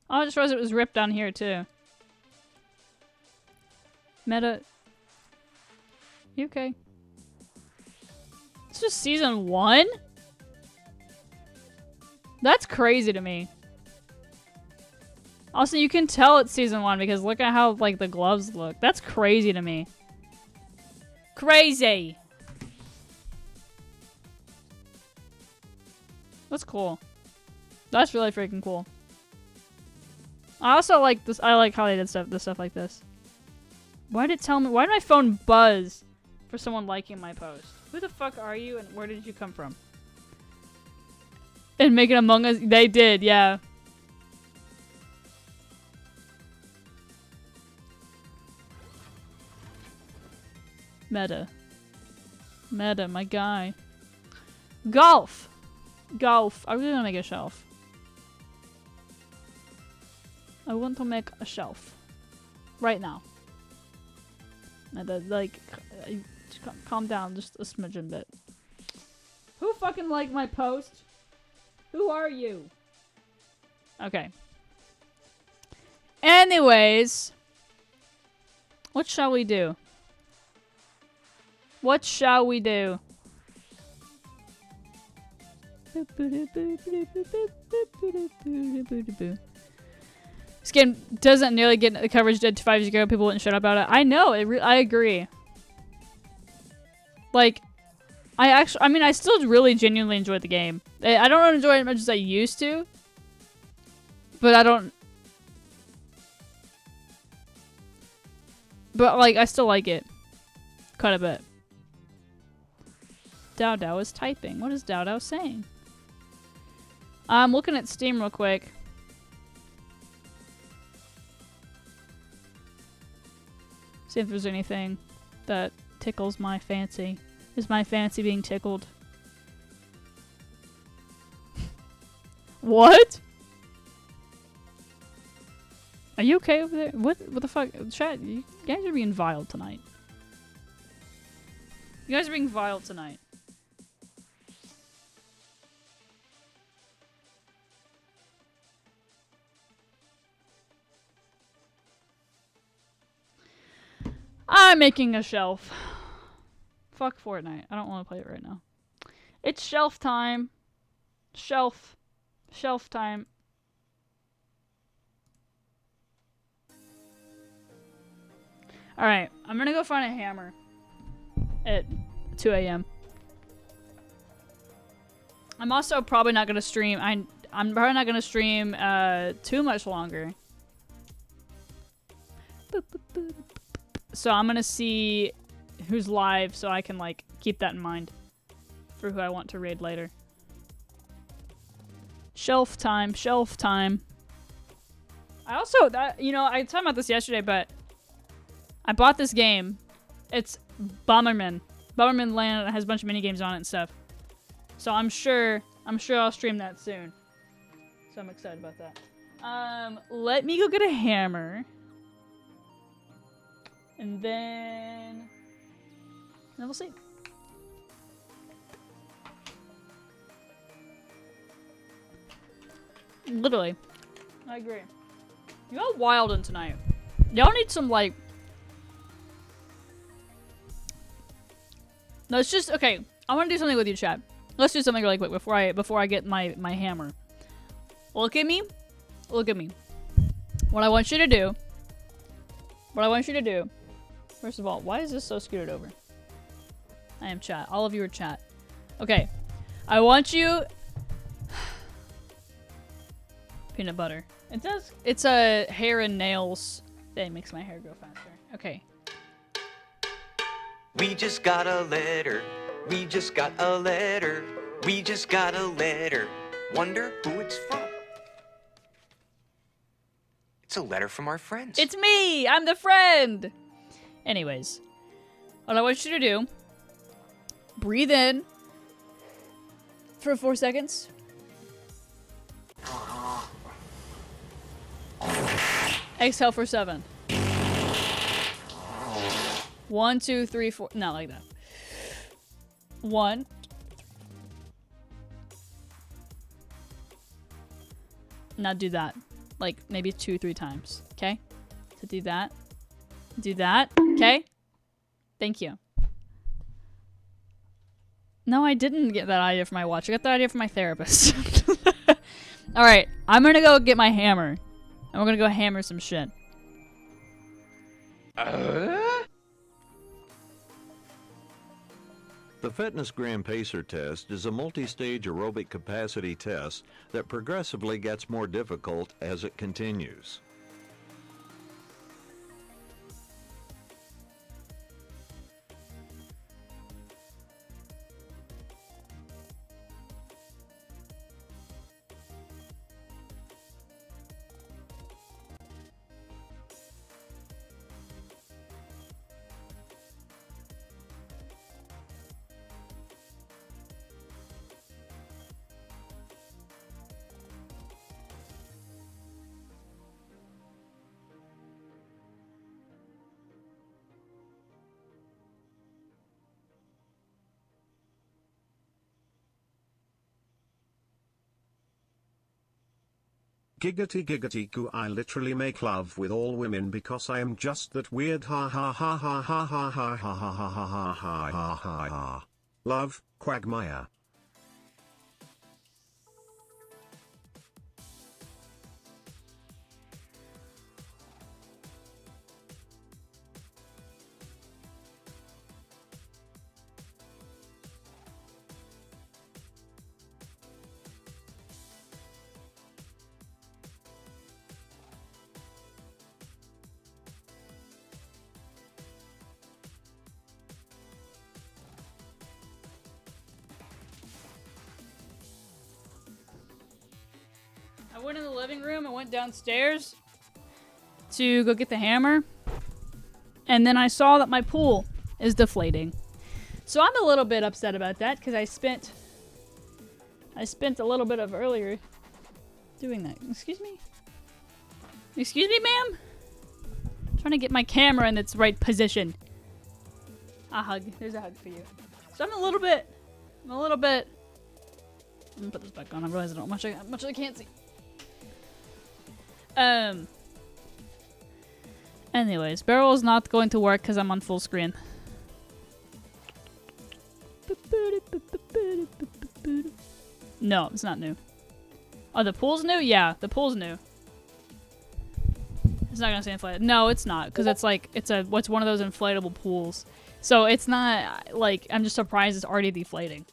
Speaker 1: Oh, I just realized it was ripped down here too. Meta. You okay? It's just season 1? That's crazy to me. Also, you can tell it's season 1 because look at how, like, the gloves look. That's crazy to me. Crazy! That's cool. That's really freaking cool. I also like this. I like how they did stuff like this. Why did it tell me? Why did my phone buzz for someone liking my post? Who the fuck are you and where did you come from? And make it Among Us. They did, yeah. Meta. Meta, my guy. Golf! Golf. I really want to make a shelf. I want to make a shelf. Right now. Like, calm down just a smidgen bit. Who fucking liked my post? Who are you? Okay. Anyways. What shall we do? What shall we do? This game doesn't nearly get the coverage did 5 years ago. People wouldn't shut up about it. I know. I agree. Like, I mean, I still really genuinely enjoy the game. I don't enjoy it as much as I used to. But I don't... But, like, I still like it. Quite a bit. Dowdow is typing. What is Dowdow saying? I'm looking at Steam real quick. See if there's anything that tickles my fancy. Is my fancy being tickled? What? Are you okay over there? What the fuck? Chat, you guys are being vile tonight. You guys are being vile tonight. I'm making a shelf. Fuck Fortnite. I don't want to play it right now. It's shelf time. Shelf. Shelf time. Alright, I'm gonna go find a hammer at 2 a.m. I'm also probably not gonna stream. I'm probably not gonna stream too much longer. So I'm gonna see who's live so I can like keep that in mind for who I want to raid later. Shelf time, shelf time. I also, you know, I was talking about this yesterday, but I bought this game. It's Bomberman. Bomberman Land has a bunch of mini games on it and stuff. So I'm sure I'll stream that soon. So I'm excited about that. Let me go get a hammer. And then we'll see. Literally. I agree. You got wildin' tonight. Y'all need some, like... No, it's just... Okay, I want to do something with you, chat. Let's do something really quick before I get my hammer. Look at me. Look at me. What I want you to do... First of all, why is this so scooted over? I am chat. All of you are chat. Okay. I want you... Peanut butter. It does... It's a hair and nails thing. Makes my hair grow faster. Okay.
Speaker 13: We just got a letter. We just got a letter. We just got a letter. Wonder who it's from. It's a letter from our friends.
Speaker 1: It's me! I'm the friend! Anyways. What I want you to do... Breathe in. For 4 seconds. Exhale for 7. 1, 2, 3, 4. Not like that. 1. Now do that. Like maybe 2, 3 times. Okay? So do that. Do that. Okay? Thank you. No, I didn't get that idea from my watch. I got that idea from my therapist. Alright. I'm gonna go get my hammer. And we're gonna go hammer some shit.
Speaker 18: The Fitness Gram Pacer test is a multi-stage aerobic capacity test that progressively gets more difficult as it continues.
Speaker 16: Giggity giggity goo, I literally make love with all women because I am just that weird, ha ha ha ha ha ha ha ha ha ha ha ha ha ha ha. Love, Quagmire.
Speaker 1: I went in the living room, I went downstairs to go get the hammer, and then I saw that my pool is deflating. So I'm a little bit upset about that because I spent a little bit of earlier doing that. Excuse me? Excuse me, ma'am? I'm trying to get my camera in its right position. A hug. There's a hug for you. So I'm a little bit. I'm gonna put this back on. I realize I don't much I can't see. Anyways, barrel is not going to work because I'm on full screen. No, it's not new. Oh, the pool's new? Yeah, the pool's new. It's not gonna say inflated. No, it's not, because it's like it's one of those inflatable pools. So it's not like I'm just surprised it's already deflating.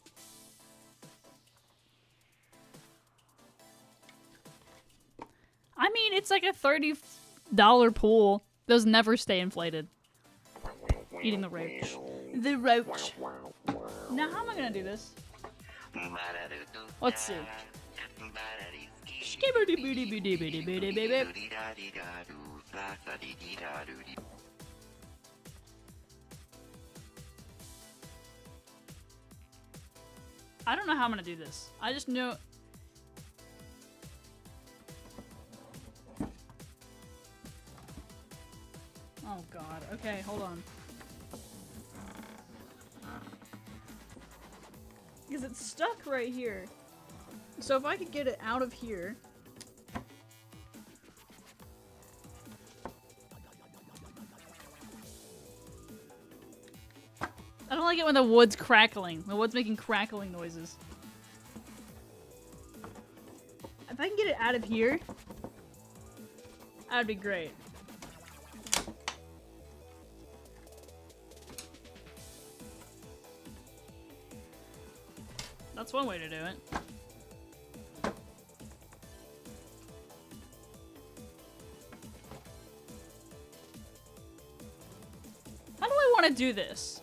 Speaker 1: I mean, it's like a $30 pool. Those never stay inflated. Eating the roach. The roach. Now, how am I gonna do this? Let's see. I don't know how I'm gonna do this. I just know. Oh god. Okay, hold on. Because it's stuck right here. So if I could get it out of here. I don't like it when the wood's crackling. The wood's making crackling noises. If I can get it out of here, that'd be great. That's one way to do it. How do I want to do this?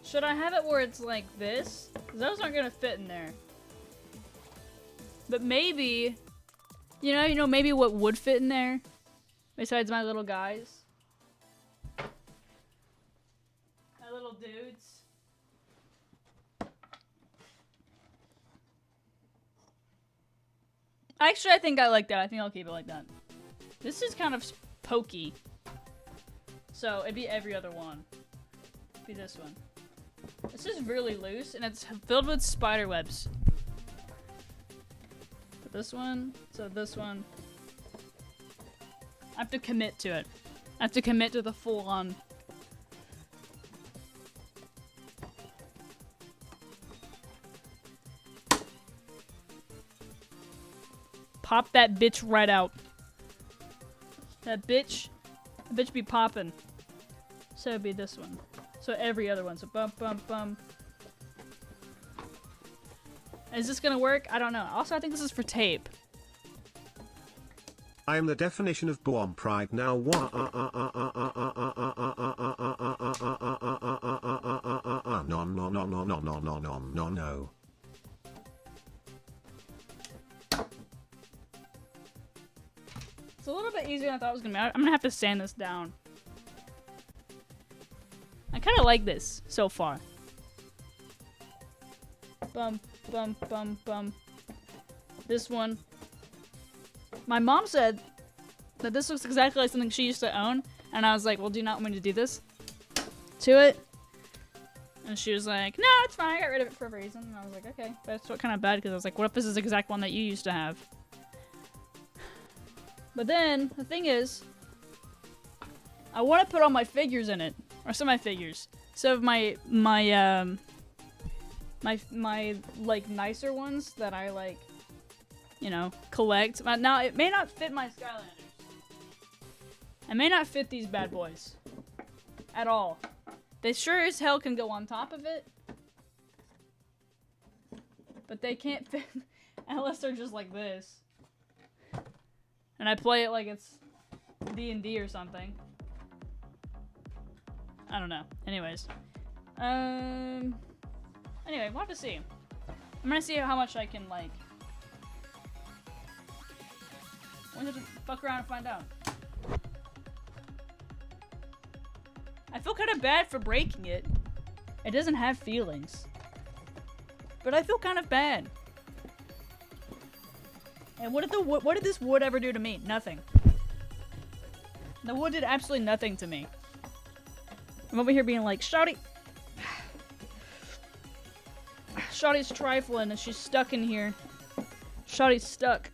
Speaker 1: Should I have it where it's like this? 'Cause those aren't gonna fit in there. But maybe, you know, maybe what would fit in there, besides my little guys. Little dudes. Actually, I think I like that. I think I'll keep it like that. This is kind of pokey. So it'd be every other one. It'd be this one. This is really loose and it's filled with spider webs. But this one, so this one. I have to commit to it. I have to commit to the full on. Pop that bitch right out. That bitch be popping. So it'd be this one. So every other one. So bump, bump, bump. Is this gonna work? I don't know. Also, I think this is for tape.
Speaker 16: I am the definition of bomb pride now. No.
Speaker 1: It's a little bit easier than I thought it was gonna be. I'm gonna have to sand this down. I kind of like this so far. Bump, bump, bump, bump. This one. My mom said that this looks exactly like something she used to own, and I was like, well, do you not want me to do this to it? And she was like, no, it's fine, I got rid of it for a reason. And I was like, okay. But it's kind of bad, because I was like, what if this is the exact one that you used to have? But then, the thing is, I want to put all my figures in it. Or some of my figures. So my like nicer ones that I like, you know, collect. Now it may not fit my Skylanders. It may not fit these bad boys at all. They sure as hell can go on top of it, but they can't fit unless they're just like this. And I play it like it's D&D or something. I don't know. Anyways. Anyway, we'll have to see. I'm gonna see how much I can, like... I'm gonna fuck around and find out. I feel kind of bad for breaking it. It doesn't have feelings. But I feel kind of bad. And what did this wood ever do to me? Nothing. The wood did absolutely nothing to me. I'm over here being like, Shawty! Shawty's trifling and she's stuck in here. Shawty's stuck.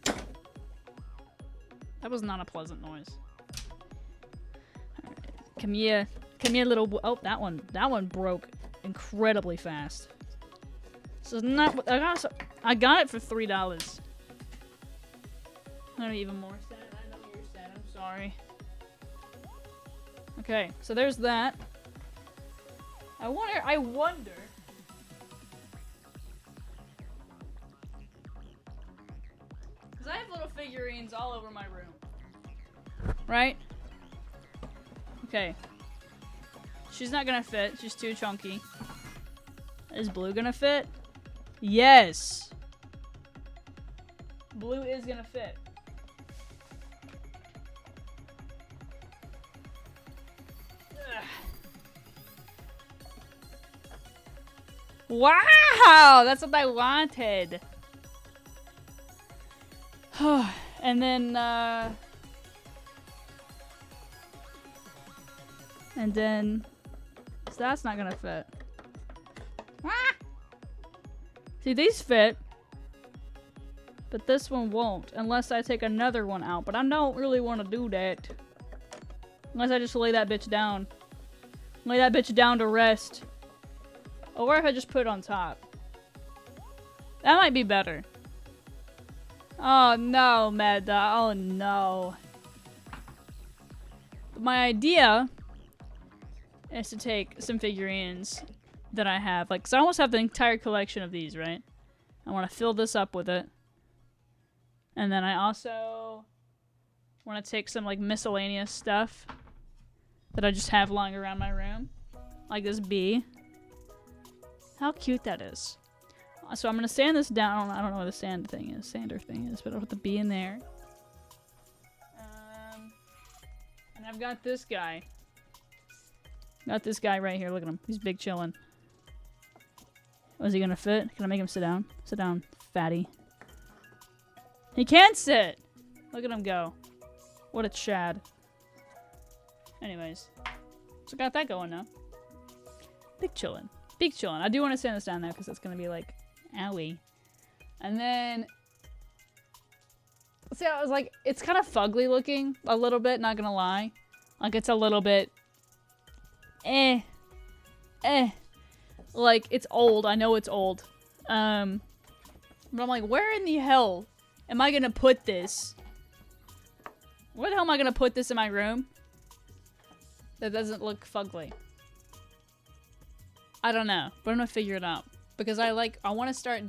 Speaker 1: That was not a pleasant noise. Alright. Come here little... Oh, that one broke incredibly fast. So it's not... I got it for $3. I'm even more sad. I know you're sad. I'm sorry. Okay, so there's that. I wonder... Because I have little figurines all over my room. Right? Okay. She's not gonna fit. She's too chunky. Is blue gonna fit? Yes! Blue is gonna fit. Wow! That's what I wanted. And then, so that's not gonna fit. See, these fit. But this one won't, unless I take another one out. But I don't really want to do that. Unless I just lay that bitch down. Lay that bitch down to rest. Or if I just put it on top. That might be better. Oh no, Meda. Oh no. My idea is to take some figurines that I have. Like, 'cause I almost have the entire collection of these, right? I want to fill this up with it. And then I also want to take some, like, miscellaneous stuff that I just have lying around my room. Like this bee. How cute that is. So I'm going to sand this down. I don't know what the sander thing is, but I'll put the bee in there. And I've got this guy. Got this guy right here. Look at him. He's big chillin'. Oh, is he going to fit? Can I make him sit down? Sit down, fatty. He can sit! Look at him go. What a chad. Anyways. So got that going now. Big chillin'. Big chillin'. I do want to sand this down there because it's going to be like, owie. And then... See, I was like, it's kind of fugly looking a little bit, not gonna lie. Like, it's a little bit... Like, it's old. I know it's old. But I'm like, where in the hell am I gonna put this? Where the hell am I gonna put this in my room? that doesn't look fugly. I don't know, but I'm gonna figure it out. Because I want to start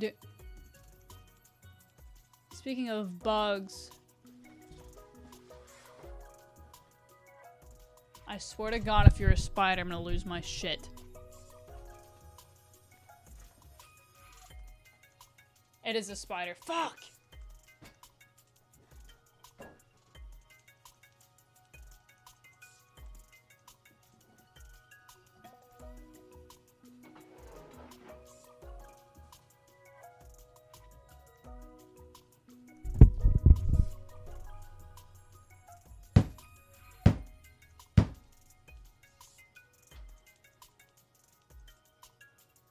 Speaker 1: Speaking of bugs. I swear to God, if you're a spider, I'm gonna lose my shit. It is a spider. Fuck!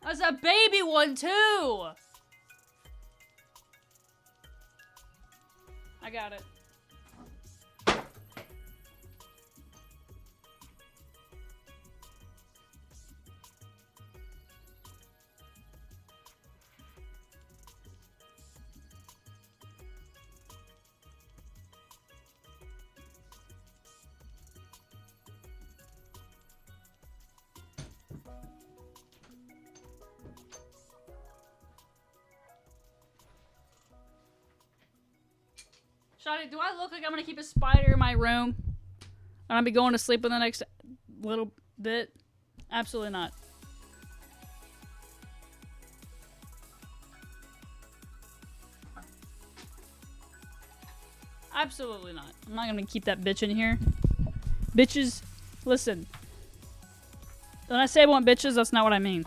Speaker 1: That's a baby one too! I got it. Shawty, do I look like I'm gonna keep a spider in my room? And I'll be going to sleep in the next little bit? Absolutely not. Absolutely not. I'm not gonna keep that bitch in here. Bitches, listen. When I say I want bitches, that's not what I mean.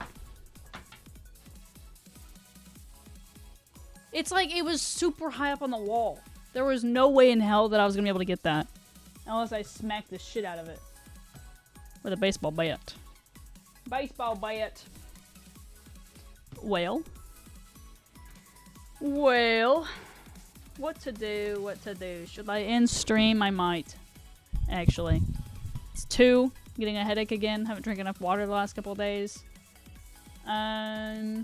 Speaker 1: It's like it was super high up on the wall. There was no way in hell that I was gonna be able to get that. Unless I smacked the shit out of it. With a baseball bat. Baseball bat. Well. What to do? Should I end stream? I might. Actually. It's 2. Getting a headache again. Haven't drank enough water the last couple of days. I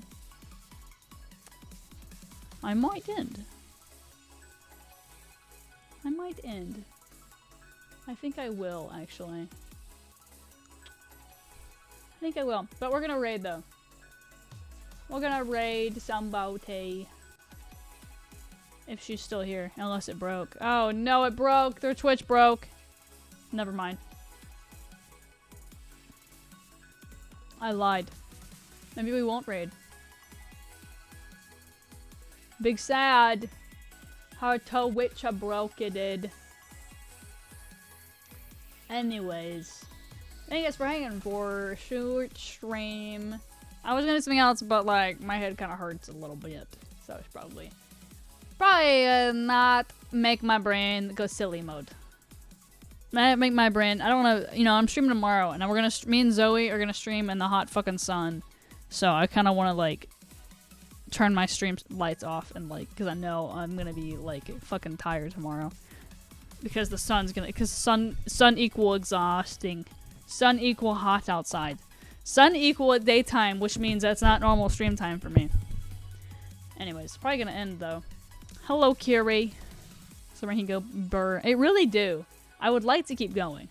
Speaker 1: might end. I think I will, actually. I think I will. But we're gonna raid, though. We're gonna raid somebody. If she's still here. Unless it broke. Oh, no, it broke. Their Twitch broke. Never mind. I lied. Maybe we won't raid. Big sad. Her Twitch broke it did. Anyways. Thank you guys for hanging for a short stream. I was gonna do something else, but like my head kind of hurts a little bit. So I should probably not make my brain go silly mode. Make my brain, I don't want to, you know, I'm streaming tomorrow and we're gonna, me and Zoe are gonna stream in the hot fucking sun. So I kind of want to like turn my stream lights off and like, cause I know I'm gonna be like fucking tired tomorrow. Because the sun's gonna, cause sun equal exhausting. Sun equal hot outside. Sun equal at daytime, which means that's not normal stream time for me. Anyways, probably gonna end though. Hello, Kiri. Somewhere he can go burr. It really do. I would like to keep going.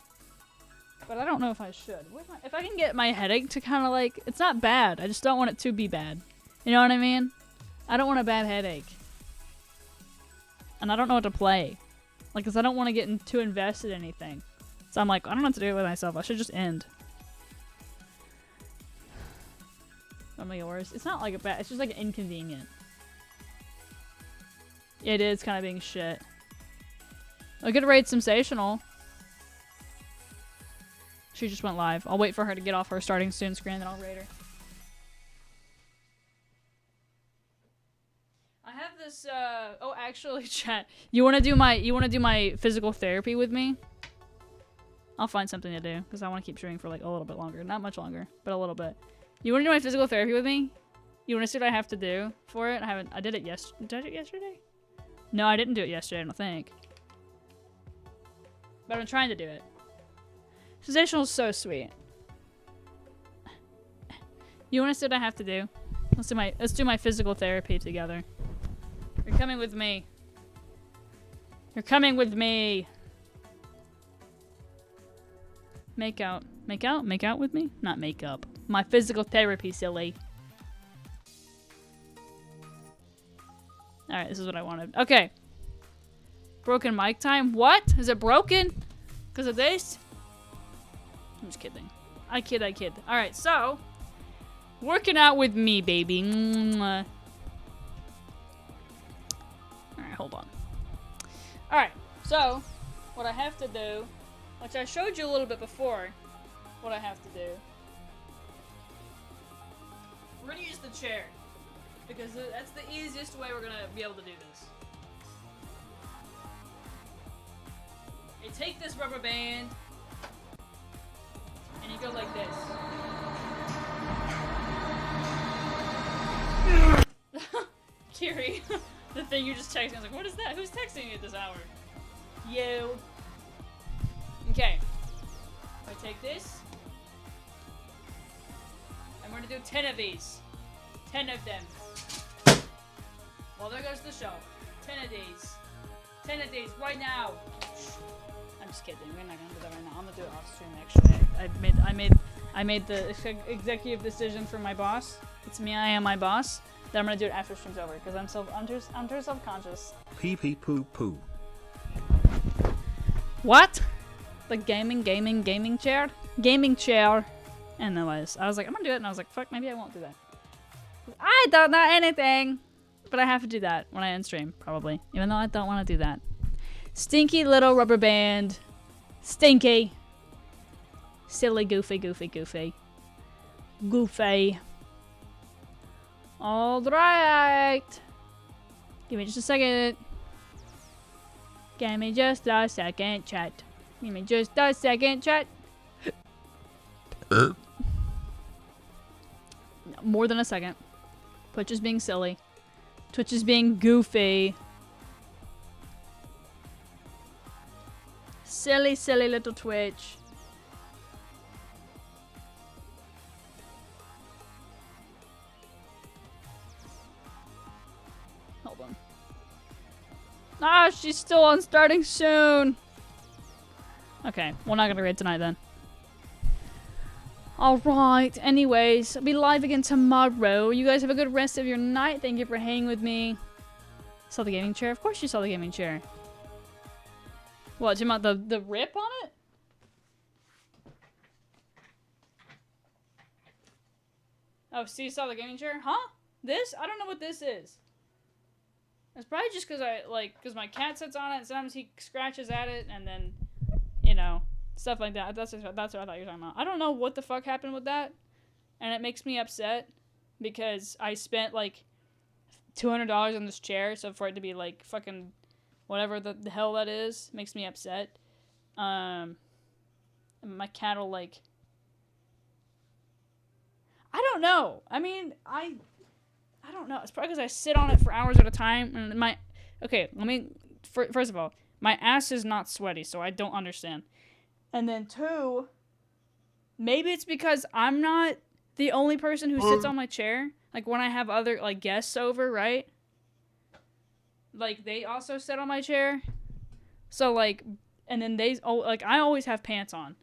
Speaker 1: But I don't know if I should. If I can get my headache to kind of like, it's not bad. I just don't want it to be bad. You know what I mean? I don't want a bad headache. And I don't know what to play. Like, cause I don't want to get too invested in anything. So I'm like, I don't know what to do with myself. I should just end. Don't make it worse. It's not like a bad, it's just like inconvenient. It is kind of being shit. I could raid Sensational. She just went live. I'll wait for her to get off her starting soon screen, then I'll raid her. I have this. Oh, actually, chat. You wanna do my physical therapy with me? I'll find something to do because I want to keep streaming for like a little bit longer. Not much longer, but a little bit. You wanna do my physical therapy with me? You wanna see what I have to do for it? I did it yesterday. Did I do it yesterday? No, I didn't do it yesterday, I don't think. But I'm trying to do it. Sensational is so sweet. You want to see what I have to do? Let's do my physical therapy together. You're coming with me. You're coming with me. Make out. Make out? Make out with me? Not make up. My physical therapy, silly. Alright, this is what I wanted. Okay. Broken mic time? What? Is it broken? Because of this? I'm just kidding. I kid. Alright, so. Working out with me, baby. Alright, hold on. Alright, so. What I have to do, which I showed you a little bit before, what I have to do. We're gonna use the chair. Because that's the easiest way we're gonna be able to do this. You take this rubber band, and you go like this. Kiri, the thing you just texted, I was like, what is that? Who's texting me at this hour? You. Okay. I take this. And we're gonna do 10 of these. 10 of them. Well, there goes the show. 10 of these. 10 of these right now. I'm just kidding. We're not gonna do that right now. I'm gonna do it off stream. Actually, I made the executive decision for my boss. It's me. I am my boss. That I'm gonna do it after stream's over because I'm too self-conscious.
Speaker 16: Pee pee poo poo.
Speaker 1: What? The gaming chair? Gaming chair. Anyways, I was like, I'm gonna do it, and I was like, fuck, maybe I won't do that. I don't know anything. But I have to do that when I end stream, probably. Even though I don't want to do that. Stinky little rubber band. Stinky. Silly, goofy. Alright. Give me just a second. Give me just a second, chat. Give me just a second, chat. More than a second. Twitch is being silly. Twitch is being goofy. Silly little Twitch. Hold on. Ah, she's still on starting soon. Okay, we're not gonna raid tonight then. Alright, anyways, I'll be live again tomorrow. You guys have a good rest of your night. Thank you for hanging with me. Saw the gaming chair? Of course you saw the gaming chair. What, do you want the rip on it? Oh, so you saw the gaming chair? Huh? This? I don't know what this is. It's probably just because my cat sits on it and sometimes he scratches at it and then, you know, stuff like that. That's what I thought you were talking about. I don't know what the fuck happened with that. And it makes me upset because I spent like $200 on this chair. So for it to be like fucking whatever the hell that is, makes me upset. And my cat will like... I don't know. I mean, I don't know. It's probably because I sit on it for hours at a time. And okay, let me... First of all, my ass is not sweaty, so I don't understand. And then 2, maybe it's because I'm not the only person who sits on my chair. Like when I have other like guests over, right? Like they also sit on my chair. So like, and then I always have pants on.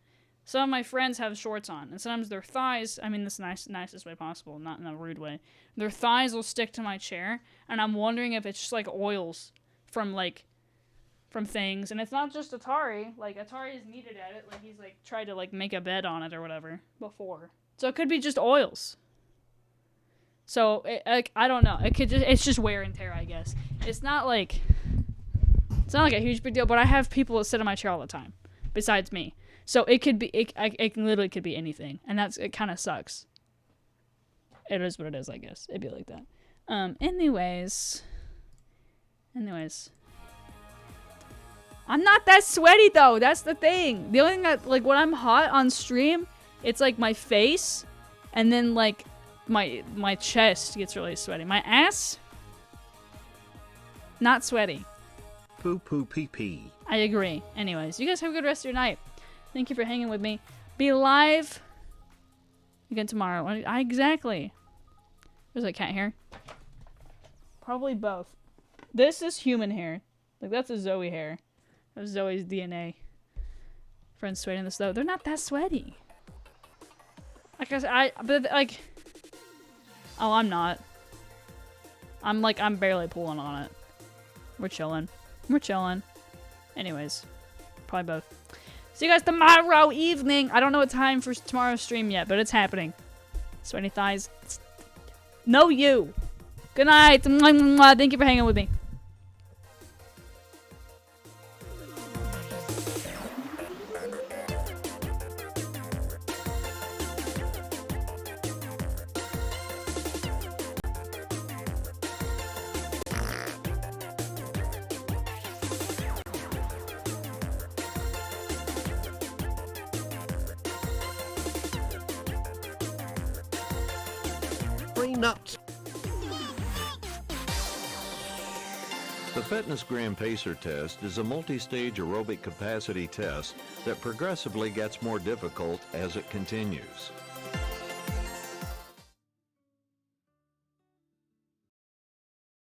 Speaker 1: Some of my friends have shorts on, and sometimes their thighs, I mean this nicest way possible, not in a rude way, their thighs will stick to my chair, and I'm wondering if it's just like oils from things. And it's not just Atari. Like Atari is needed at it. Like he's like tried to like make a bed on it or whatever before. So it could be just oils. So I don't know. It's just wear and tear, I guess. It's not like a huge big deal, but I have people that sit in my chair all the time besides me. So it could be it literally could be anything, and it kind of sucks. It is what it is, I guess. It'd be like that. Anyways. I'm not that sweaty though. That's the thing. The only thing that like when I'm hot on stream, it's like my face, and then like my chest gets really sweaty. My ass, not sweaty.
Speaker 16: Poo poo pee pee.
Speaker 1: I agree. Anyways, you guys have a good rest of your night. Thank you for hanging with me. Be live again tomorrow. Exactly. There's a cat hair. Probably both. This is human hair. Like that's a Zoe hair. That's Zoe's DNA. Friends sweating this though. They're not that sweaty. Like oh, I'm not. I'm barely pulling on it. We're chilling. We're chilling. Anyways, probably both. See you guys tomorrow evening. I don't know what time for tomorrow's stream yet, but it's happening. Sweaty thighs. No, you. Good night. Thank you for hanging with me.
Speaker 16: Nuts.
Speaker 18: The Fitness Gram Pacer test is a multi-stage aerobic capacity test that progressively gets more difficult as it continues.